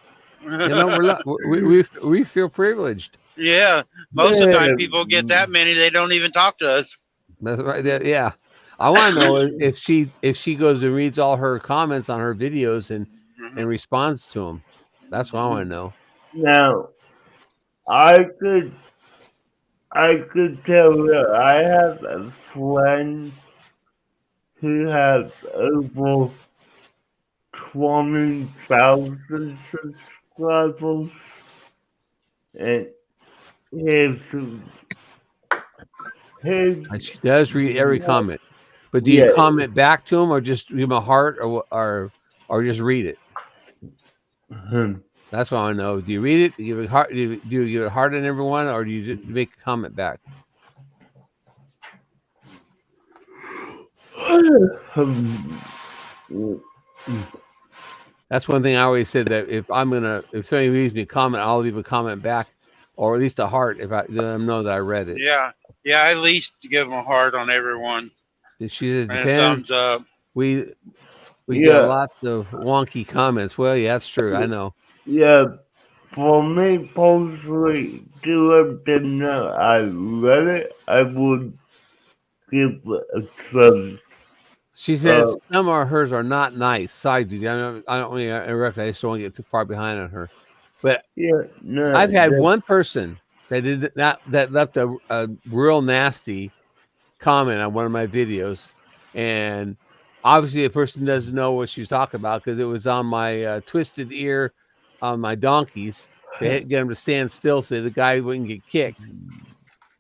We feel privileged. Yeah. Most of the time people get that many, they don't even talk to us. That's right. Yeah. I want to know if she goes and reads all her comments on her videos and responds to them. That's what I want to know. Now, I could tell you I have a friend who has over 20,000 subscribers, and And she does read every comment. But do you comment back to him, or just give him a heart, or just read it? That's what I want to know. Do you read it? Do you give it heart? Do you give it a heart on everyone, or do you just make a comment back? That's one thing I always said, that if somebody leaves me a comment, I'll leave a comment back, or at least a heart, if I let them know that I read it. Yeah. Yeah, I at least give them a heart on everyone. She and depends. a thumbs up. We get lots of wonky comments. Well, yeah, that's true. I know. Yeah, for me personally, to let them know I read it, I would give a thumbs. She says some of hers are not nice. Sorry, dude. I don't want to interrupt. I just don't want to get too far behind on her. But I've had one person that left a real nasty comment on one of my videos, and obviously the person doesn't know what she's talking about, because it was on my twisted ear on my donkeys. They had to get him to stand still so the guy wouldn't get kicked.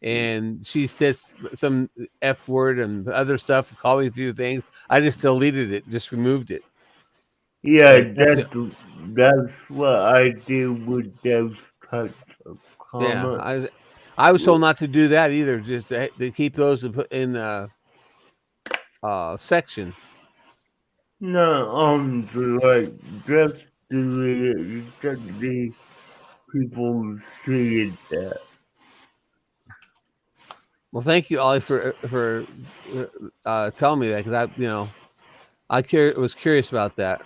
And she said some F word and other stuff, called me a few things. I just deleted it, just removed it. Yeah, that's what I do with those types of comments. Yeah, I was told not to do that either, just to keep those in the section. No, like, just delete it. Just the people see that. Well, thank you, Ollie, for telling me that, because I was curious about that.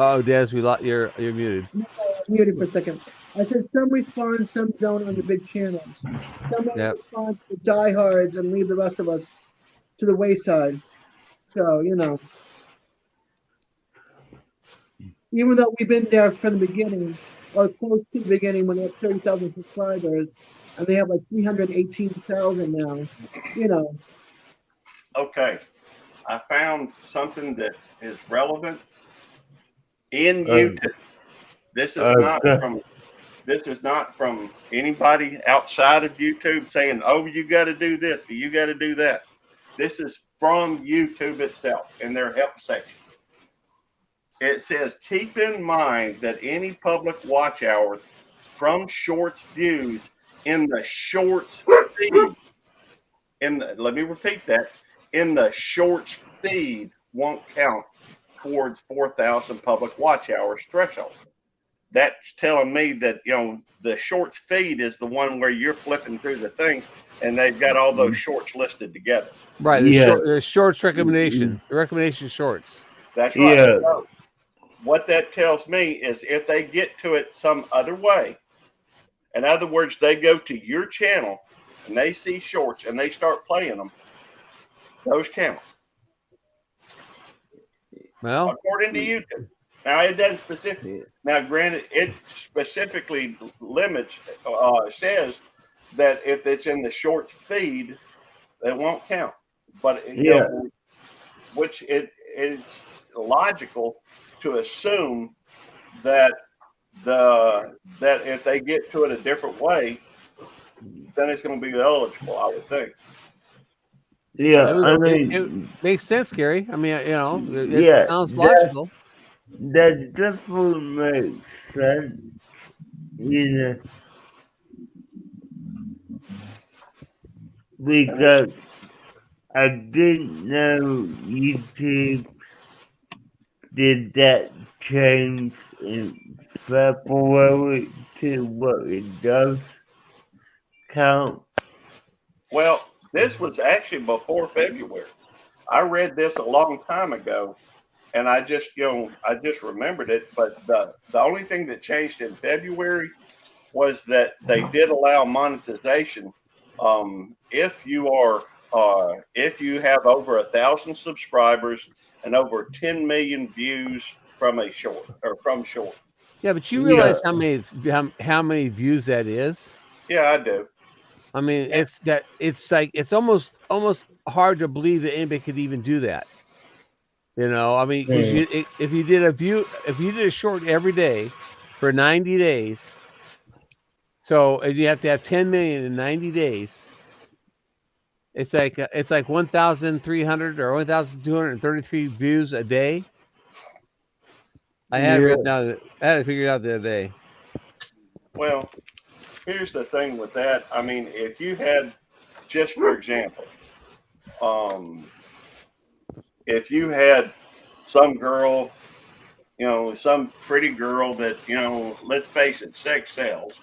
Oh, Des, you're muted. No, I'm muted for a second. I said some respond, some don't on the big channels. Some respond to the diehards and leave the rest of us to the wayside. So, even though we've been there from the beginning, or close to the beginning, when they have 30,000 subscribers, and they have like 318,000 now, Okay. I found something that is relevant in YouTube. This is not from anybody outside of YouTube saying, "Oh, you got to do this, or you got to do that." This is from YouTube itself in their help section. it says, keep in mind that any public watch hours from shorts views in the shorts feed, let me repeat that, in the shorts feed won't count towards 4,000 public watch hours threshold. That's telling me that, the shorts feed is the one where you're flipping through the thing and they've got all those shorts listed together. Right. Yeah. The shorts recommendation. The recommendation shorts. That's right. Yeah. So what that tells me is if they get to it some other way, in other words, they go to your channel and they see shorts and they start playing them, those count. Well, According to YouTube. Now, it doesn't specifically. Now, granted, it specifically limits, says that if it's in the shorts feed, it won't count. But which it is logical to assume that that if they get to it a different way, then it's going to be eligible, I would think. Yeah, I it mean, makes sense, Gary. I mean, it yeah, sounds logical. that definitely makes sense. Because I didn't know YouTube did that change in February to what it does count. Well, this was actually before February. I read this a long time ago, and I just remembered it. But the only thing that changed in February was that they did allow monetization if you have over 1,000 subscribers and over 10 million views from short. Yeah, but you realize how many views that is? Yeah, I do. I mean, it's almost hard to believe that anybody could even do that. I mean, because if you did a short every day for 90 days, so and you have to have 10 million in 90 days. It's like 1,300 or 1,233 views a day. I had it written down. I had it figured out the other day. Well, here's the thing with that. I mean, if you had, just for example, if you had some girl, some pretty girl that, let's face it, sex sells.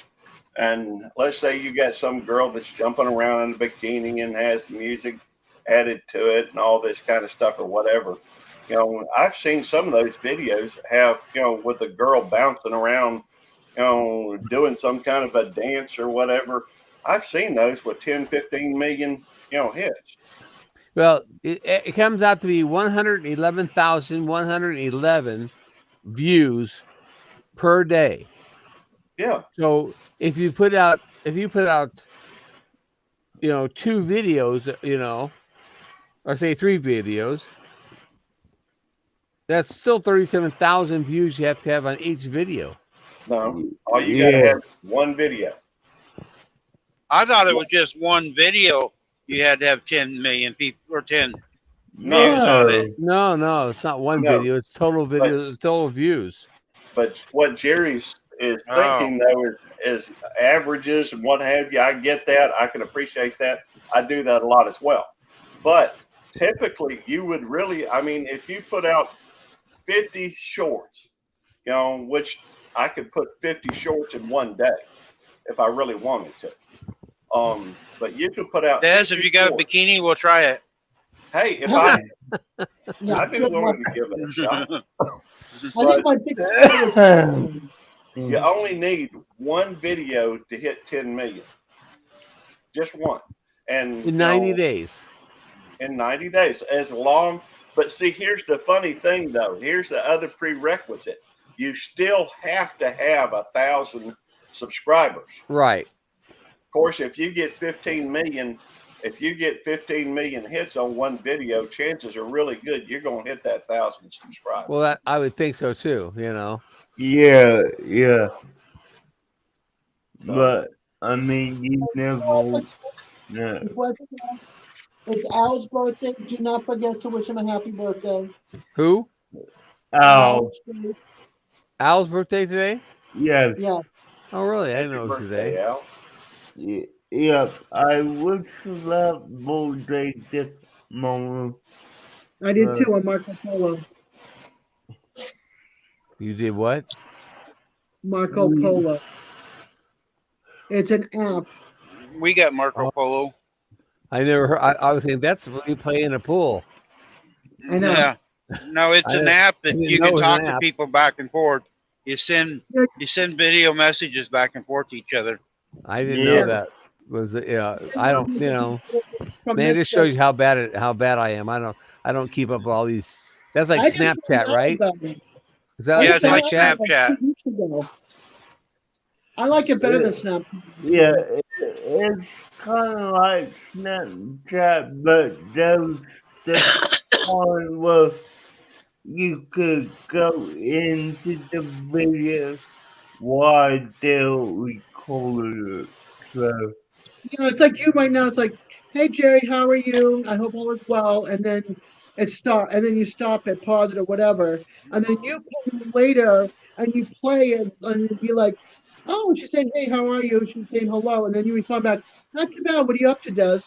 And let's say you got some girl that's jumping around in a bikini and has music added to it and all this kind of stuff or whatever. I've seen some of those videos have, with a girl bouncing around, doing some kind of a dance or whatever. I've seen those with 10, 15 million, hits. Well, it comes out to be 111,111 views per day. Yeah. So if you put out, two videos, or say 3 videos, that's still 37,000 views you have to have on each video. No, all you got to have is one video. I thought it was just one video. You had to have 10 million people or 10 views on it. No, it's not one video. It's total videos, total views. But what Jerry's is thinking though is averages and what have you. I get that. I can appreciate that. I do that a lot as well. But typically, you would really, I mean, if you put out 50 shorts, which I could put 50 shorts in one day if I really wanted to. But you could put out. Des, if you got a bikini, we'll try it. Hey, if I'd be willing to give it a shot. You only need one video to hit 10 million. Just one. And in 90 days. In 90 days. But see, here's the funny thing though. Here's the other prerequisite. You still have to have 1,000 subscribers. Right. Of course, if you get 15 million hits on one video, chances are really good you're going to hit that 1,000 subscribers. Well, I would think so too, Yeah. So, but I mean, you never know. It's Al's birthday. Do not forget to wish him a happy birthday. Who? Al. Al's birthday today? Yes. Yeah, Oh, really? I Happy didn't know it was birthday, today. Al. Yep. I wish that birthday this moment. I did too on Marco Polo. You did what? Marco We, Polo. It's an app. We got Marco Oh, Polo. I never heard. I was thinking that's what you play in a pool. I know. Yeah. No, it's an app I that didn't you know can it was talk an to app. people back and forth. You send video messages back and forth to each other. I didn't yeah. know that was. Yeah, I don't. You know, From man, this shows Misfits. you how bad I am. I don't keep up with all these. That's like I just found Snapchat, out right? about it. Is that I like Yeah, just it's found like out about Snapchat? it like Snapchat. 2 weeks ago. I like it better than Snapchat. Yeah, it's kind of like Snapchat, but there's the point where you could go into the video while they're recording it. So, It's like you right now. It's like, hey Jerry, how are you? I hope all is well. And then and then you stop it, pause it, or whatever, and then you come in later and you play it, and you'd be like, oh, she's saying, hey, how are you? She's saying hello, and then you respond back, not too bad. What are you up to, Des?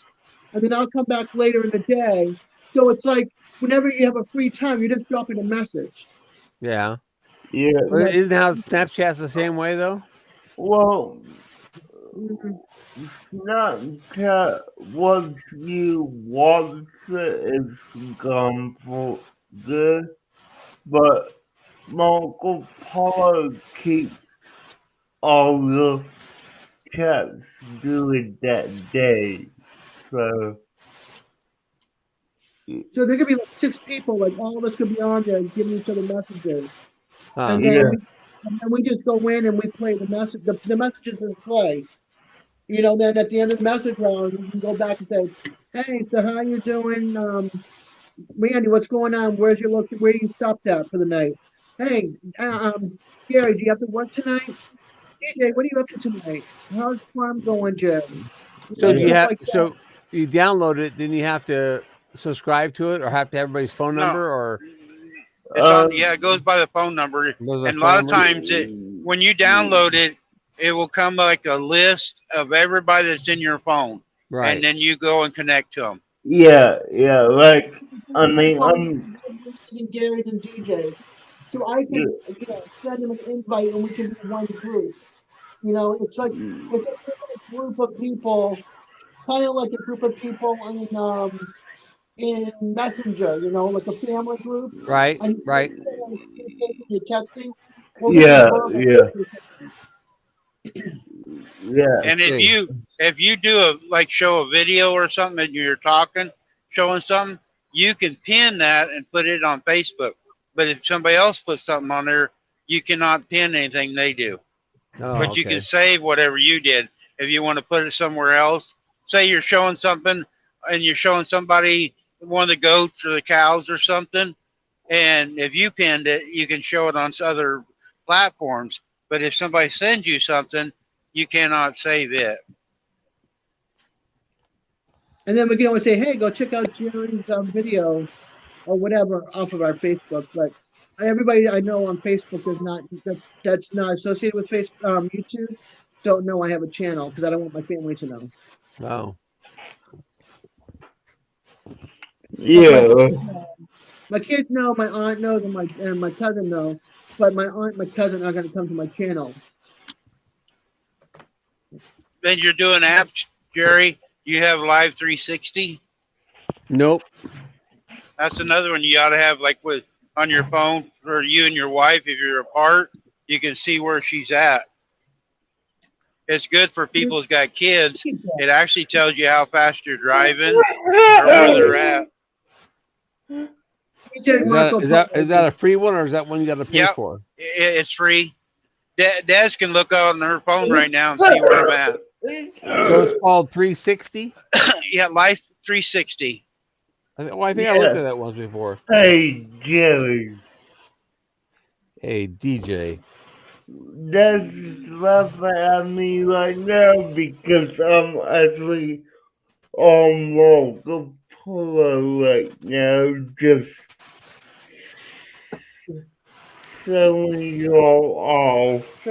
And then I'll come back later in the day. So it's like whenever you have a free time, you're just dropping a message. Yeah. yeah, But And isn't how Snapchat's the same way though? well, that's, Snapchat, once you watch it, it's gone for good, but Marco Polo keeps all the chats doing that day. So, so there could be like 6 people, like all of us could be on there giving each other messages. Huh. And yeah, then we just go in and we play the message. The messages just play. Then at the end of the message round, you can go back and say, "Hey, so how you doing, Randy? What's going on? Where you stopped at for the night? Hey, Gary, do you have to work tonight? DJ, what are you up to tonight? How's the farm going, Jerry? So do yeah, you Stuff have? like that. So you download it, then you have to subscribe to it, or have to have everybody's phone No, number, or it's uh, on. Yeah, it goes by the phone number, those are and a phone lot of number? times when you download it, it will come like a list of everybody that's in your phone, Right. and then you go and connect to them. yeah, like, I My mean, phone and Gary's and DJ's. So I yeah, can, send him an invite and we can be one group. It's like it's a group of people, kind of like a group of people in Messenger, like a family group. Right. And Right. you're texting. Well, this is yeah, verbal. yeah, And I see. if you do a like show a video or something and you're talking, showing something, you can pin that and put it on Facebook. But if somebody else puts something on there, you cannot pin anything they do. Oh, But you can okay. save whatever you did. If you want to put it somewhere else, say you're showing something and you're showing somebody one of the goats or the cows or something, and if you pinned it, you can show it on other platforms. But if somebody sends you something, you cannot save it. And then we can always say, hey, go check out Jerry's video or whatever off of our Facebook. But everybody I know on Facebook is not that's not associated with YouTube. Don't know I have a channel because I don't want my family to know. Oh, But yeah, my kids know, my aunt knows, and my cousin know. But my aunt and my cousin are going to come to my channel. Then you're doing apps, Jerry. You have Live 360. nope. That's another one you ought to have, like with on your phone for you and your wife. If you're apart, you can see where she's at. It's good for people who's got kids. It actually tells you how fast you're driving or where they're at. Is that a free one or is that one you got to pay Yep, for? it's free. Des can look on her phone right now and see where I'm at. So it's called 360. Yeah, Life 360. I think I looked at that once before. hey, Jerry, Hey DJ. that's laughing at me right now because I'm actually on Marco Polo right now, just showing you all off.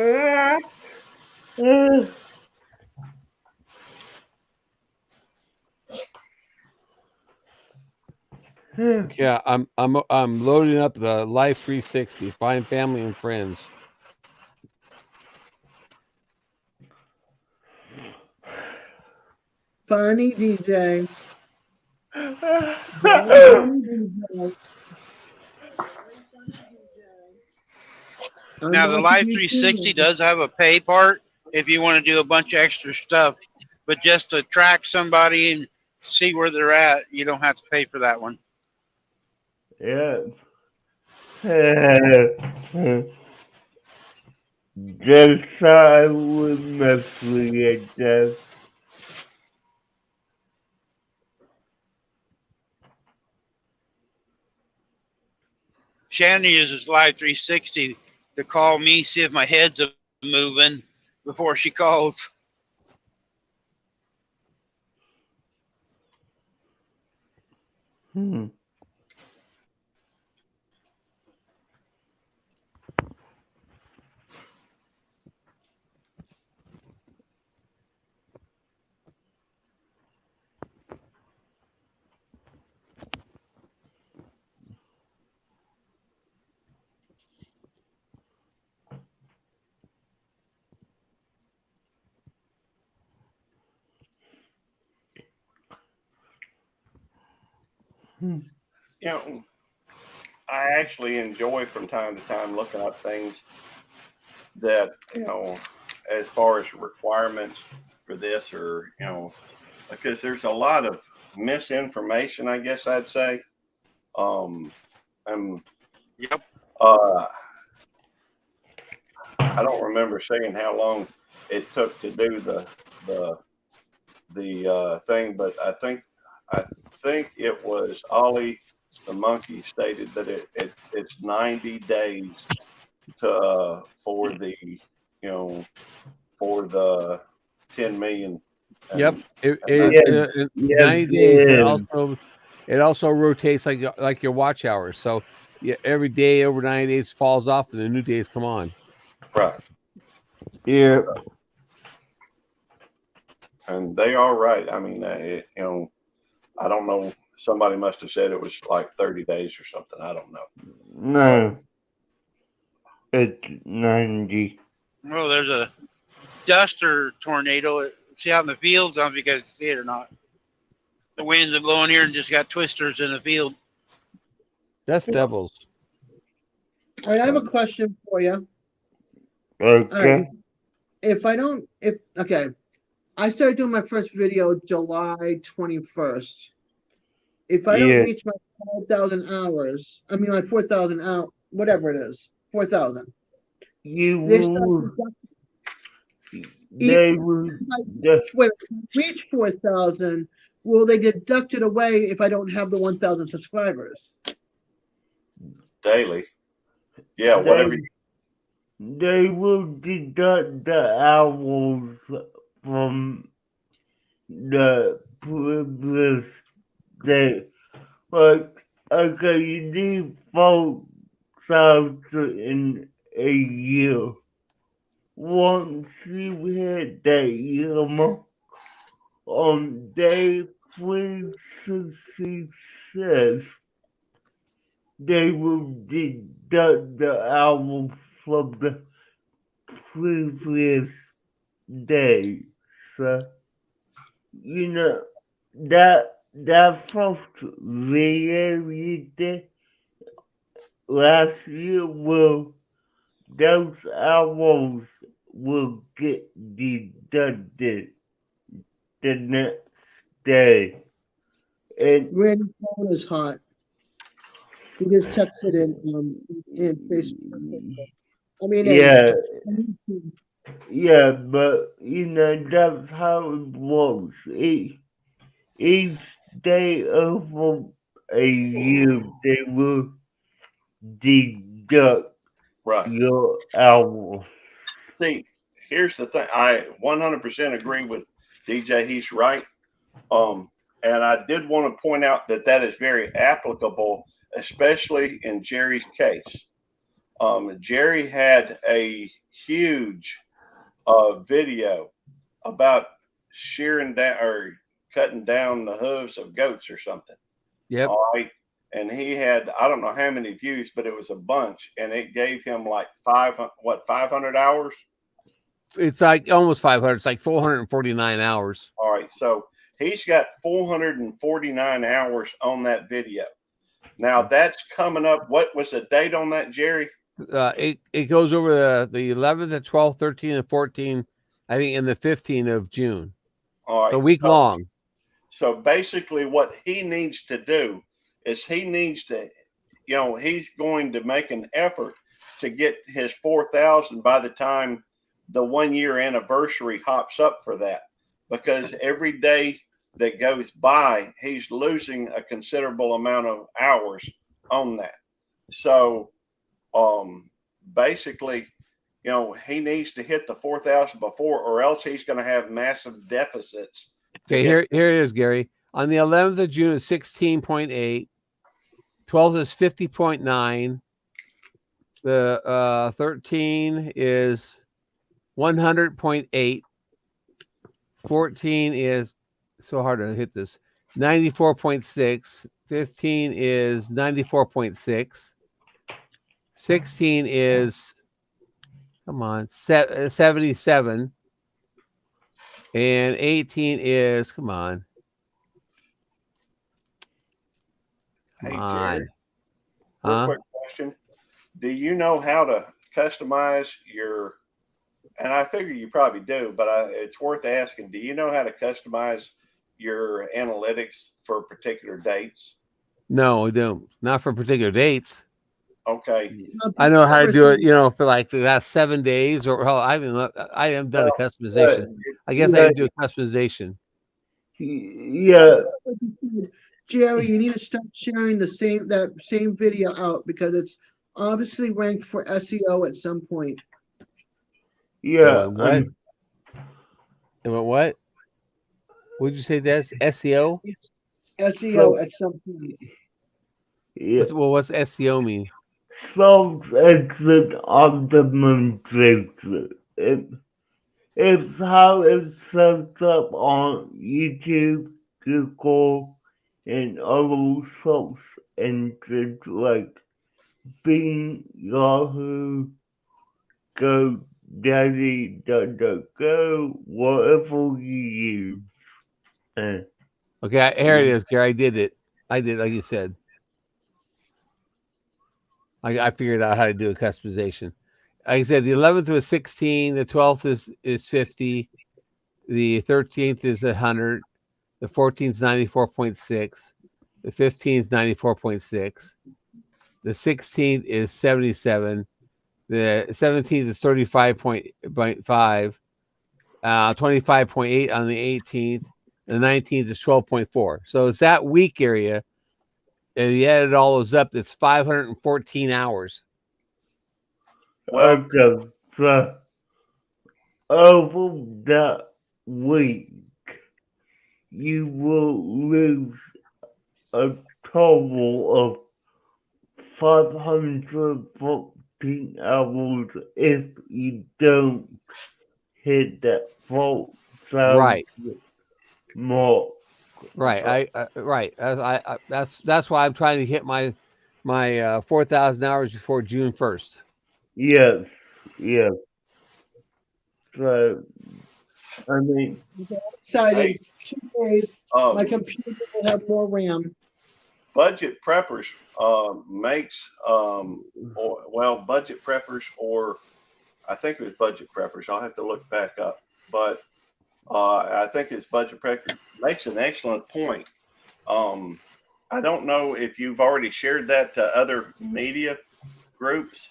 Yeah, I'm loading up the Life 360. Find family and friends. Funny DJ. Very funny DJ. I'm Now the watching Live you 360 too. does have a pay part if you want to do a bunch of extra stuff, but just to track somebody and see where they're at, you don't have to pay for that one. Yeah. Just I would mess with it, Jeff. Shannon uses Live 360 to call me, see if my head's moving before she calls. Hmm. You know, I actually enjoy from time to time looking up things that, as far as requirements for this, or, because there's a lot of misinformation, I guess I'd say. And Yep. I don't remember saying how long it took to do the thing, but I think it was Ollie the monkey stated that it's 90 days to for the 10 million. Yep. And, It, and it, that's Yes, it, yes, 90 days. yes. It also rotates like your watch hours. So yeah, every day over 90 days falls off, and the new days come on. right. Yeah. And they are right. I mean, I don't know. Somebody must have said it was like 30 days or something. I don't know. No. It's 90. Well, there's a duster tornado. See out in the fields. I don't know if you guys see it or not. The winds are blowing here and just got twisters in the field. That's devils. All right, I have a question for you. Okay. All right, okay, I started doing my first video July 21st. If I don't Yeah. reach my 5,000 hours, I mean my 4,000 out, whatever it is, 4,000. You They start will. deducting. They Even will. if I reach 4,000, will they deduct it away if I don't have the 1,000 subscribers? Daily. Yeah, whatever. They will deduct the hours from the previous day. Like, okay, you need 4,000 in a year. Once you hit that year mark, on day 366, they will deduct the hours from the previous day. So, that first video you did last year those hours will get deducted the next day. And Randy phone is hot. He just texted in Facebook. I mean, yeah, in YouTube. yeah, but that's how it works. Each day of a year, they will deduct Right. your hours. See, here's the thing. I 100% agree with DJ. He's right. And I did want to point out that is very applicable, especially in Jerry's case. Jerry had a huge video about shearing down or cutting down the hooves of goats or something. Yep. All right. And he had, I don't know how many views, but it was a bunch. And it gave him like 500 hours? It's like almost 500. It's like 449 hours. All right. So he's got 449 hours on that video. Now that's coming up. What was the date on that, Jerry? It goes over the 11th, the 12th, 13th, and 14th, I think, in the 15th of June. All right. A week long. So basically what he needs to do is he needs to, he's going to make an effort to get his 4,000 by the time the 1 year anniversary hops up for that, because every day that goes by, he's losing a considerable amount of hours on that. So basically, he needs to hit the 4,000 before, or else he's going to have massive deficits. Okay, here it is, Gary. On the 11th of June is 16.8. 12th is 50.9. The 13 is 100.8. 14 is so hard to hit this. 94.6. 15 is 94.6. 16 is 77. And 18 is Come Hey, on. Jared, real quick question. Do you know how to customize your, and I figure you probably do, but it's worth asking, do you know how to customize your analytics for particular dates? No, we don't. Not for particular dates. Okay. I know how to do it, for like the last 7 days, or hell, I haven't done a customization. I guess I can do a customization. Yeah. Jerry, you need to start sharing that same video out, because it's obviously ranked for SEO at some point. Yeah. What? What? Would you say that's SEO? SEO at some point. Yeah. What's SEO mean? Search engine optimization. It's how it's set up on YouTube, Google, and other search engines like Bing, Yahoo, GoDaddy, DuckDuckGo, whatever you use. Okay, here it is, Gary. I did it, like you said. I figured out how to do a customization. Like I said, the 11th was 16, the 12th is 50, the 13th is 100, the 14th is 94.6, the 15th is 94.6, the 16th is 77, the 17th is 35.5, 25.8 on the 18th, and the 19th is 12.4. So it's that week area. And you added all those up, that's 514 hours. Well, Okay, so over that week, you will lose a total of 514 hours if you don't hit that 4,000 Right. mark. Right. Right. That's why I'm trying to hit my 4,000 hours before June 1st. Yes. So, I mean, Excited. 2 days, um, my computer will have more RAM. Budget Preppers makes Budget Preppers, or I think it was Budget Preppers. I'll have to look back up, but I think it's Budget Preppers makes an excellent point. I don't know if you've already shared that to other media groups,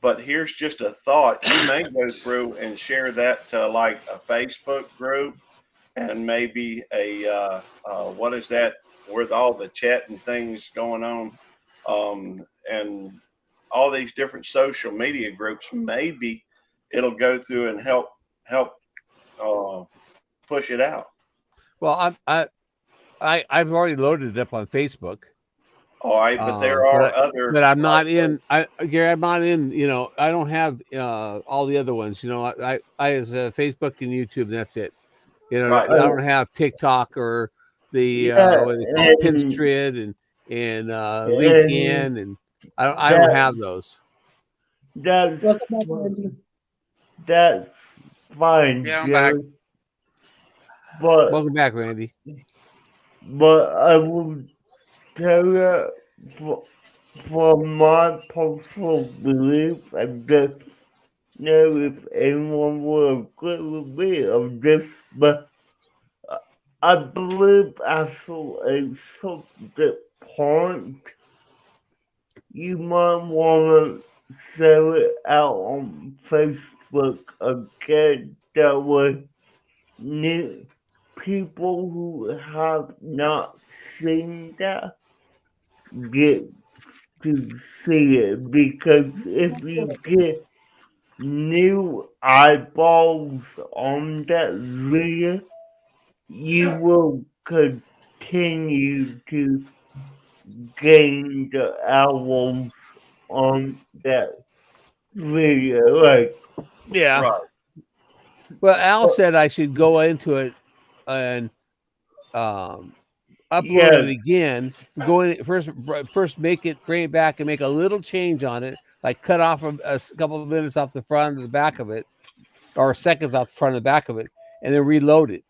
but here's just a thought. You may go through and share that to like a Facebook group, and maybe a what is that, with all the chat and things going on, and all these different social media groups. Maybe it'll go through and help push it out. Well, I've already loaded it up on Facebook. All right, but there are other. But I'm not in. Gary, I'm not in. You know, I don't have all the other ones. You know, I as Facebook and YouTube, and that's it. You know, Right. I don't have TikTok or the Yeah, what do they call it, and Pinterest and and LinkedIn, and I don't that have those. that's Welcome back, Randy. that's fine, Yeah, I'm back. Jerry. But Welcome back, Randy. I will tell you for my personal belief, I just know if anyone will agree with me of this, but I believe after a certain point, you might want to share it out on Facebook again. That way, new people who have not seen that get to see it. Because if you get new eyeballs on that video, you will continue to gain the albums on that video. Like, Yeah. Right. Well, Al said I should go into it and um, upload yeah, it again. Go in first, make it, bring it back, and make a little change on it, like cut off a couple of minutes off the front or the back of it, or seconds off the front and the back of it, and then reload it.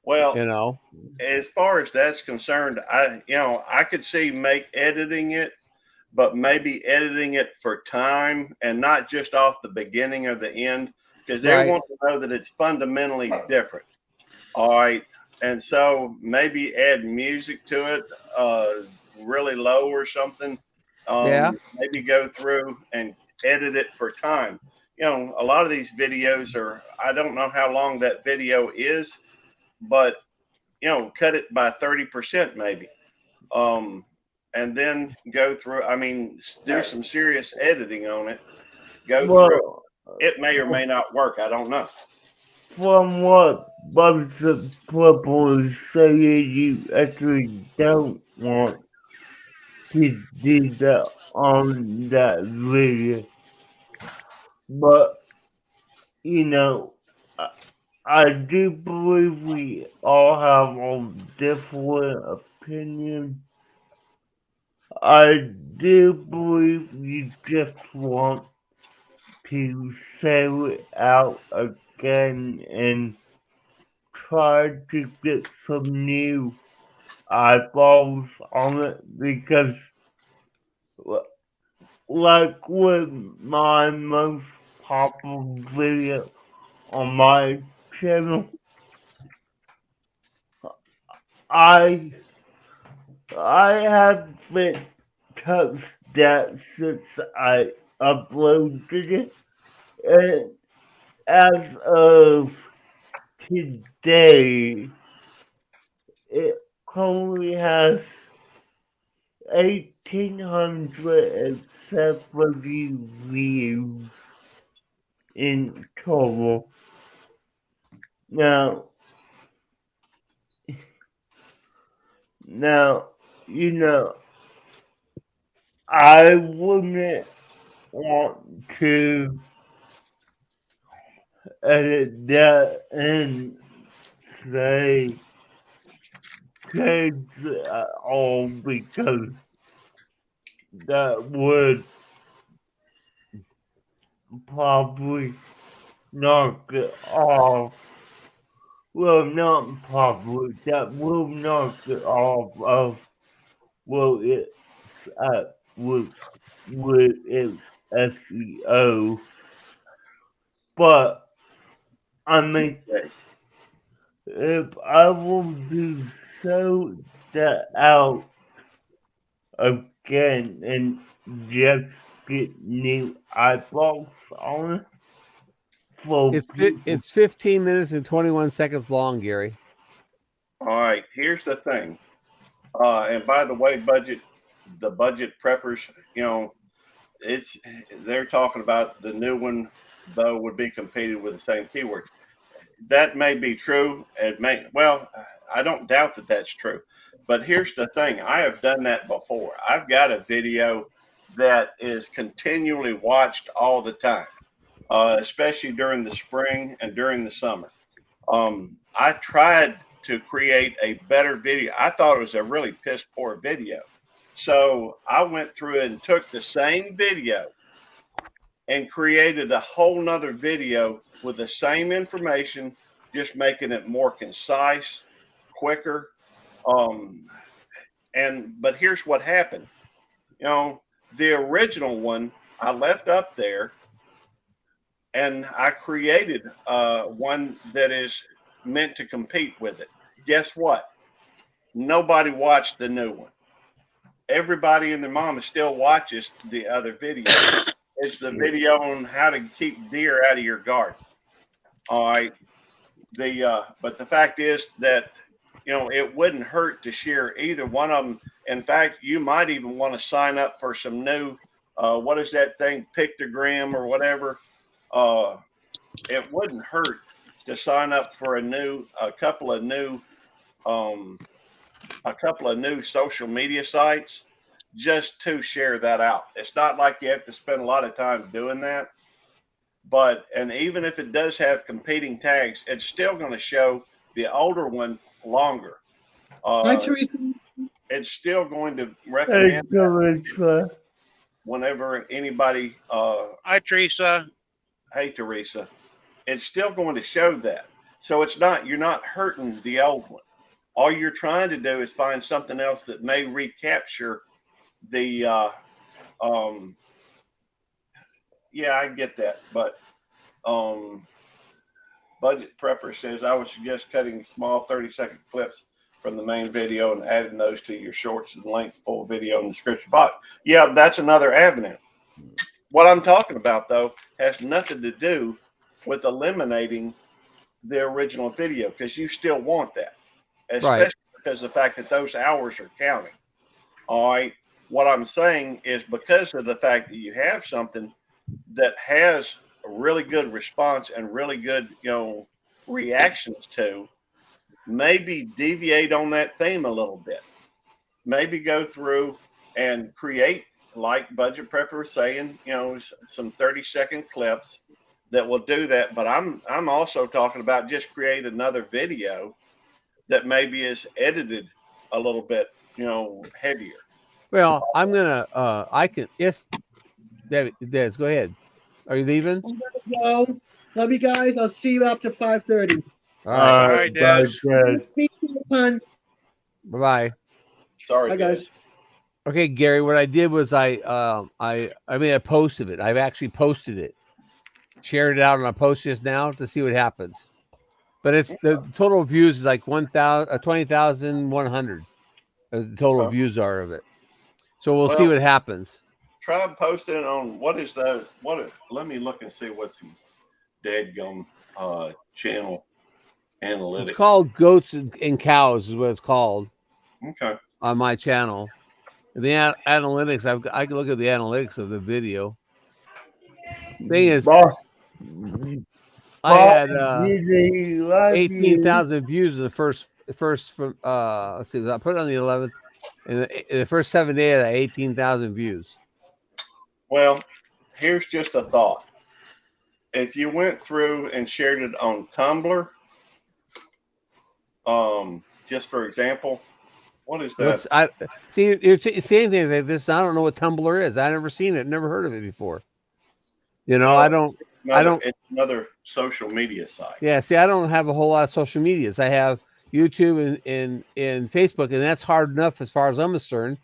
Well, You know. as far as that's concerned, I could see editing it, but maybe editing it for time and not just off the beginning or the end, because they Right. want to know that it's fundamentally different. All right. And so maybe add music to it, really low or something. Yeah. Maybe go through and edit it for time. A lot of these videos are, I don't know how long that video is, but, cut it by 30% maybe. And then go through, do some serious editing on it, go through. well, It may or may not work. I don't know. from what bunch of people is saying, you actually don't want to do that on that video. But, you know, I, I do believe we all have a different opinion. I do believe you just want to say it out again and try to get some new eyeballs on it because, like with my most popular video on my channel, I haven't touched that since I uploaded it, and as of today, it currently has 1,870 views in total. Now, you know, I wouldn't want to edit that and say kids at all because that would probably knock it off. Well, not probably. That will knock it off of it's at with its SEO. But I mean, Okay. if I will do so that out again and just get new eyeballs on it for people. It's 15 minutes and 21 seconds long, Gary. All right. Here's the thing. And by the way, the budget preppers, they're talking about the new one, though, would be competed with the same keywords. that may be true. It may, well, I don't doubt that that's true. But here's the thing: I have done that before. I've got a video that is continually watched all the time, especially during the spring and during the summer. I tried to create a better video. I thought it was a really piss poor video. So I went through and took the same video and created a whole nother video with the same information, just making it more concise, quicker. Um, but here's what happened. You know, the original one I left up there, and I created one that is meant to compete with it. Guess what? Nobody watched the new one. Everybody and their mama still watches the other video. It's the video on how to keep deer out of your garden. All right. But the fact is that, you know, it wouldn't hurt to share either one of them. In fact, you might even want to sign up for some new, what is that thing, pictogram or whatever. It wouldn't hurt to sign up for a couple of new social media sites just to share that out. It's not like you have to spend a lot of time doing that. And even if it does have competing tags, it's still going to show the older one longer. Hi, Teresa. It's still going to Hey, recommend that Teresa. whenever anybody, Hi, Teresa. hey, Teresa, it's still going to show that. So you're not hurting the old one. All you're trying to do is find something else that may recapture the, yeah, I get that. But Budget Prepper says, I would suggest cutting small 30-second clips from the main video and adding those to your shorts and link full video in the description box. Yeah, that's another avenue. What I'm talking about, though, has nothing to do with eliminating the original video, because you still want that, especially because of the fact that those hours are counting. All right. What I'm saying is, because of the fact that you have something that has a really good response and really good, you know, reactions to, maybe deviate on that theme a little bit. Maybe go through and create, like Budget Prepper was saying, you know, some 30-second clips that will do that. But I'm also talking about just create another video that maybe is edited a little bit, you know, heavier. Well, I'm gonna. I can. Yes, David. Des, go ahead. Are you leaving? I'm gonna go. Love you guys. I'll see you after 5:30. All right. Bye, Des. Des. Speak to you, hon. Bye bye. Sorry, Bye, guys. Okay, Gary. What I did was I made a post of it. I've actually posted it, shared it out on a post just now to see what happens. But it's the total views is like 20,100. The total views are of it. So we'll see what happens. Try posting on let me look and see what's some dadgum channel analytics. It's called Goats and Cows is what it's called. Okay. On my channel. The analytics, I can look at the analytics of the video. Thing is, I had 18,000 views in the first from let's see, I put it on the 11th, and in the first 7 days I had 18,000 views. Well, here's just a thought. If you went through and shared it on Tumblr, just for example, what is that? You're saying things like this. I don't know what Tumblr is. I never seen it, never heard of it before. You know, I don't. It's another social media site. Yeah, see, I don't have a whole lot of social medias. I have YouTube and Facebook, and that's hard enough as far as I'm concerned.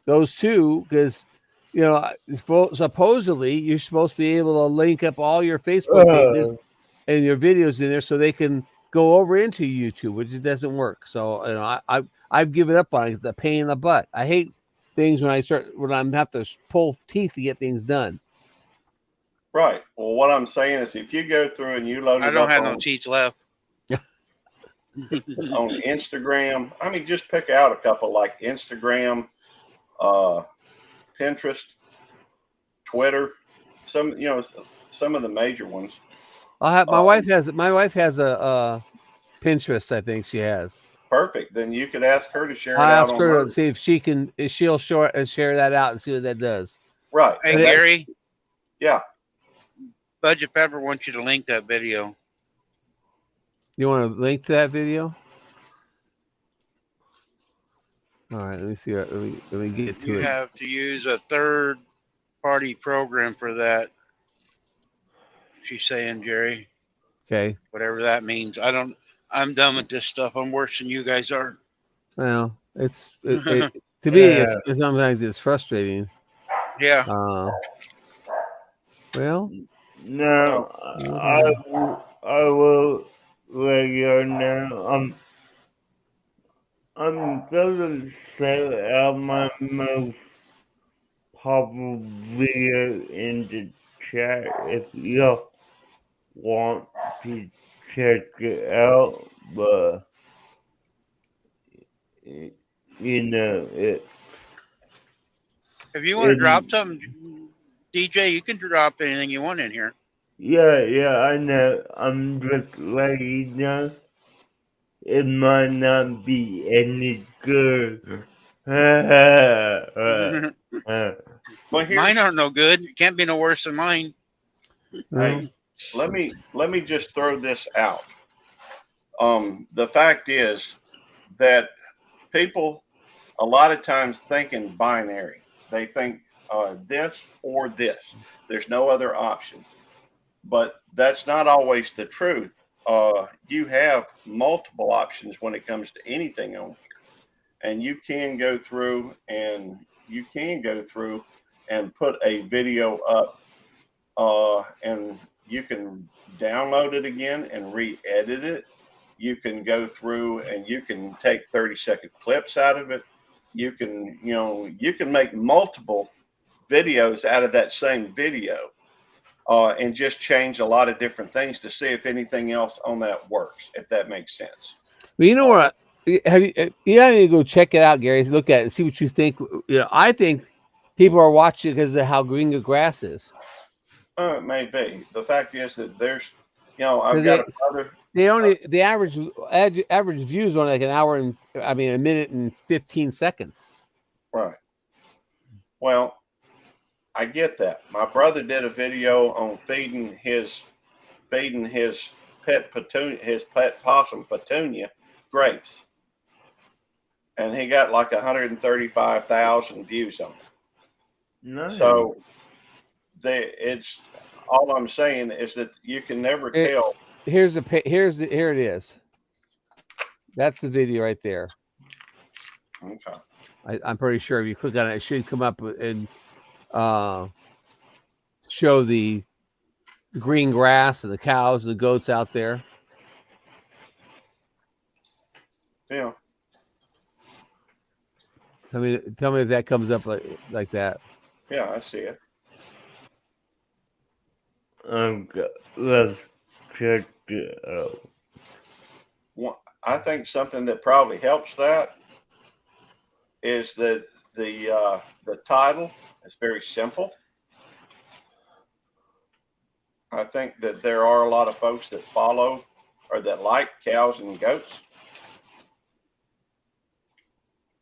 Those two, because you know, supposedly you're supposed to be able to link up all your Facebook pages and your videos in there so they can go over into YouTube, which it doesn't work. So you know, I've given up on it. It's a pain in the butt. I hate things when I have to pull teeth to get things done. Right. Well, what I'm saying is, if you go through and you load it up, I don't have no teeth left. on Instagram, I mean, just pick out a couple like Instagram, Pinterest, Twitter, some of the major ones. I'll have my wife has a Pinterest. I think she has. Perfect. Then you could ask her to share it I'll out ask on her to hers. see if she can. If she'll share that out and see what that does. Right. Hey, And that, Gary, yeah. Budget Pepper wants you to link that video. You want to link to that video? All right. Let me see. Let me get to You it. have to use a third-party program for that. She's saying, Jerry, Okay. whatever that means. I'm done with this stuff. I'm worse than you guys are. Well, to me, Yeah. it's sometimes it's frustrating. Yeah. Well, Now, I will let you know. I'm gonna say out my most popular video in the chat if you want to check it out, but you know If you want to drop it something, DJ, you can drop anything you want in here. yeah, I know. I'm just letting you know it might not be any good. Well, Mine aren't no good. It can't be no worse than mine. hey, let me just throw this out. The fact is that people a lot of times think in binary. They think this or this. There's no other options. But that's not always the truth. You have multiple options when it comes to anything on here, and you can go through and put a video up, and you can download it again and re-edit it. You can go through and you can take 30-second clips out of it. You can make multiple videos out of that same video, and just change a lot of different things to see if anything else on that works, if that makes sense. Well, you know what? Have you? You need to go check it out, Gary. Look at it, see what you think. I think people are watching because of how green the grass is. It may be. The fact is that there's, I've got a brother. The average views on like an hour and a minute and 15 seconds. Right. Well, I get that. My brother did a video on feeding his pet possum Petunia grapes, and he got like 135,000 views on it. Nice. So it's all I'm saying is that you can never tell. Here it is. That's the video right there. Okay. I'm pretty sure if you click on it, it should come up and show the green grass and the cows and the goats out there. Yeah. Tell me if that comes up like that. Yeah, I see it. Let's check it out. I think something that probably helps that is that the title is very simple. I think that there are a lot of folks that follow or that like cows and goats.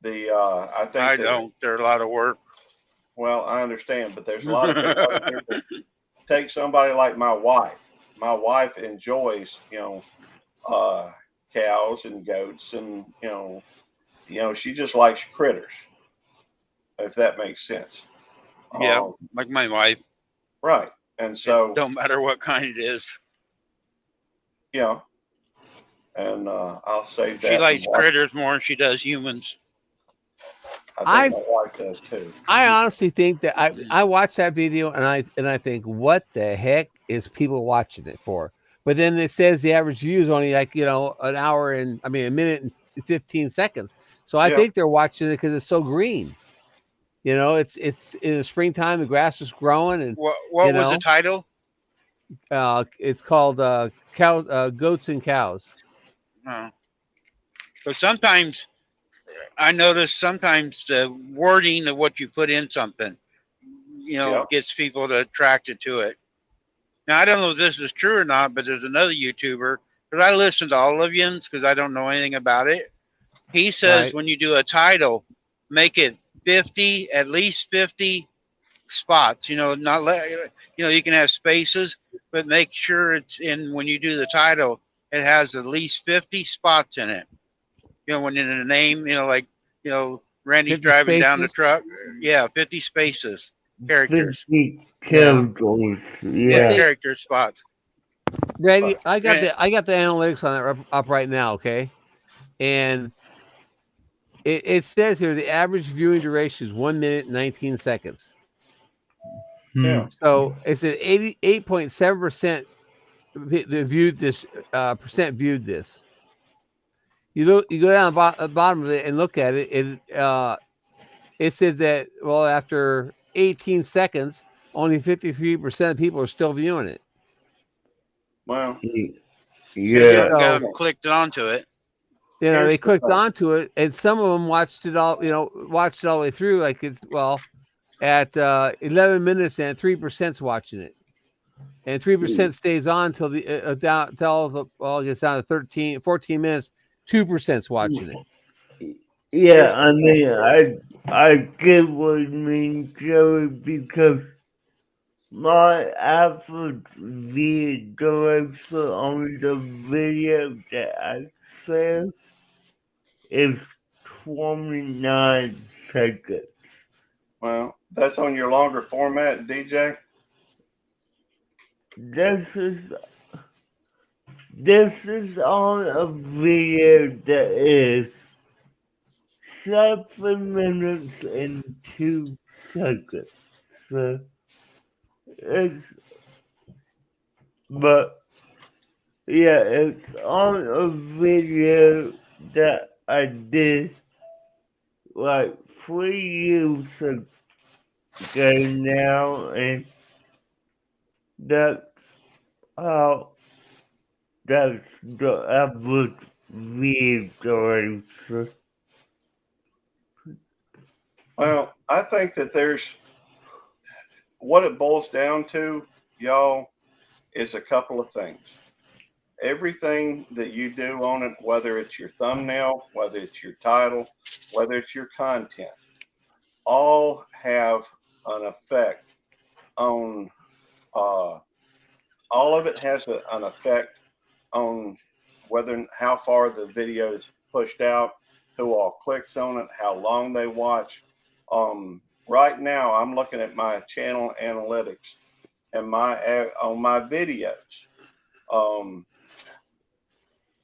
I don't. They're a lot of work. Well, I understand, but there's a lot of people out there that take somebody like my wife. My wife enjoys, cows and goats, and she just likes critters, if that makes sense. Yeah, like my wife. Right, and so it don't matter what kind it is. Yeah, and I'll save that. She likes critters more than she does humans. I think my wife does too. I honestly think that I watched that video and I think, what the heck is people watching it for? But then it says the average view is only like an hour and a minute and 15 seconds. So I think they're watching it because it's so green. It's in the springtime, the grass is growing, and what was the title? It's called Goats and Cows. Oh. But sometimes I notice the wording of what you put in something, gets people attracted to it. Now I don't know if this is true or not, but there's another YouTuber because I listen to all of yous because I don't know anything about it. He says Right. when you do a title, make it 50, at least 50 spots. Not let you can have spaces, but make sure it's in when you do the title. It has at least 50 spots in it. When in the name, like Randy's 50 driving down the spaces. truck. Yeah, 50 spaces, characters. 50 Yeah, characters. yeah, Okay, Yeah. character spots. Randy, I got And, the analytics on it up right now. Okay, and it says here the average viewing duration is 1 minute and 19 seconds. Hmm. Yeah. So it's at 88.7% viewed this percent viewed this. You go down the bottom of it and look at it. It says that after 18 seconds, only 53% of people are still viewing it. Well, see, Yeah. got So them clicked onto it. here's they the clicked thing. onto it, and some of them watched it all. Watched it all the way through. Like it's at 11 minutes and 3%'s watching it, and 3% stays on till the down till it gets down to 14 minutes. 2%'s watching it. Yeah, Here's I the thing. mean, I get what you mean, Joey, because my average view duration on the video that I share is 29 seconds. Well, that's on your longer format, DJ. This is on a video that is 7 minutes and 2 seconds. So it's but yeah, it's on a video that I did like 3 years ago now, and that's how that's the average view duration. Well, I think that there's what it boils down to, y'all, is a couple of things. Everything that you do on it, whether it's your thumbnail, whether it's your title, whether it's your content, all have an effect on, all of it has an effect on how far the video is pushed out, who all clicks on it, how long they watch. Right now, I'm looking at my channel analytics and on my videos.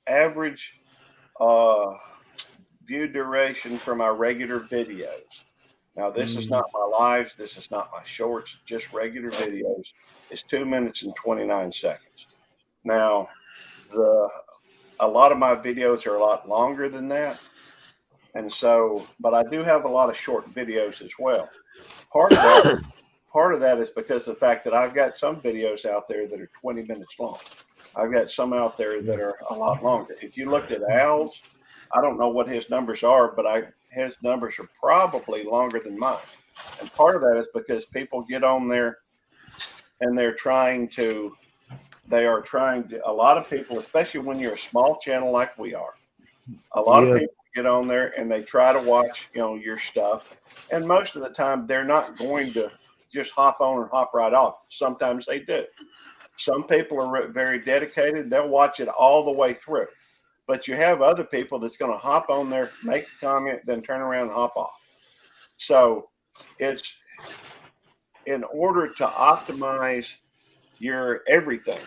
Average view duration for my regular videos. Now, this is not my lives. This is not my shorts. Just regular videos. It's 2 minutes and 29 seconds. Now, a lot of my videos are a lot longer than that, and so, but I do have a lot of short videos as well. Part of that is because of the fact that I've got some videos out there that are 20 minutes long. I've got some out there that are a lot longer. If you looked at Al's, I don't know what his numbers are, but his numbers are probably longer than mine. And part of that is because people get on there and a lot of people, especially when you're a small channel like we are, a lot of Yeah. people get on there and they try to watch, your stuff. And most of the time they're not going to just hop on and hop right off. Sometimes they do. Some people are very dedicated. They'll watch it all the way through. But you have other people that's going to hop on there, make a comment, then turn around and hop off. So it's in order to optimize your everything,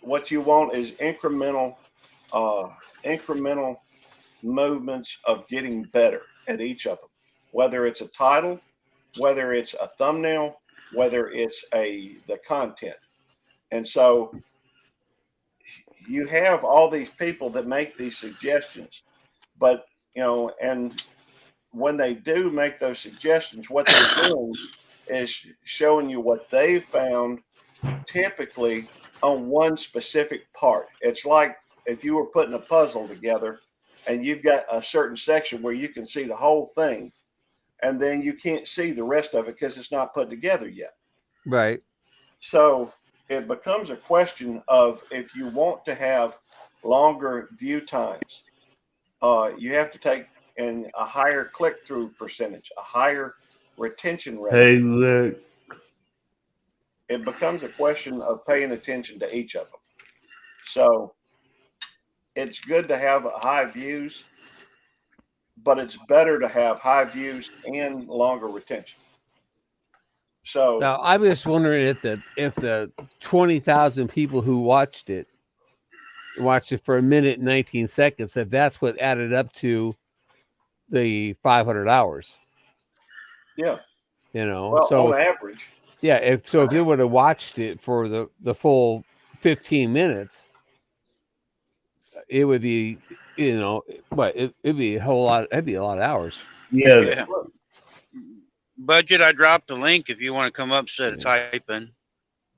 what you want is incremental movements of getting better at each of them, whether it's a title, whether it's a thumbnail, whether it's the content. And so you have all these people that make these suggestions, but and when they do make those suggestions, what they're doing is showing you what they found typically on one specific part. It's like if you were putting a puzzle together and you've got a certain section where you can see the whole thing, and then you can't see the rest of it because it's not put together yet. Right. So it becomes a question of if you want to have longer view times, you have to take in a higher click-through percentage, a higher retention rate. Hey, look. It becomes a question of paying attention to each of them. So it's good to have high views, but it's better to have high views and longer retention. So Now, I'm just wondering if the 20,000 people who watched it for a minute and 19 seconds, if that's what added up to the 500 hours. yeah, You know, well, so on average, yeah, if you would have watched it for the full 15 minutes, it would be, it'd be a whole lot. It'd be a lot of hours. Yeah. Yeah. Budget, I dropped the link if you want to come up instead of typing.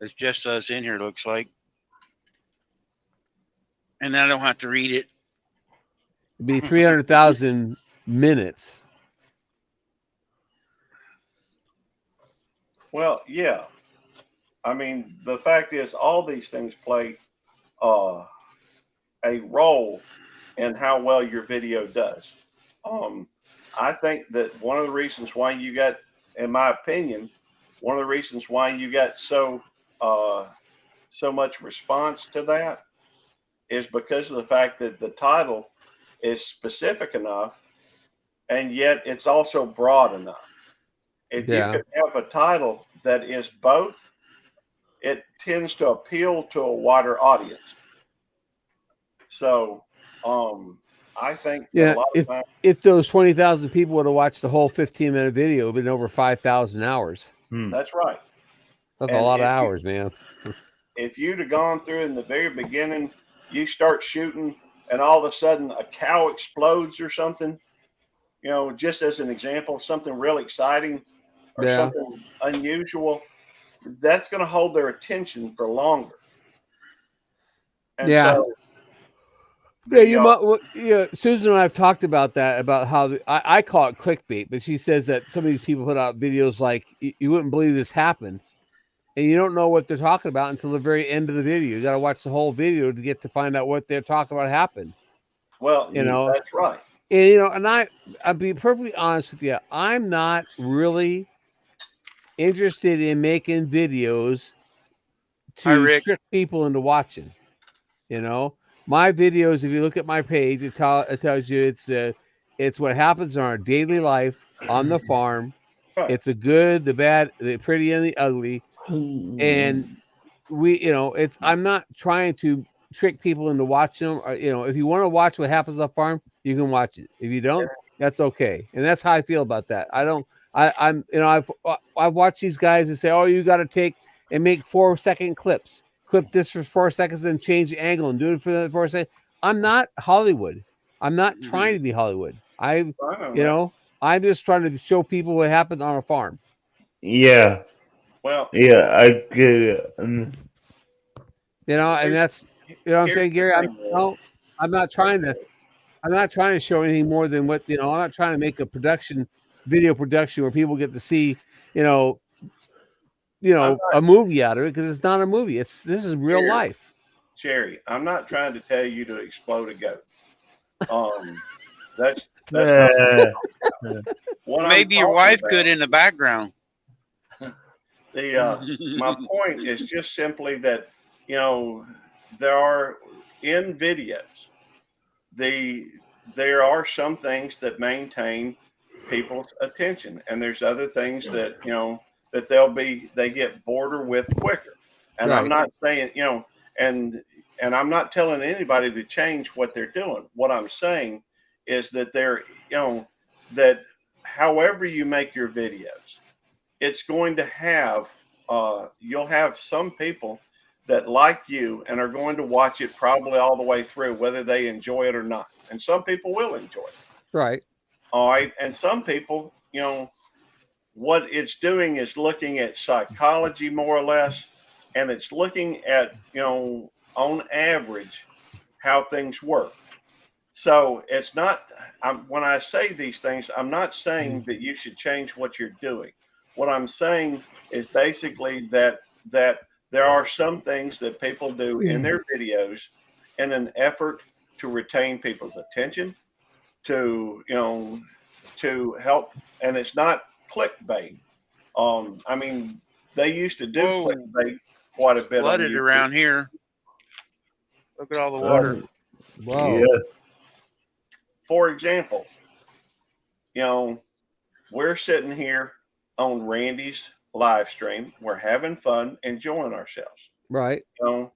It's just us in here, looks like. And then I don't have to read it. It'd be 300,000 minutes. well, yeah. I mean, the fact is, all these things play a role in how well your video does. I think that one of the reasons why you got, in my opinion, one of the reasons why you got so much response to that is because of the fact that the title is specific enough, and yet it's also broad enough. If you could have a title that is both, it tends to appeal to a wider audience. So, I think that a lot of times, if those 20,000 people would have watched the whole 15-minute video, it would have been over 5,000 hours. That's right. That's a lot of hours, man. If you'd have gone through in the very beginning, you start shooting, and all of a sudden a cow explodes or something, just as an example, something real exciting or something unusual, that's going to hold their attention for longer. And so, Susan and I have talked about that, about how I call it clickbait, but she says that some of these people put out videos like, you wouldn't believe this happened, and you don't know what they're talking about until the very end of the video. You got to watch the whole video to get to find out what they're talking about happened. Well, that's right. And I'll be perfectly honest with you, I'm not really interested in making videos to trick people into watching. My videos, if you look at my page, it tells you it's what happens in our daily life on the farm. Right. It's the good, the bad, the pretty, and the ugly. And I'm not trying to trick people into watching them. Or, if you want to watch what happens on the farm, you can watch it. If you don't, that's okay. And that's how I feel about that. I've watched these guys and say, oh, you got to take and make 4-second clips. Clip this for 4 seconds, then change the angle and do it for the 4 seconds. I'm not Hollywood. I'm not trying to be Hollywood. I'm just trying to show people what happened on a farm. Yeah. Well, yeah, I get it. And that's, what I'm saying, Gary. I'm not trying to show anything more than what, I'm not trying to make a video production where people get to see, a movie out of it, because it's not a movie. This is real life. Jerry, I'm not trying to tell you to explode a goat. That's not maybe your wife could in the background. My point is just simply that, there are, in videos, there are some things that maintain people's attention, and there's other things that, that they get bored with quicker. And I'm not saying, and I'm not telling anybody to change what they're doing. What I'm saying is that that however you make your videos, it's going to have, you'll have some people that like you and are going to watch it probably all the way through, whether they enjoy it or not. And some people will enjoy it. Right. All right. And some people, what it's doing is looking at psychology more or less, and it's looking at, on average, how things work. So it's not, when I say these things, I'm not saying that you should change what you're doing. What I'm saying is basically that there are some things that people do in their videos in an effort to retain people's attention, to to help, and it's not clickbait. I mean, they used to do Whoa. clickbait quite a bit on Flooded YouTube. around here. Look at all the water. Whoa. Yeah. For example, we're sitting here on Randy's live stream. We're having fun, enjoying ourselves. Right. And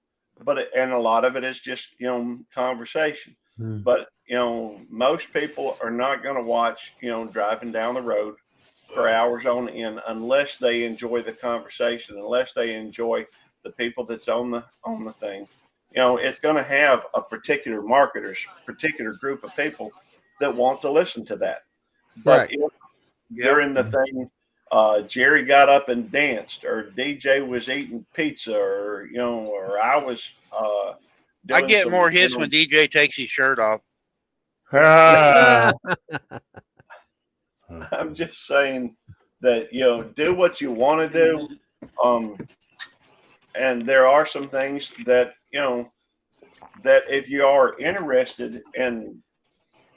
a lot of it is just conversation. But most people are not going to watch driving down the road for hours on end unless they enjoy the conversation, unless they enjoy the people that's on the thing. It's going to have a particular particular group of people that want to listen to that. But if during the thing, Jerry got up and danced, or DJ was eating pizza, or or I was I doing get some, more hits when DJ takes his shirt off. I'm just saying that do what you want to do, and there are some things that that if you are interested in,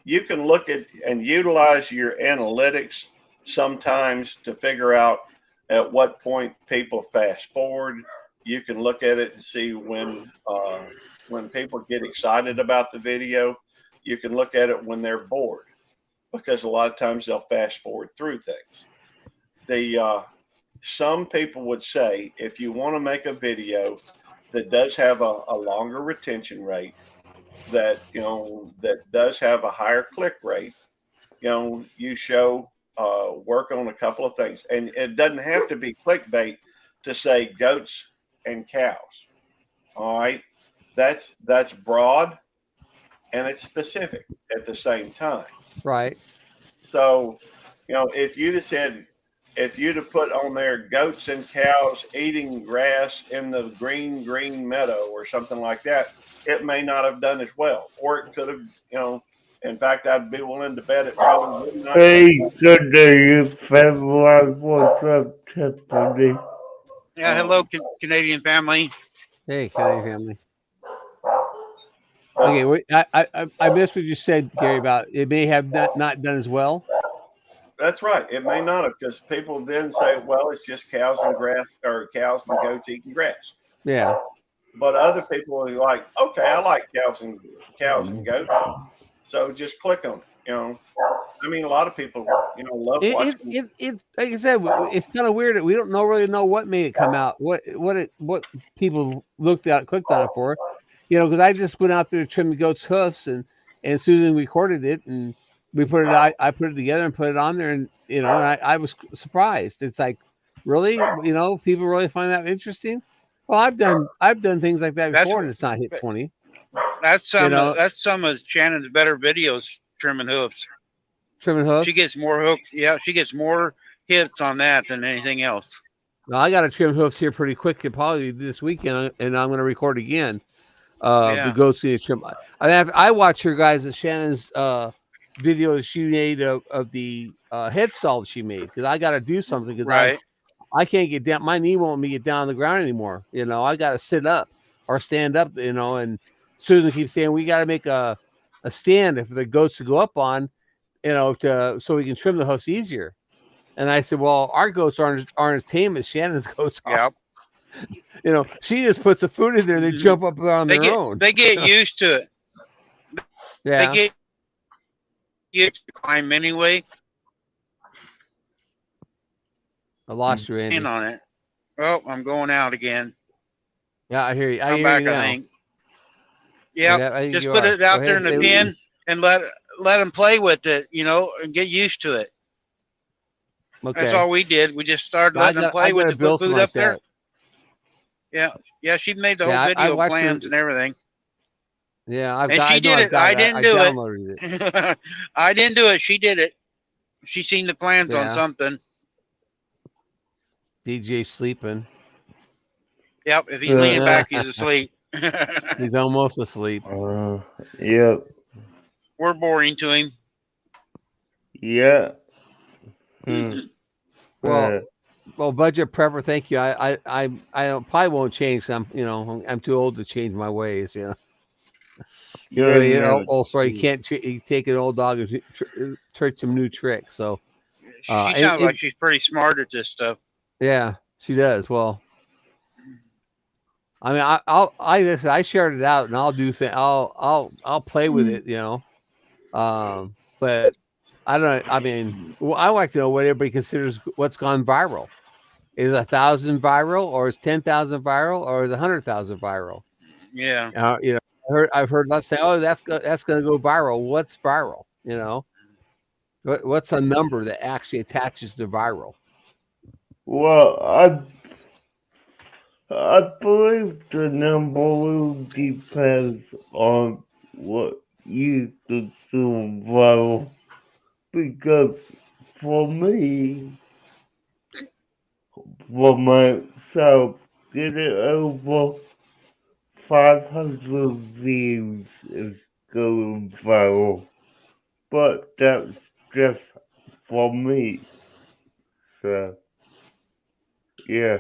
you can look at and utilize your analytics sometimes to figure out at what point people fast forward. You can look at it and see when people get excited about the video. You can look at it when they're bored, because a lot of times they'll fast forward through things. Some people would say if you want to make a video that does have a longer retention rate, that that does have a higher click rate, you show work on a couple of things, and it doesn't have to be clickbait to say goats and cows. All right, that's broad and it's specific at the same time. Right. So, if you'd have said, if you'd have put on there goats and cows eating grass in the green meadow or something like that, it may not have done as well, or it could have, in fact, I'd be willing to bet it probably would not. Hey, good day, you February. What's up, Tiffany? Yeah, hello, Canadian family. Hey, Canadian family. Okay, wait, I missed what you said, Gary, about it may have not done as well. That's right. It may not have, because people then say, well, it's just cows and grass, or cows and goats eating grass. Yeah. But other people are like, okay, I like cows and goats, so just click on it. I mean, a lot of people, love watching. It like I said, it's kind of weird. We don't really know what made it come out. What people clicked on it for. Because I just went out there to trim the goat's hoofs, and Susan recorded it, and we put it. I put it together and put it on there, and and I was surprised. It's like, really, people really find that interesting. Well, I've done things like that before, and it's not hit 20. That's some of Shannon's better videos. Trimming hoofs. Trimming hoofs. She gets more hooks. Yeah, she gets more hits on that than anything else. Well, I got to trim hoofs here pretty quick, probably this weekend, and I'm going to record again. The goats need to trim. I watch her guys, Shannon's video that she made of the headstall that she made, because I got to do something, because I can't get down. My knee won't let me get down on the ground anymore. I got to sit up or stand up. And Susan keeps saying we got to make a stand for the goats to go up on, so we can trim the hoofs easier. And I said, well, our goats aren't as tame as Shannon's goats are. Yep. She just puts the food in there, and they jump up there on their own. They get used to it. Yeah. They get used to climb anyway. I lost you, Andy. In on it. Oh, I'm going out again. Yeah, I hear you. I'm back, I think. Yeah, just put it out there in the pen and let them play with it, and get used to it. Okay. That's all we did. We just started letting them play with the food up there. Yeah, she made the whole video plans and everything. Yeah, she did it. I didn't do it. I didn't do it. She did it. She seen the plans on something. DJ sleeping. Yep, if he's leaning back, he's asleep. He's almost asleep. Yep. We're boring to him. Yeah. Well, Well, budget prepper, thank you. I probably won't change. I'm too old to change my ways. You're not. Old story. You take an old dog and teach some new tricks. So, She and sounds like she's pretty smart at this stuff. yeah, she does. Well, I mean, listen, I shared it out, and I'll do things. I'll play with it. But I don't. I mean, well, I like to know what everybody considers what's gone viral. Is 1,000 viral, or is 10,000 viral, or is 100,000 viral? Yeah. I've heard lots say, "Oh, that's going to go viral." What's viral? What's a number that actually attaches to viral? Well, I believe the number will depend on what you consume viral. Because for me, for myself, getting over 500 views is going viral. But that's just for me. So, yeah.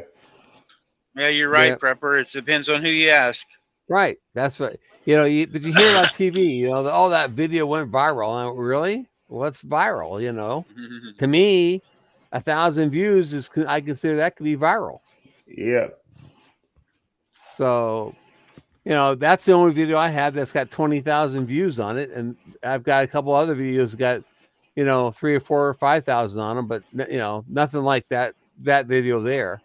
Yeah, you're Yeah, right, Prepper. It depends on who you ask. right. That's what but you hear it on TV. All that video went viral. And I went, really? What's viral? To me, 1,000 views I consider that could be viral. Yeah. So, that's the only video I have that's got 20,000 views on it, and I've got a couple other videos that got 3 or 4 or 5,000 on them, but nothing like that video there.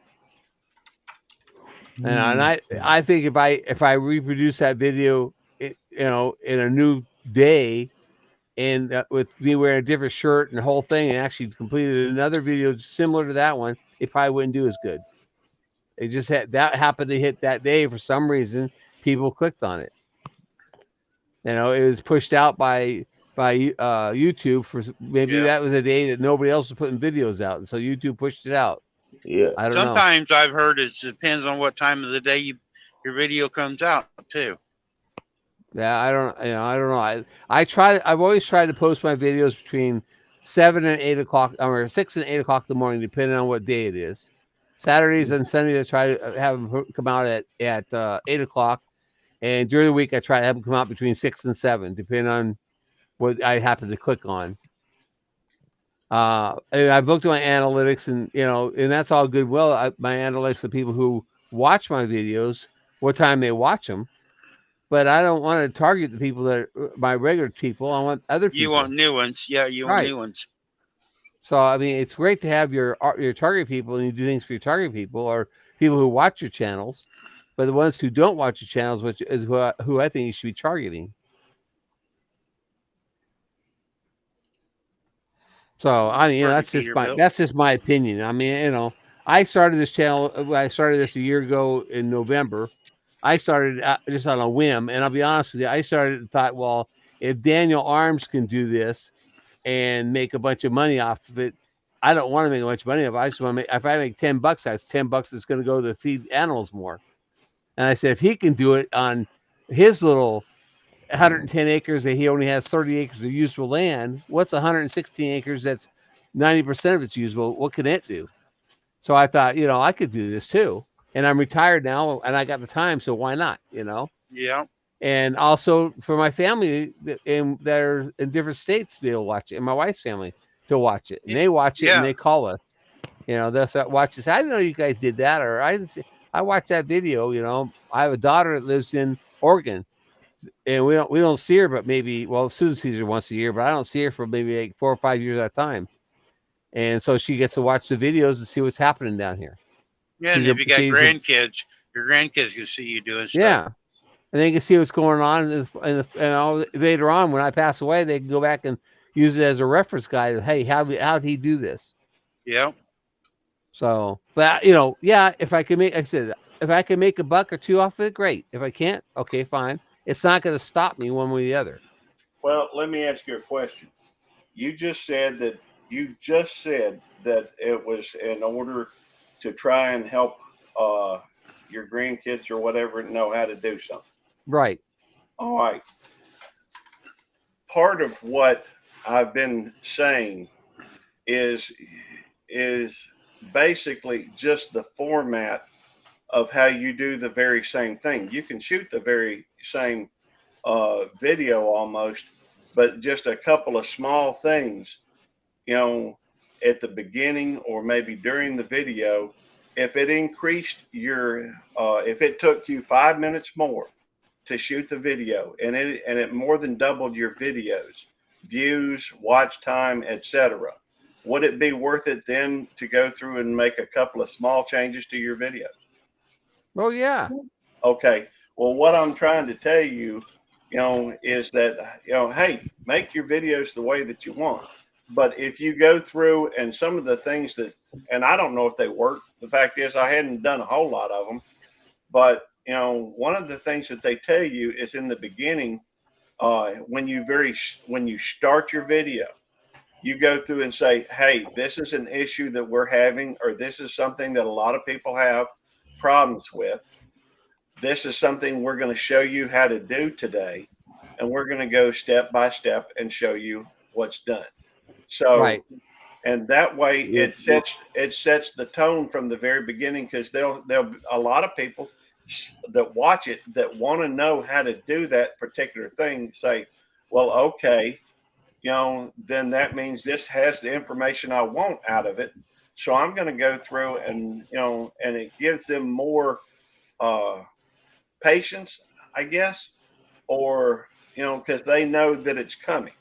And I think if I reproduce that video, in a new day, and with me wearing a different shirt and the whole thing, and actually completed another video similar to that one, it probably wouldn't do as good. It just happened to hit that day for some reason. People clicked on it. It was pushed out by YouTube for maybe Yeah. that was a day that nobody else was putting videos out, and so YouTube pushed it out. Yeah. I don't know. Sometimes I've heard it depends on what time of the day your video comes out too. Yeah, I don't know. I've always tried to post my videos between 7 and 8 o'clock, or 6 and 8 o'clock in the morning, depending on what day it is. Saturdays and Sundays, I try to have them come out at 8 o'clock, and during the week, I try to have them come out between 6 and 7, depending on what I happen to click on. And I've looked at my analytics, and that's all good. Well, my analytics of people who watch my videos, what time they watch them. But I don't want to target the people that are my regular people. I want other people. You want new ones. Yeah, you want new ones. So, I mean, it's great to have your target people, and you do things for your target people or people who watch your channels. But the ones who don't watch your channels, which is who I think you should be targeting. So, I mean, that's just my opinion. I mean, I started this channel. I started this a year ago in November. I started just on a whim, and I'll be honest with you. I started and thought, well, if Daniel Arms can do this and make a bunch of money off of it, I don't want to make a bunch of money off it. I just want to make. If I make $10, that's $10 that's going to go to feed animals more. And I said, if he can do it on his little 110 acres that he only has 30 acres of usable land, what's 116 acres that's 90% of it's usable? What can it do? So I thought, I could do this too. And I'm retired now, and I got the time, so why not? Yeah. And also for my family that are in different states, they'll watch it, and my wife's family to watch it, and they watch it, and they call us. They'll watch this. I didn't know you guys did that, or I watched that video. I have a daughter that lives in Oregon, and we don't see her, but maybe Susan sees her once a year, but I don't see her for maybe like 4 or 5 years at a time. And so she gets to watch the videos and see what's happening down here. Yeah, and if you got grandkids, your grandkids can see you doing stuff. Yeah, and they can see what's going on, and later on when I pass away, they can go back and use it as a reference guide. Hey, how did he do this? Yeah. So, but if I can make, like I said, if I can make $1 or $2 off of it, great. If I can't, okay, fine. It's not going to stop me one way or the other. Well, let me ask you a question. You just said that it was in order to try and help your grandkids or whatever know how to do something. Right. All right. Part of what I've been saying is basically just the format of how you do the very same thing. You can shoot the very same video almost, but just a couple of small things, you know, at the beginning or maybe during the video. If it increased your, if it took you 5 minutes more to shoot the video, and it more than doubled your videos, views, watch time, etc., would it be worth it then to go through and make a couple of small changes to your video? Oh yeah. Okay. Well, what I'm trying to tell you, is that, hey, make your videos the way that you want. But if you go through and some of the things that, and I don't know if they work, the fact is I hadn't done a whole lot of them, but one of the things that they tell you is in the beginning, when you start your video, you go through and say, hey, this is an issue that we're having, or this is something that a lot of people have problems with. This is something we're going to show you how to do today, and we're going to go step by step and show you what's done. So, Right. and that way it sets the tone from the very beginning, because there'll a lot of people that watch it that want to know how to do that particular thing say, well, okay, then that means this has the information I want out of it. So I'm going to go through and, and it gives them more patience, I guess, or, because they know that it's coming.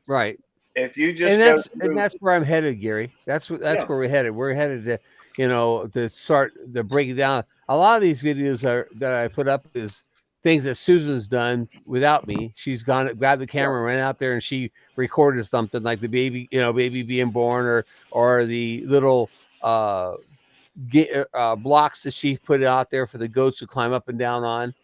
Right. If you just and that's where I'm headed, Gary. That's where we're headed. We're headed to, to start to break it down. A lot of these videos that I put up is things that Susan's done without me. She's gone, grabbed the camera, ran out there, and she recorded something like the baby, baby being born, or the little blocks that she put out there for the goats to climb up and down on.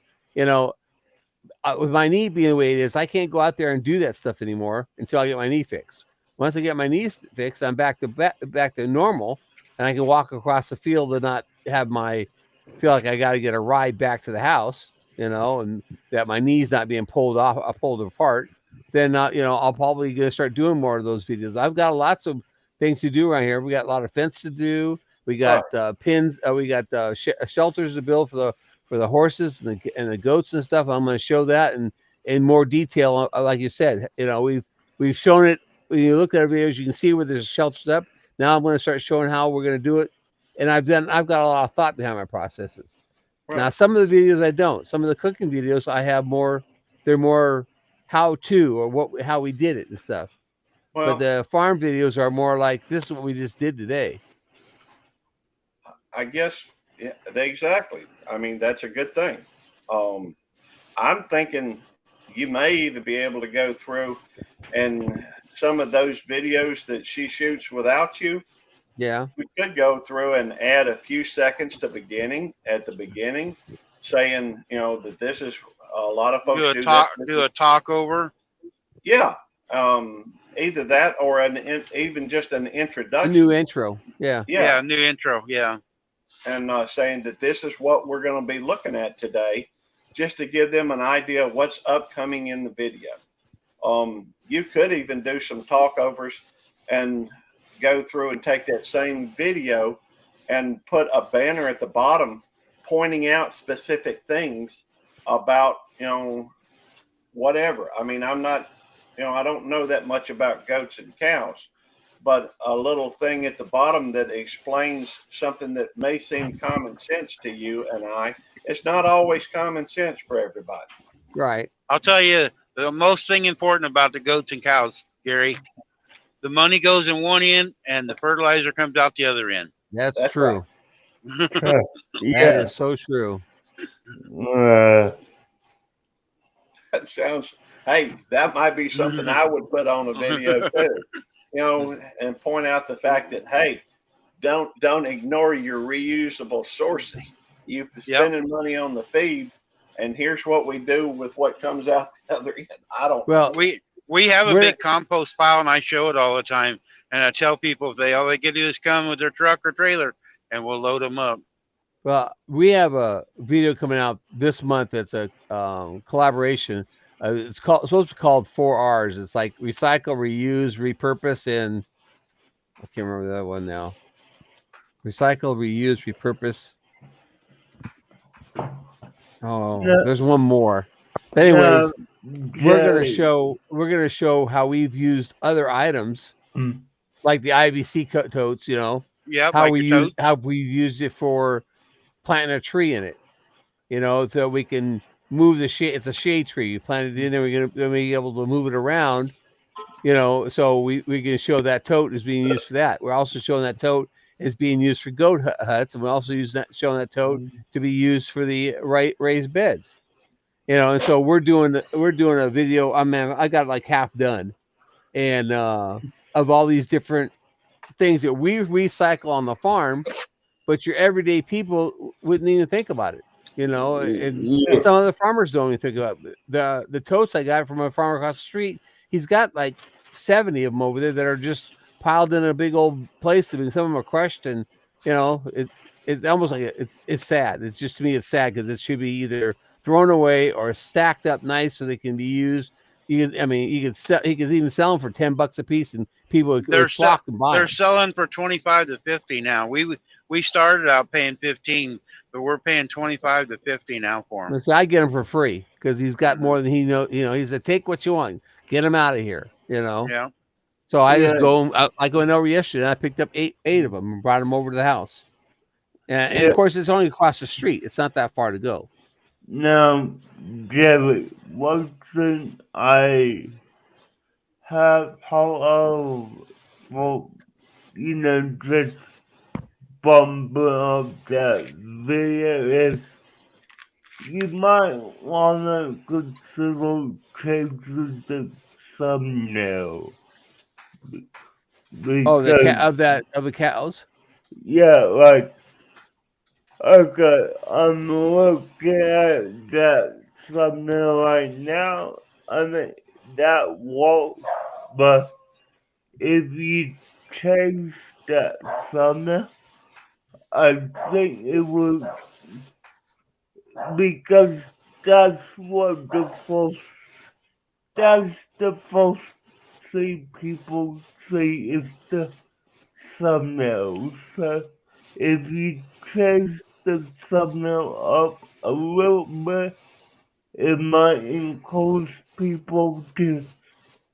With my knee being the way it is, I can't go out there and do that stuff anymore until I get my knee fixed. Once I get my knees fixed, I'm back to normal, and I can walk across the field and not have feel like I got to get a ride back to the house, and that my knee's not being pulled apart. Then, I'll probably gonna start doing more of those videos. I've got lots of things to do around here. We got a lot of fence to do. We got pins. We got shelters to build for the horses and the goats and stuff. I'm going to show that in more detail. Like you said, we've shown it. When you look at our videos, you can see where there's shelters up. Now I'm going to start showing how we're going to do it. And I've got a lot of thought behind my processes. Right. Now, some of the videos I don't. Some of the cooking videos I have more. They're more how to, or how we did it and stuff. Well, but the farm videos are more like, this is what we just did today. I guess, yeah, exactly. I mean, that's a good thing. I'm thinking you may even be able to go through and some of those videos that she shoots without you. Yeah. We could go through and add a few seconds at the beginning, saying, that this is a lot of folks do a talk over. Yeah. Either that or even just an introduction. A new intro. Yeah. Yeah. New intro. Yeah. And saying that this is what we're going to be looking at today, just to give them an idea of what's upcoming in the video. You could even do some talkovers and go through and take that same video and put a banner at the bottom pointing out specific things about, whatever. I mean, I'm not, I don't know that much about goats and cows, but a little thing at the bottom that explains something that may seem common sense to you and I. It's not always common sense for everybody. Right. I'll tell you the most thing important about the goats and cows, Gary. The money goes in one end and the fertilizer comes out the other end. That's true. Yeah. That is so true. That sounds, hey, that might be something I would put on a video too, and point out the fact that, hey, don't ignore your reusable sources. You're spending money on the feed, and here's what we do with what comes out the other end. I don't. Well, we have a big compost pile, and I show it all the time. And I tell people if all they can do is come with their truck or trailer, and we'll load them up. Well, we have a video coming out this month. That's a collaboration. It's supposed to be called 4 R's. It's like recycle, reuse, repurpose, and I can't remember that one now. Recycle, reuse, repurpose. Oh, No, there's one more. But no, anyways, Jerry. we're gonna show how we've used other items Mm, like the IBC totes. You know Yep, like your totes. how we used it for planting a tree in it. You know, so we can move the shade. It's a shade tree. You plant it in there. We're gonna then be able to move it around. You know, so we can show that tote is being used for that. We're also showing that tote is being used for goat huts, and we also use that showing that tote to be used for the raised beds. You know, and so we're doing a video. I mean, I got like half done, and of all these different things that we recycle on the farm, but your everyday people wouldn't even think about it. You know, and yeah, some other farmers don't even think about it. The totes I got from a farmer across the street. He's got like 70 of them over there that are just piled in a big old place. I mean, some of them are crushed, and you know, it's almost like it's sad. It's just to me, it's sad because it should be either thrown away or stacked up nice so they can be used. You can, I mean, you could sell. He could even sell them for $10 a piece, and people They're would flock and buy they're them. selling for 25 to 50 now. We started out paying 15, but we're paying 25 to 50 now for them. And so I get him for free because he's got Hmm. more than he know. You know, he said, "Take what you want, get him out of here." You know, Yeah. so I just yeah, go. I went over yesterday. And I picked up eight of them and brought them over to the house. And of yeah. course, it's only across the street. It's not that far to go. Now, Jerry, one thing I have thought of for, just bumping up that video is you might want to consider changing the thumbnail Oh, the cat because, of the cows. yeah, like, okay, I'm looking at that thumbnail right now. I mean, that works, but if you change that thumbnail, I think it would, because that's what that's the first thing people see is the thumbnail. So if you change the thumbnail up a little bit, it might encourage people to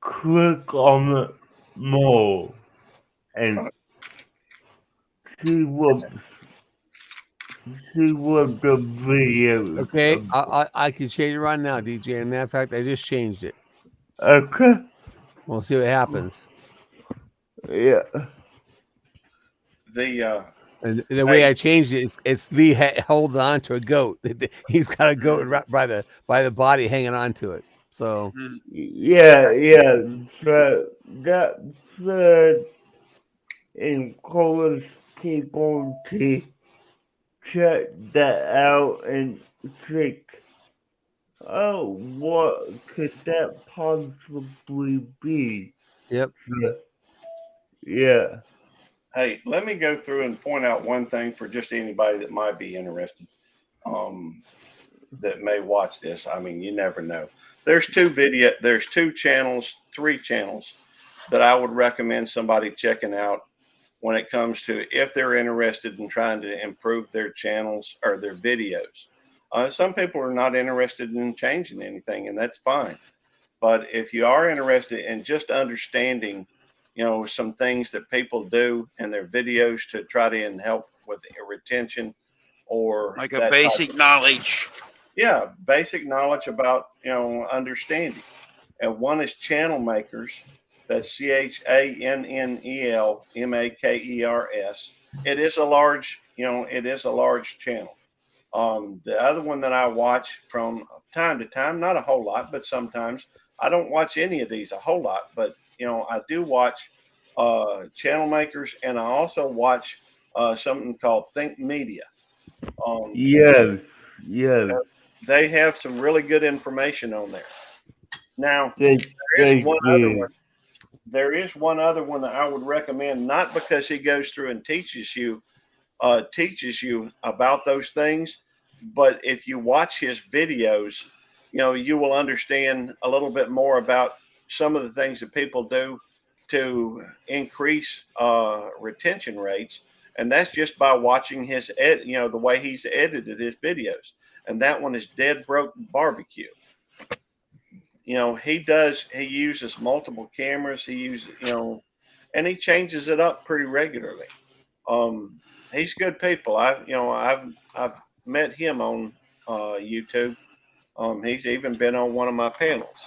click on it more and see what see what the video is Okay, about. I can change it right now, DJ. And matter of fact, I just changed it. Okay. We'll see what happens. Yeah. The And the way hey, I changed it, it's Lee holding on to a goat. He's got a goat Hmm. by the body hanging on to it. So Hmm. Yeah, yeah. So that should encourage people to check that out and think, oh, what could that possibly be? yep. So, yeah. hey, let me go through and point out one thing for just anybody that might be interested. Um, that may watch this. I mean, you never know. There's two channels, three channels that I would recommend somebody checking out when it comes to if they're interested in trying to improve their channels or their videos. Some people are not interested in changing anything, and that's fine. But if you are interested in just understanding, some things that people do in their videos to try to help with retention or Like a that type basic of, knowledge. yeah, basic knowledge about, understanding. And one is channel makers. That's CHANNELMAKERS. It is a large channel. The other one that I watch from time to time, not a whole lot, but sometimes I don't watch any of these a whole lot, but I do watch channel makers, and I also watch something called Think Media. And Yes. Yes. they have some really good information on there. Now, They, there is they one other do. one. There is one other one that I would recommend, not because he goes through and teaches you about those things, but if you watch his videos, you will understand a little bit more about some of the things that people do to increase retention rates. and that's just by watching his the way he's edited his videos. And that one is Dead Broke Barbecue. He uses multiple cameras. He uses, and he changes it up pretty regularly. He's good people. I've met him on YouTube. He's even been on one of my panels.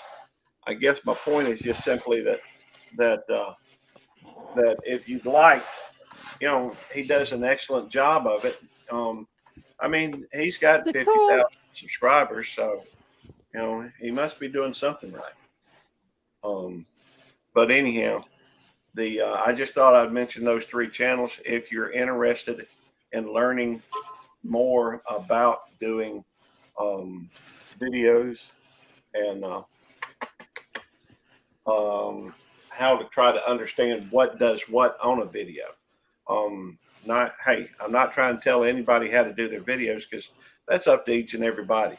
I guess my point is just simply that if you'd like, he does an excellent job of it. I mean, he's got 50,000 subscribers, so he must be doing something right. But anyhow, I just thought I'd mention those 3 channels if you're interested in learning more about doing videos and how to try to understand what does what on a video. I'm not trying to tell anybody how to do their videos, because that's up to each and everybody.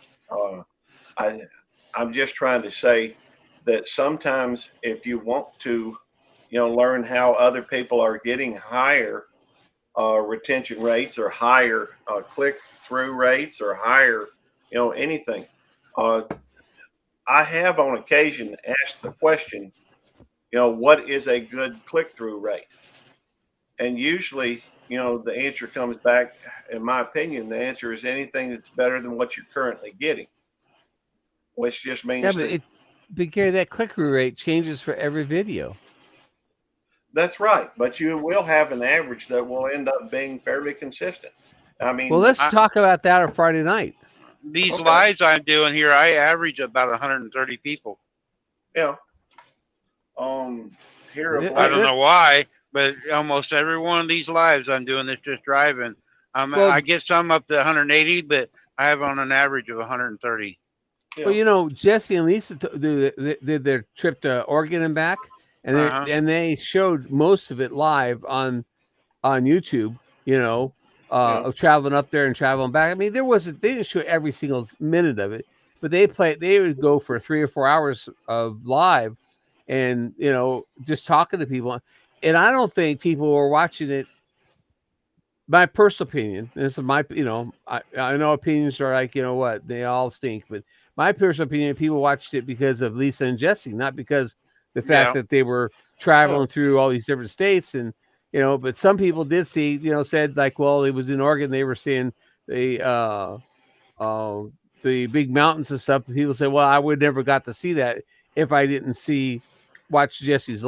I'm just trying to say that sometimes if you want to, learn how other people are getting higher retention rates or higher click-through rates or higher, anything. I have on occasion asked the question, what is a good click-through rate? And usually, the answer comes back, in my opinion, the answer is anything that's better than what you're currently getting, which just means but Gary, that click-through rate changes for every video. That's right, but you will have an average that will end up being fairly consistent. I mean, well, let's talk about that on Friday night. These lives I'm doing here, I average about 130 people. Yeah. I don't know why, but almost every one of these lives I'm doing is just driving. I get some up to 180, but I have on an average of 130. Yeah. Well, Jesse and Lisa did their trip to Oregon and back, and they showed most of it live on YouTube. Of traveling up there and traveling back. I mean, they didn't show every single minute of it, but they would go for 3 or 4 hours of live, and just talking to people. And I don't think people were watching it. My personal opinion, and this is my, I know opinions are like, what, they all stink, but my personal opinion, people watched it because of Lisa and Jesse, not because the fact that they were traveling through all these different states. And but some people did see, said like, well, it was in Oregon, they were seeing the big mountains and stuff. And people said, well, I would never got to see that if I didn't watch Jesse's,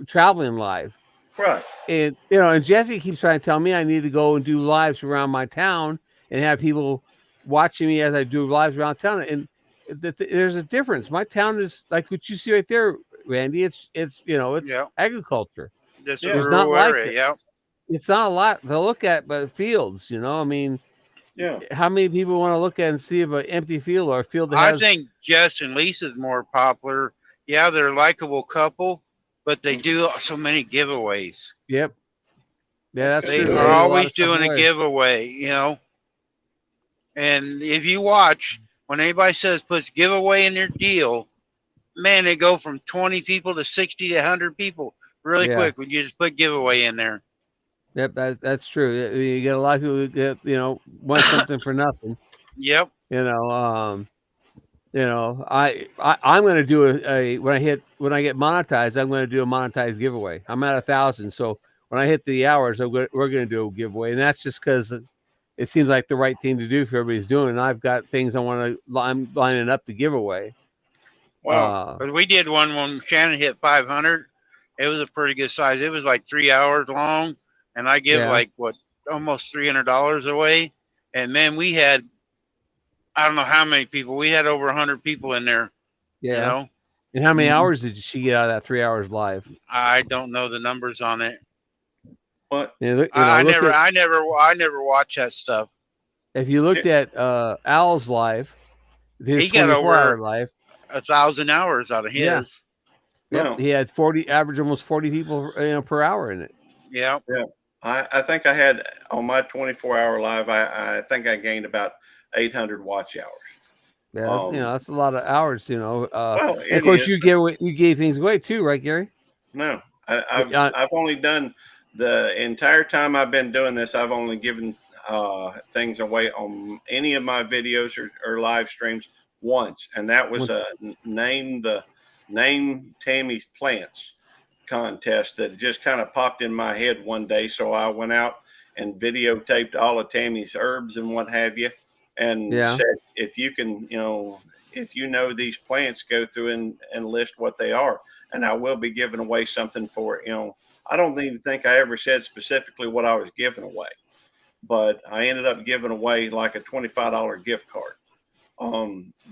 traveling live. Right. And and Jesse keeps trying to tell me I need to go and do lives around my town and have people watching me as I do lives around town. And there's a difference. My town is like what you see right there, Randy. It's agriculture. There's not like area, it's not a lot to look at, but fields. I mean, how many people want to look at and see if an empty field or a field that has? I think Jess and Lisa's more popular. Yeah, they're a likable couple, but they do so many giveaways. Yep. Yeah, that's true. They are always doing a giveaway, And if you watch, when anybody says puts giveaway in their deal, man, they go from 20 people to 60 to 100 people really quick when you just put giveaway in there. Yep, that's true. You get a lot of people who get, want something for nothing. Yep. I'm going to do when I get monetized, I'm going to do a monetized giveaway. I'm at 1,000, so when I hit the hours, we're going to do a giveaway, and that's just because it seems like the right thing to do for everybody's doing. And I've got things I'm lining up to give away. Wow. But we did one when Shannon hit 500. It was a pretty good size. It was like 3 hours long, and I give almost $300 away. And man, we had, I don't know how many people. We had over 100 people in there. Yeah. And how many hours did she get out of that 3 hours live? I don't know the numbers on it. What? I never watch that stuff. If you looked at Al's live, he got over 1,000 hours out of his. Yeah. He had almost 40 people per hour in it. Yeah. I think I had on my 24-hour live. I think I gained about 800 watch hours. Yeah, that's a lot of hours. Of course, you gave things away too, right, Gary? No, I've only done The entire time I've been doing this, I've only given things away on any of my videos or live streams once, and that was a name Tammy's plants contest that just kind of popped in my head one day. So I went out and videotaped all of Tammy's herbs and what have you, and said, if you can, if you know these plants, go through and list what they are, and I will be giving away something for it. I don't even think I ever said specifically what I was giving away, but I ended up giving away like a $25 gift card.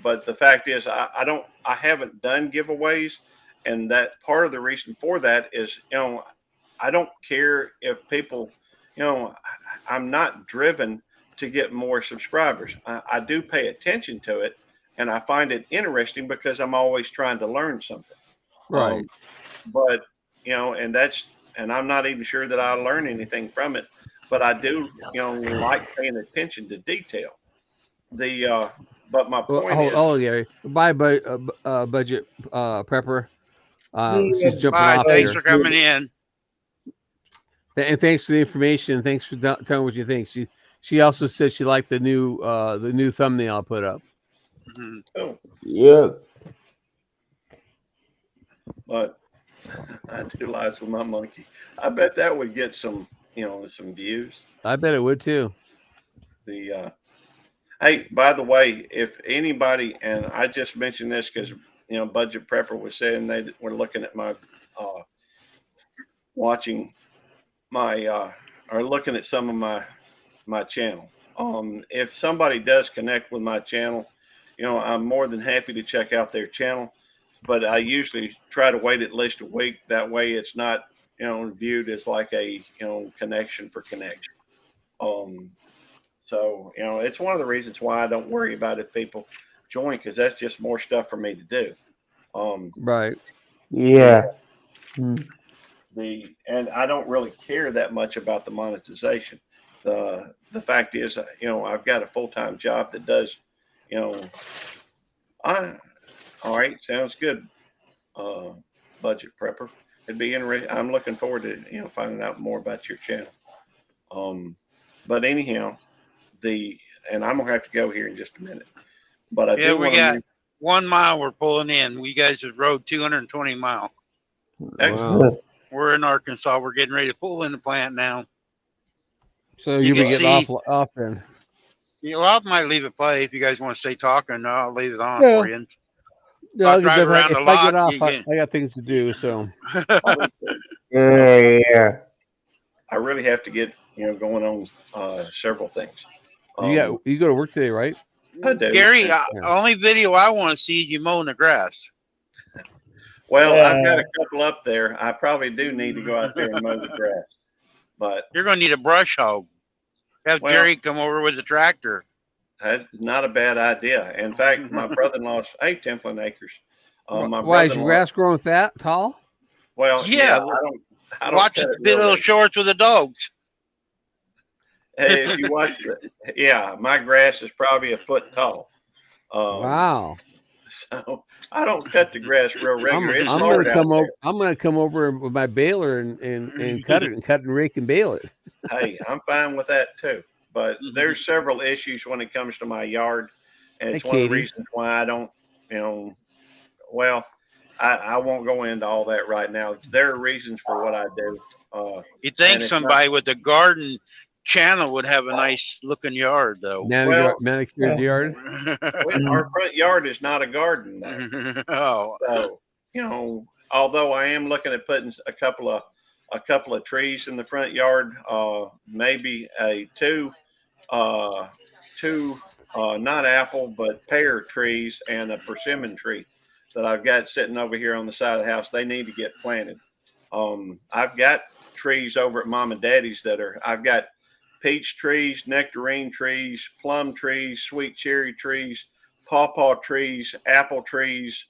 But the fact is, I haven't done giveaways, and that part of the reason for that is, I don't care if people, I'm not driven to get more subscribers. I do pay attention to it, and I find it interesting because I'm always trying to learn something. Right. But and I'm not even sure that I learn anything from it, but I do, like paying attention to detail. But my point is, Gary. Bye, budget prepper. She's jumping Bye. off Thanks here. for coming in. And thanks for the information. Thanks for telling what you think. She also said she liked the new thumbnail I put up. oh, Yeah. but I do lies with my monkey. I bet that would get some views. I bet it would too. Hey, by the way, if anybody, and I just mentioned this because Budget Prepper was saying they were looking at my watching my or looking at some of my channel. If somebody does connect with my channel, I'm more than happy to check out their channel, but I usually try to wait at least a week. That way it's not, viewed as like a, connection for connection. So, it's one of the reasons why I don't worry about if people join, because that's just more stuff for me to do. Right. Yeah. And I don't really care that much about the monetization. The fact is, I've got a full-time job that does, all right, sounds good. Budget Prepper. It'd be interesting. I'm looking forward to, finding out more about your channel. But anyhow, and I'm gonna have to go here in just a minute. But I do we want got to 1 mile we're pulling in. We guys have rode 220 miles. Wow. We're in Arkansas. We're getting ready to pull in the plant now. So You you'll be can getting see- off then. I might leave it play if you guys want to stay talking. I'll leave it on Yeah. for you. No, I'll drive around if the I get lot. off, I got things to do. So Yeah. I really have to get going on several things. you go to work today, right? I do. Gary, only video I want to see is you mowing the grass. Well, I've got a couple up there. I probably do need to go out there and mow the grass. But you're going to need a brush hog. Have Gary come over with a tractor. That's not a bad idea. In fact, my brother-in-law's Templin Acres. Why is your grass growing tall? Well, yeah. I don't watch the little shorts with the dogs. If you watch it, my grass is probably a foot tall. Wow. So I don't cut the grass real regular. I'm gonna come over. I'm gonna come over with my baler and cut it and rake and bale it. Hey, I'm fine with that too. But there's several issues when it comes to my yard, and it's one of the reasons why I don't, well, I won't go into all that right now. There are reasons for what I do. You think somebody with a garden channel would have a nice looking yard, though? Manicured yard. Our front yard is not a garden, though. So, although I am looking at putting a couple of trees in the front yard, maybe two not apple but pear trees and a persimmon tree that I've got sitting over here on the side of the house. They need to get planted. I've got trees over at Mom and Daddy's I've got peach trees, nectarine trees, plum trees, sweet cherry trees, pawpaw trees, apple trees.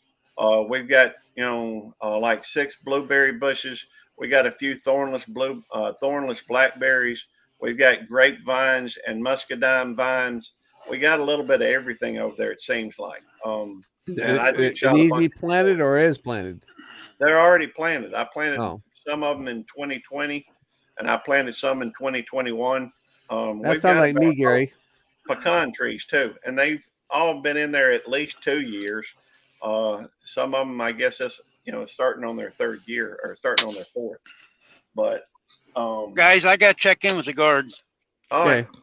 We've got, like 6 blueberry bushes. We got a few thornless blackberries. We've got grapevines and muscadine vines. We got a little bit of everything over there, it seems like. And I did shot a bunch. Planted or is planted? They're already planted. I planted some of them in 2020. and I planted some in 2021. That We've sounds got like me, about Gary. pecan trees too, and they've all been in there at least 2 years. Some of them, I guess, that's starting on their third year or starting on their fourth. But Guys, I got to check in with the guards. all right. Okay.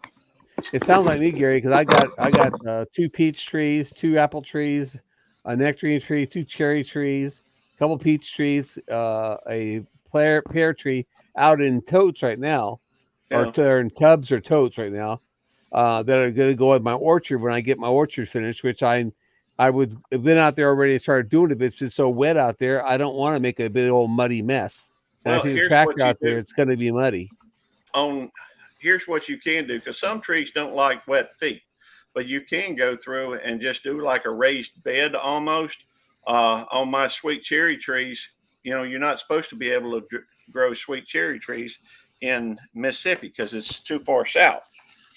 It sounds like me, Gary, because I got 2 peach trees, 2 apple trees, a nectarine tree, 2 cherry trees, a couple peach trees, a pear tree out in totes right now, or Yeah. they're in tubs or totes right now, that are going to go in my orchard when I get my orchard finished. Which I would have been out there already and started doing it, but it's been so wet out there. I don't want to make a big old muddy mess. And I Well, see the here's tractor what you out there; do. it's going to be muddy. Here's what you can do, because some trees don't like wet feet, but you can go through and just do like a raised bed almost. On my sweet cherry trees, you're not supposed to be able to grow sweet cherry trees in Mississippi because it's too far south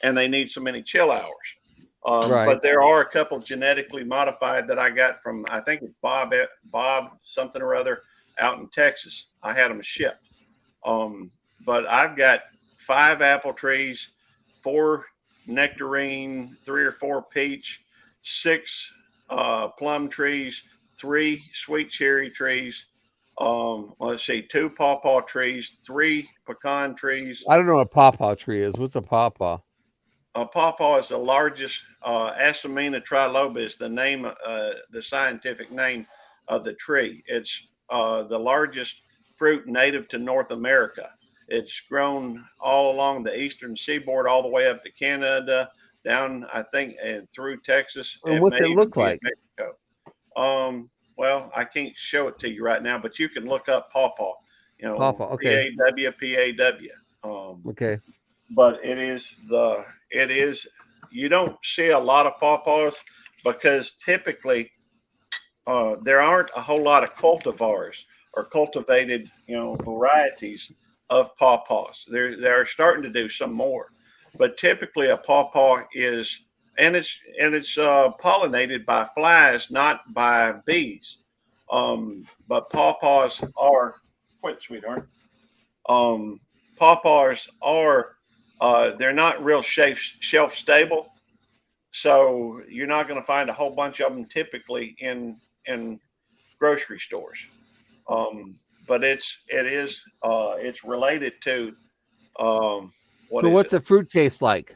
and they need so many chill hours. Right. But there are a couple genetically modified that I got from, I think it's Bob something or other out in Texas. I had them shipped. But I've got 5 apple trees, 4 nectarine, 3 or 4 peach, 6 plum trees, 3 sweet cherry trees. Let's see, 2 pawpaw trees, 3 pecan trees. I don't know what pawpaw tree is. What's a pawpaw? Pawpaw is the largest. Asamina triloba is the name, the scientific name of the tree. It's the largest fruit native to North America. It's grown all along the eastern seaboard, all the way up to Canada, down, I think, and through Texas. And what's may it even look be in like? Mexico. Well, I can't show it to you right now, but you can look up pawpaw. Pawpaw. Okay. Paw. Okay. But it is you don't see a lot of pawpaws because typically there aren't a whole lot of cultivars or cultivated varieties of pawpaws. They're starting to do some more, but typically a pawpaw is and it's pollinated by flies, not by bees. But pawpaws are quit, sweetheart. Pawpaws are they're not real shelf stable, so you're not going to find a whole bunch of them typically in grocery stores. But it's related to what So is what's it? the fruit taste like?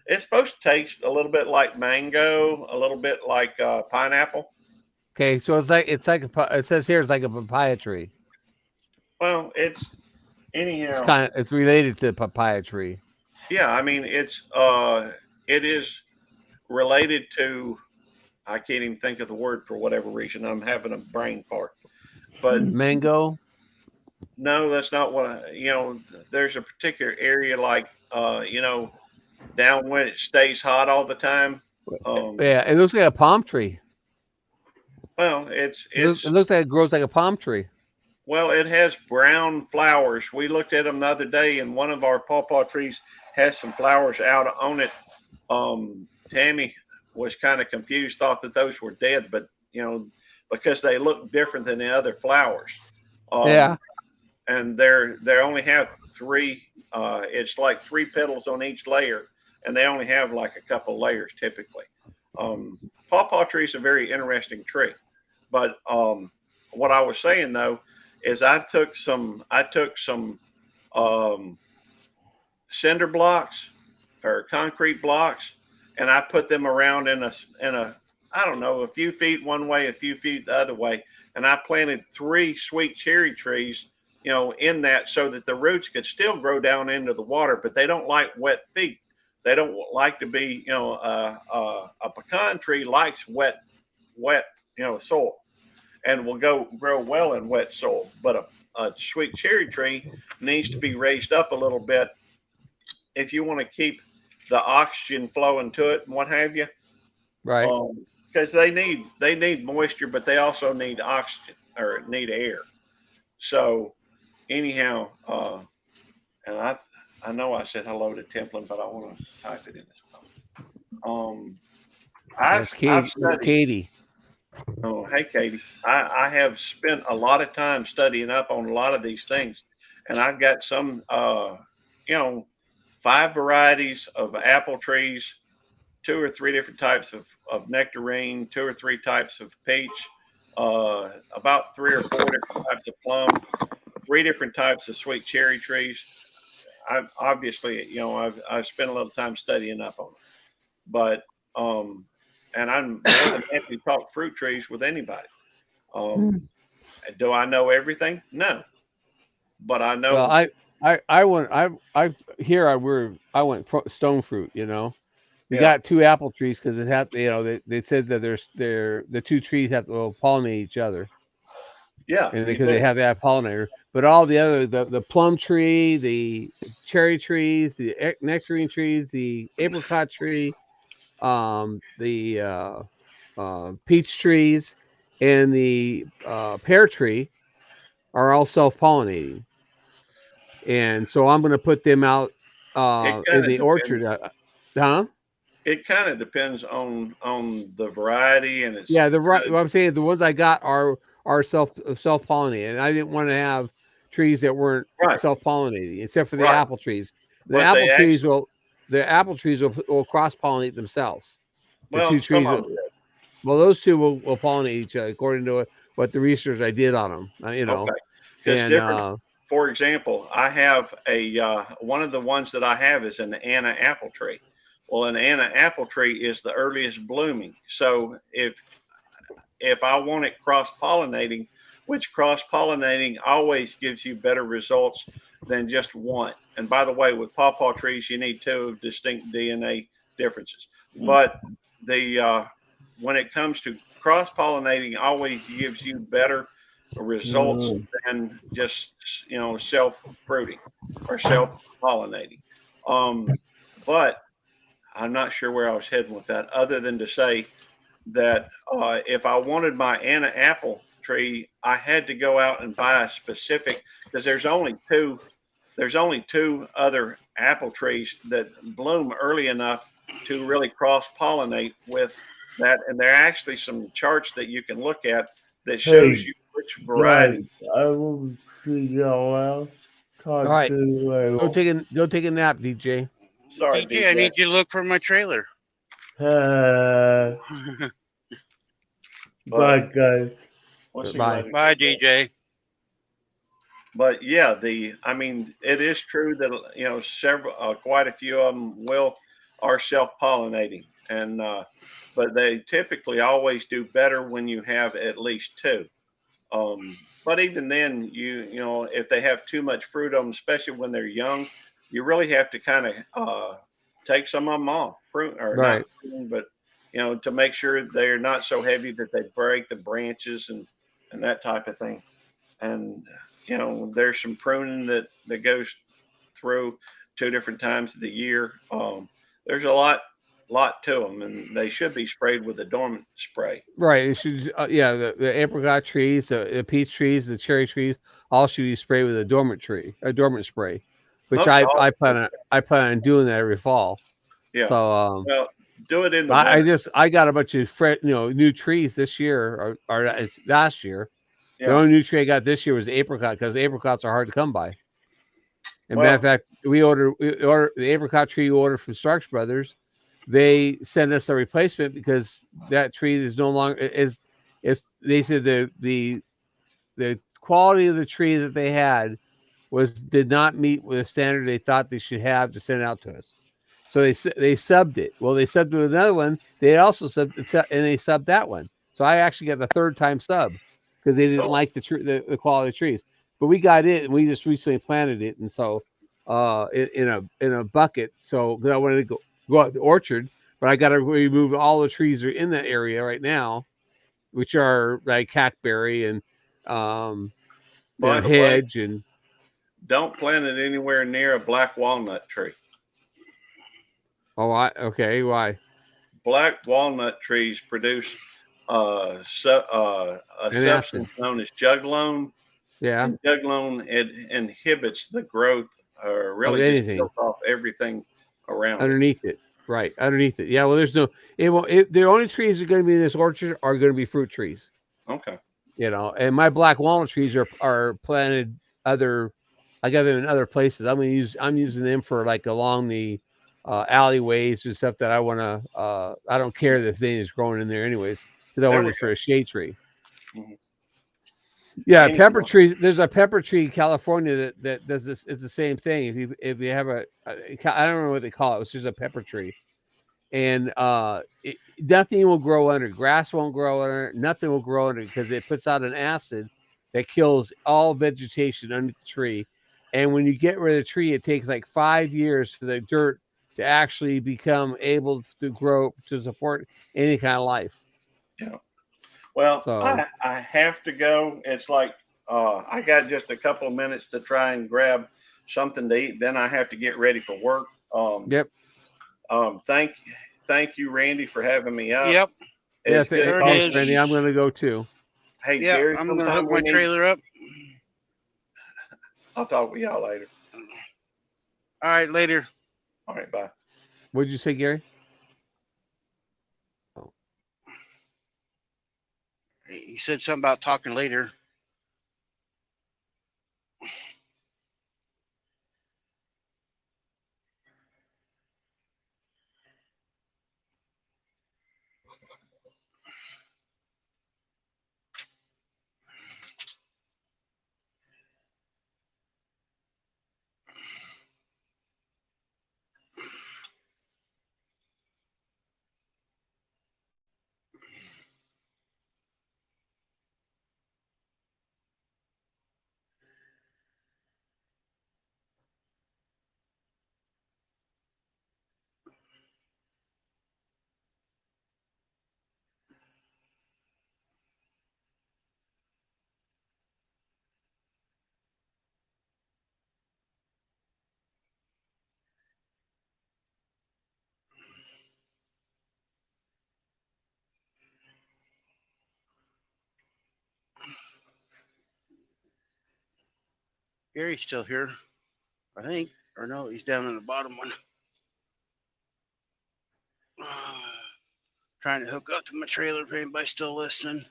It's supposed to taste a little bit like mango, a little bit like pineapple. Okay, so it says here it's like a papaya tree. Well, it's It's anyhow. it's related to the papaya tree. Yeah, I mean it is related to. I can't even think of the word for whatever reason. I'm having a brain fart. But Mango. no, that's not what there's a particular area like down when it stays hot all the time. Yeah, it looks like a palm tree. Well, It looks like it grows like a palm tree. well, it has brown flowers. We looked at them the other day, and one of our pawpaw trees has some flowers out on it. Tammy was kind of confused, thought that those were dead, but because they look different than the other flowers. Yeah. And they only have 3. It's like 3 petals on each layer, and they only have like a couple layers typically. Pawpaw tree is a very interesting tree, but what I was saying though is I took some cinder blocks or concrete blocks, and I put them around in a I don't know, a few feet one way, a few feet the other way, and I planted 3 sweet cherry trees in that, so that the roots could still grow down into the water, but they don't like wet feet. They don't like to be, a pecan tree likes wet, soil, and will grow well in wet soil. But a sweet cherry tree needs to be raised up a little bit if you want to keep the oxygen flowing to it and what have you. Right. Because they need moisture, but they also need oxygen or need air. So anyhow, and I know I said hello to Templin, but I want to type it in this phone. I've It's studied. Katie. Oh, hey, Katie. I have spent a lot of time studying up on a lot of these things, and I've got some, 5 varieties of apple trees, 2 or 3 different types of nectarine, 2 or 3 types of peach, about 3 or 4 different types of plum, 3 different types of sweet cherry trees. I've obviously, I've spent a little time studying up on it, but and I'm more than happy to talk fruit trees with anybody. Um, do I know everything? No, but I Well, know. I went here I went stone fruit. You know, we Yeah, got 2 apple trees because it had they said that the 2 trees have to pollinate each other, yeah, and you because they do. have that pollinator. But all the other the plum tree, the cherry trees, the nectarine trees, the apricot tree, the peach trees, and the pear tree are all self pollinating. And so I'm going to put them out It in kind of the depends. orchard. Huh? It kind of depends on the variety, and it's Yeah, the right. kind What I'm saying, the ones I got are self pollinating, and I didn't want to have trees that weren't of right, self pollinating, except for the right. apple trees. The But apple they trees actually, will the apple trees will cross pollinate themselves. The well, two some trees, of them. well, those two will pollinate each other according to what the research I did on them. Okay, because And different. For example, I have a one of the ones that I have is an Anna apple tree. Well, an Anna apple tree is the earliest blooming. So if I want it cross pollinating, which cross pollinating always gives you better results than just one. And by the way, with pawpaw trees, you need 2 distinct DNA differences. But the when it comes to cross pollinating, always gives you better results than just self fruiting or self pollinating. Um, but I'm not sure where I was heading with that, other than to say that if I wanted my Anna apple tree, I had to go out and buy a specific, because there's only two other apple trees that bloom early enough to really cross pollinate with that, and there are actually some charts that you can look at that shows Hey, you which guys, variety. I will see y'all out. all Talk right, to you later. go take a nap, DJ. Sorry, DJ, I DJ. need you to look for my trailer. Bye, But guys. we'll see you Bye. later. Bye, DJ. But yeah, I mean, it is true that several, quite a few of them are self pollinating, and but they typically always do better when you have at least two. But even then, if they have too much fruit on them, especially when they're young, you really have to kind of take some of them off, prune or not Right. prune, but to make sure they're not so heavy that they break the branches and that type of thing. And there's some pruning that goes through 2 different times of the year. There's a lot to them, and they should be sprayed with a dormant spray. Right. It should, yeah, the apricot trees, the peach trees, the cherry trees, all should be sprayed with a dormant spray, which Most all, I plan on doing that every fall. yeah. So Well, do it in the winter. I got a bunch of new trees this year, or it's last year. The Yeah. only new tree I got this year was apricot because apricots are hard to come by. And matter of Well, fact, we order the apricot tree we ordered from Starks Brothers. They sent us a replacement because that tree is no longer is they said the quality of the tree that they had did not meet with the standard they thought they should have to send it out to us. So they subbed it. Well, they subbed to another one. They also subbed and they subbed that one. So I actually got the third time sub because they didn't cool. like the quality of trees. But we got it and we just recently planted it, and so in a bucket. So because I wanted to go out the orchard, but I got to remove all the trees that are in that area right now, which are like hackberry and um, By the way, hedge and don't plant it anywhere near a black walnut tree. okay, why? Black walnut trees produce a An acid. substance known as juglone, Yeah. and juglone it inhibits the growth, or Of really just anything kills off everything around it. underneath it. Right. Underneath it. Yeah. Well, there's no, it won't, the only trees that are going to be in this orchard are going to be fruit trees, Okay. and my black walnut trees are planted other, I got them in other places. I'm using them for like along the alleyways and stuff that I want to. I don't care that thing is growing in there anyways because I There want we it for a shade tree. Mhm. Yeah, Any pepper more? tree. There's a pepper tree in California that does this. It's the same thing. If you have I don't know what they call it. It's just a pepper tree, and nothing will grow under it. Grass won't grow under it. Nothing will grow under it because it puts out an acid that kills all vegetation under the tree. And when you get rid of the tree, it takes like 5 years for the dirt to actually become able to grow to support any kind of life. Yeah. Well, So, I have to go. It's like I got just a couple of minutes to try and grab something to eat. Then I have to get ready for work. yep. Thank you, Randy, for having me up. Yep. Yeah. It's good There it Thanks, talking to Randy. you. is. I'm going to go too. Hey, Yeah, Gary, I'm gonna sometime hook we my need. trailer up. I'll talk with y'all later. All right, later. All right, bye. What did you say, Gary? Oh, He said something about talking later. Gary's still here, I think. Or no, he's down in the bottom one. Trying to hook up to my trailer if anybody's still listening.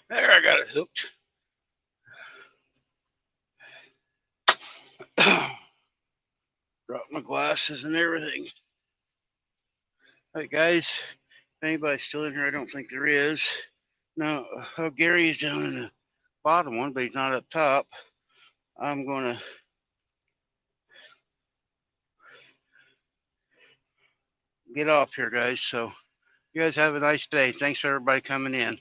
There, I got it hooked. Dropped my glasses and everything. All right, guys. If anybody's still in here, I don't think there is. No, Gary's down in the bottom one, but he's not up top. I'm going to get off here, guys. So, you guys have a nice day. Thanks for everybody coming in.